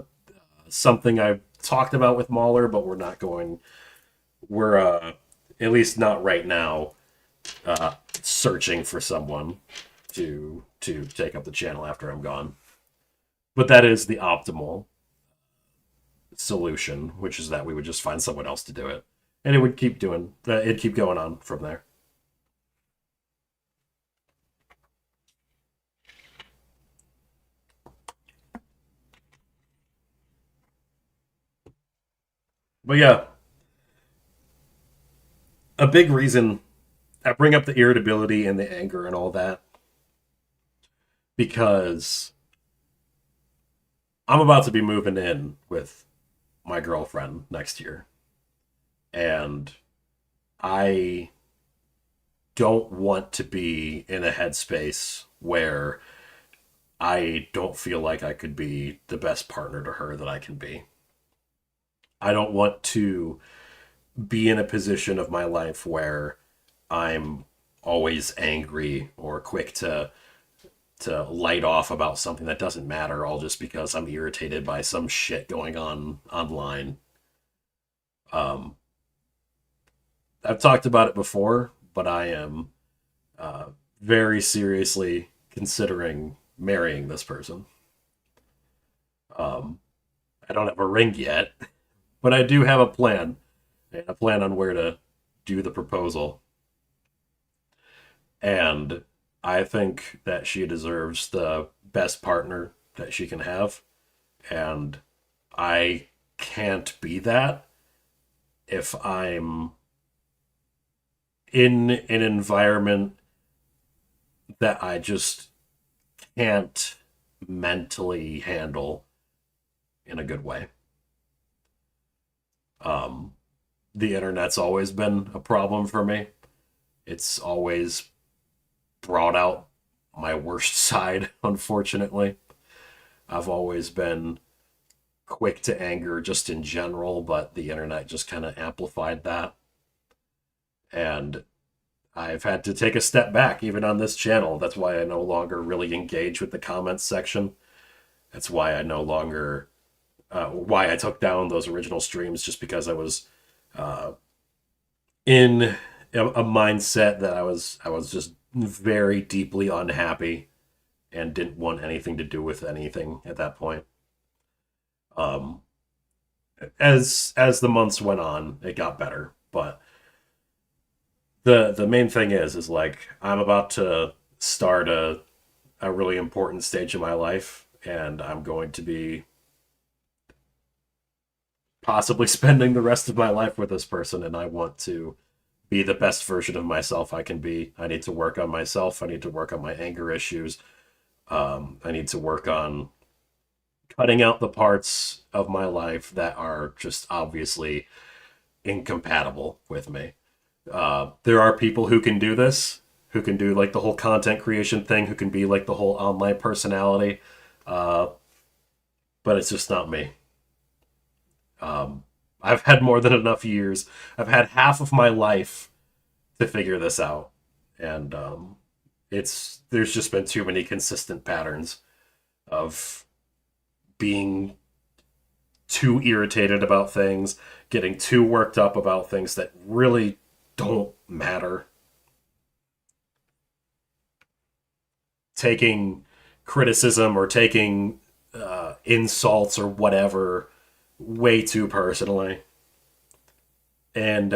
something I've talked about with Mahler, but we're at least not right now searching for someone to take up the channel after I'm gone. But that is the optimal solution, which is that we would just find someone else to do it. And it'd keep going on from there. But yeah, a big reason I bring up the irritability and the anger and all that, because I'm about to be moving in with my girlfriend next year. And I don't want to be in a headspace where I don't feel like I could be the best partner to her that I can be. I don't want to be in a position of my life where I'm always angry or quick to light off about something that doesn't matter, all just because I'm irritated by some shit going on online. I've talked about it before, but I am very seriously considering marrying this person. I don't have a ring yet, but I do have a plan. And a plan on where to do the proposal. And I think that she deserves the best partner that she can have. And I can't be that if I'm in an environment that I just can't mentally handle in a good way. The internet's always been a problem for me. It's always brought out my worst side, unfortunately. I've always been quick to anger just in general, but the internet just kind of amplified that. And I've had to take a step back, even on this channel. That's why I no longer really engage with the comments section. That's why I no longer... why I took down those original streams, just because I was in a mindset that I was just very deeply unhappy and didn't want anything to do with anything at that point. As the months went on, it got better, but the main thing is like I'm about to start a really important stage in my life, and I'm going to be possibly spending the rest of my life with this person, and I want to be the best version of myself I can be. I need to work on myself. I need to work on my anger issues. I need to work on cutting out the parts of my life that are just obviously incompatible with me. There are people who can do this, who can do like the whole content creation thing, who can be like the whole online personality, but it's just not me. I've had more than enough years. I've had half of my life to figure this out. And there's just been too many consistent patterns of being too irritated about things, getting too worked up about things that really don't matter. Taking criticism or taking insults or whatever way too personally. And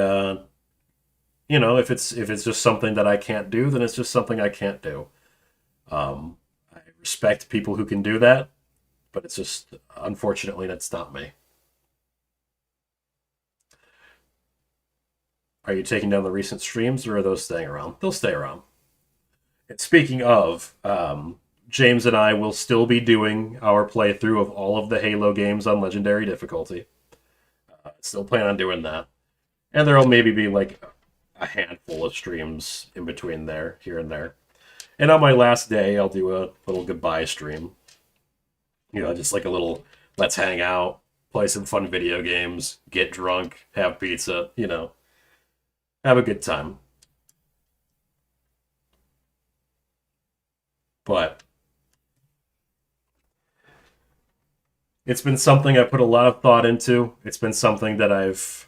if it's just something that I can't do, then it's just something I can't do. I respect people who can do that, but it's just, unfortunately, that's not me. Are you taking down the recent streams, or are those staying around? They'll stay around. And speaking of, James and I will still be doing our playthrough of all of the Halo games on Legendary difficulty. Still plan on doing that. And there'll maybe be like a handful of streams in between there, here and there. And on my last day, I'll do a little goodbye stream. Just like a little, let's hang out, play some fun video games, get drunk, have pizza, have a good time. But it's been something I put a lot of thought into. It's been something that I've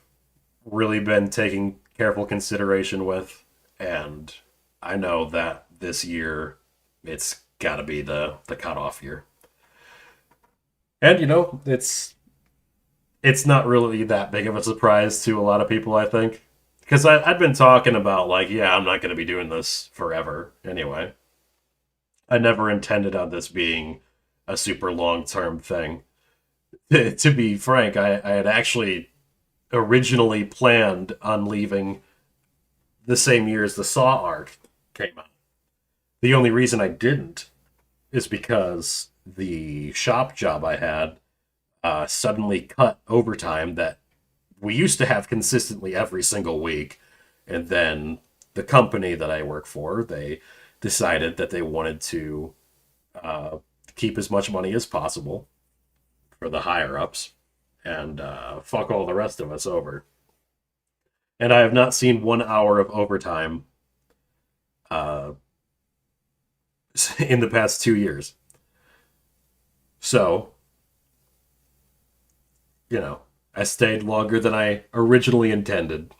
really been taking careful consideration with. And I know that this year, it's got to be the cutoff year. And, it's not really that big of a surprise to a lot of people, I think. Because I'd been talking about, I'm not going to be doing this forever anyway. I never intended on this being a super long-term thing. To be frank, I had actually originally planned on leaving the same year as the Saw arc came out. The only reason I didn't is because the shop job I had suddenly cut overtime that we used to have consistently every single week. And then the company that I work for, they decided that they wanted to keep as much money as possible for the higher-ups and fuck all the rest of us over. And I have not seen 1 hour of overtime in the past 2 years. So, you know, I stayed longer than I originally intended.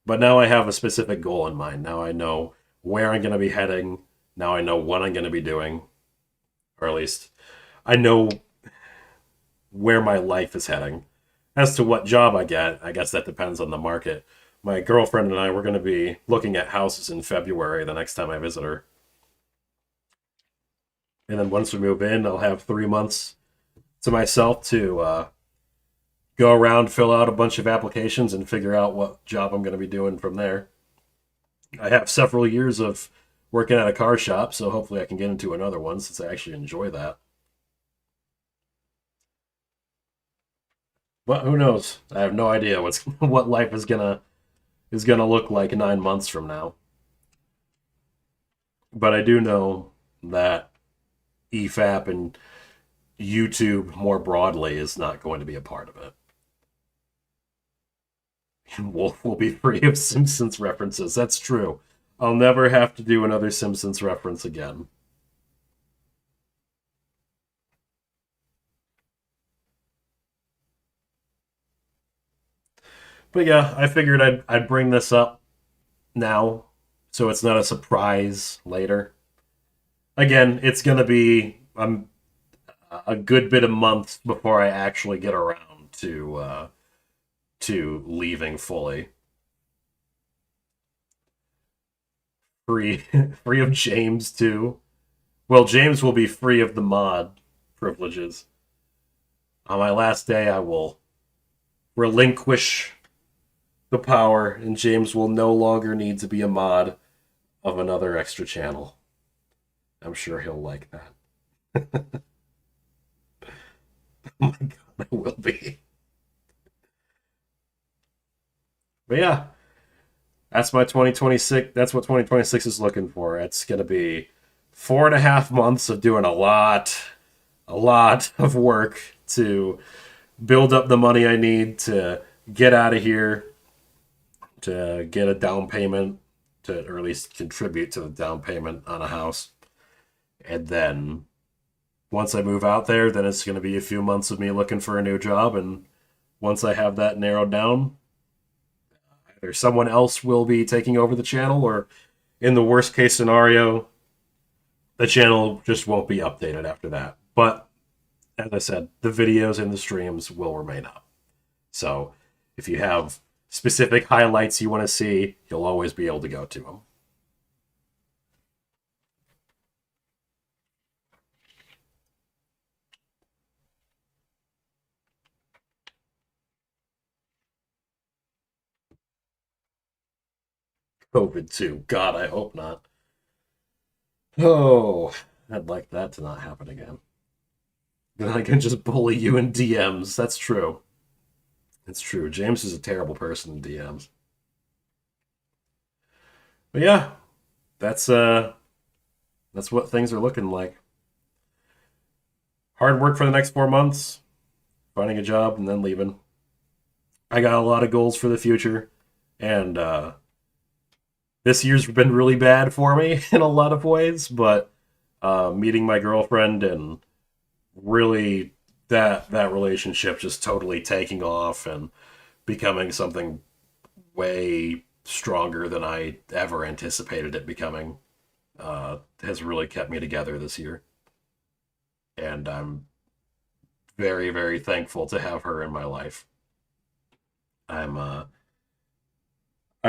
But now I have a specific goal in mind. Now I know where I'm going to be heading. Now I know what I'm going to be doing. Or at least I know where my life is heading. As to what job I get, I guess that depends on the market. My girlfriend and I, we're going to be looking at houses in February the next time I visit her. And then once we move in, I'll have 3 months to myself to go around, fill out a bunch of applications, and figure out what job I'm going to be doing from there. I have several years of working at a car shop, so hopefully I can get into another one since I actually enjoy that. But who knows? I have no idea what life is gonna look like 9 months from now. But I do know that EFAP and YouTube more broadly is not going to be a part of it. We'll be free of Simpsons references. That's true. I'll never have to do another Simpsons reference again. But yeah, I figured I'd bring this up now so it's not a surprise later. Again, it's going to be a good bit of months before I actually get around to leaving fully. Free of James too. Well, James will be free of the mod privileges. On my last day, I will relinquish the power, and James will no longer need to be a mod of another extra channel. I'm sure he'll like that. Oh my god, I will be. But yeah, that's my 2026. That's what 2026 is looking for. It's going to be 4.5 months of doing a lot of work to build up the money I need to get out of here, to get a down payment, or at least contribute to the down payment on a house. And then once I move out there, then it's going to be a few months of me looking for a new job. And once I have that narrowed down, either someone else will be taking over the channel, or in the worst case scenario, the channel just won't be updated after that. But as I said, the videos and the streams will remain up. So if you have specific highlights you want to see, you'll always be able to go to them. COVID too. God, I hope not. Oh, I'd like that to not happen again. Then I can just bully you in DMs. That's true. It's true. James is a terrible person in DMs. But yeah, that's what things are looking like. Hard work for the next 4 months, finding a job, and then leaving. I got a lot of goals for the future, and this year's been really bad for me in a lot of ways, but meeting my girlfriend and really that relationship just totally taking off and becoming something way stronger than I ever anticipated it becoming has really kept me together this year. And I'm very, very thankful to have her in my life. I'd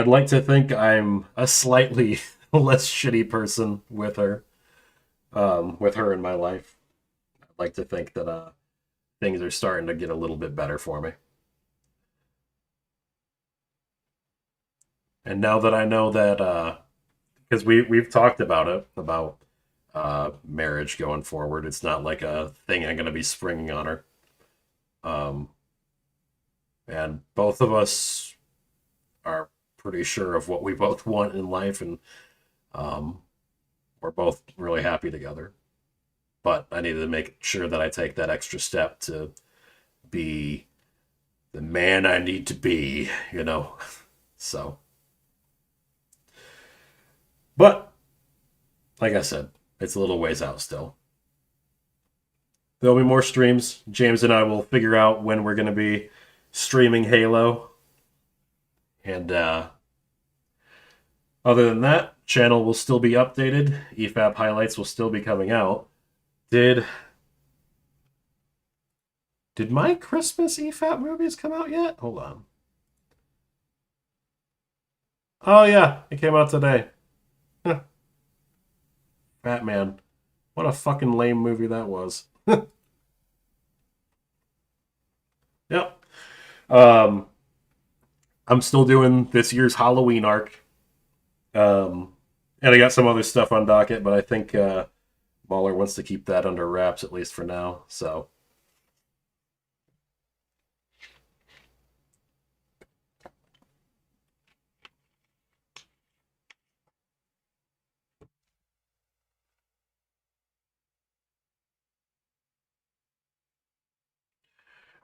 like to think I'm a slightly less shitty person with her in my life. I'd like to think that things are starting to get a little bit better for me. And now that I know that, because we've talked about it, about marriage going forward, it's not like a thing I'm going to be springing on her. And both of us are pretty sure of what we both want in life, and we're both really happy together. But I needed to make sure that I take that extra step to be the man I need to be, you know? So But, like I said, it's a little ways out still. There'll be more streams. James and I will figure out when we're going to be streaming Halo. And other than that, channel will still be updated. EFAP highlights will still be coming out. Did my Christmas EFAP movies come out yet? Hold on. Oh yeah, it came out today. Batman. What a fucking lame movie that was. Yep. I'm still doing this year's Halloween arc. And I got some other stuff on docket, but I think Mauler wants to keep that under wraps, at least for now. So.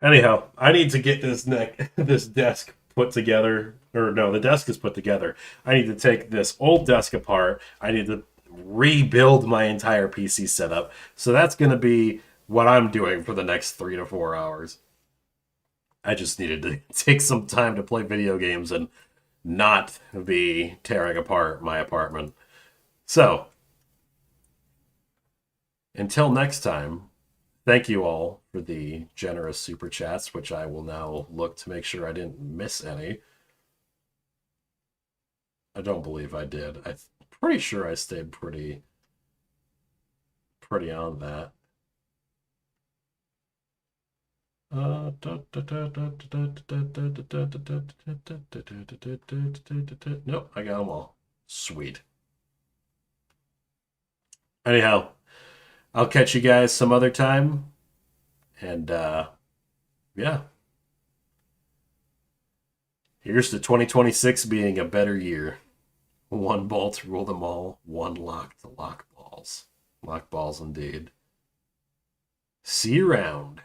Anyhow, I need to get this desk put together. Or no, the desk is put together. I need to take this old desk apart. I need to rebuild my entire PC setup. So that's going to be what I'm doing for the next 3 to 4 hours. I just needed to take some time to play video games and not be tearing apart my apartment. So, until next time, thank you all for the generous super chats, which I will now look to make sure I didn't miss any. I don't believe I did. I'm pretty sure I stayed pretty on that. Nope, I got them all. Sweet. Anyhow, I'll catch you guys some other time. And, yeah. Here's to 2026 being a better year. One ball to rule them all. One lock to lock balls. Lock balls indeed. See you around.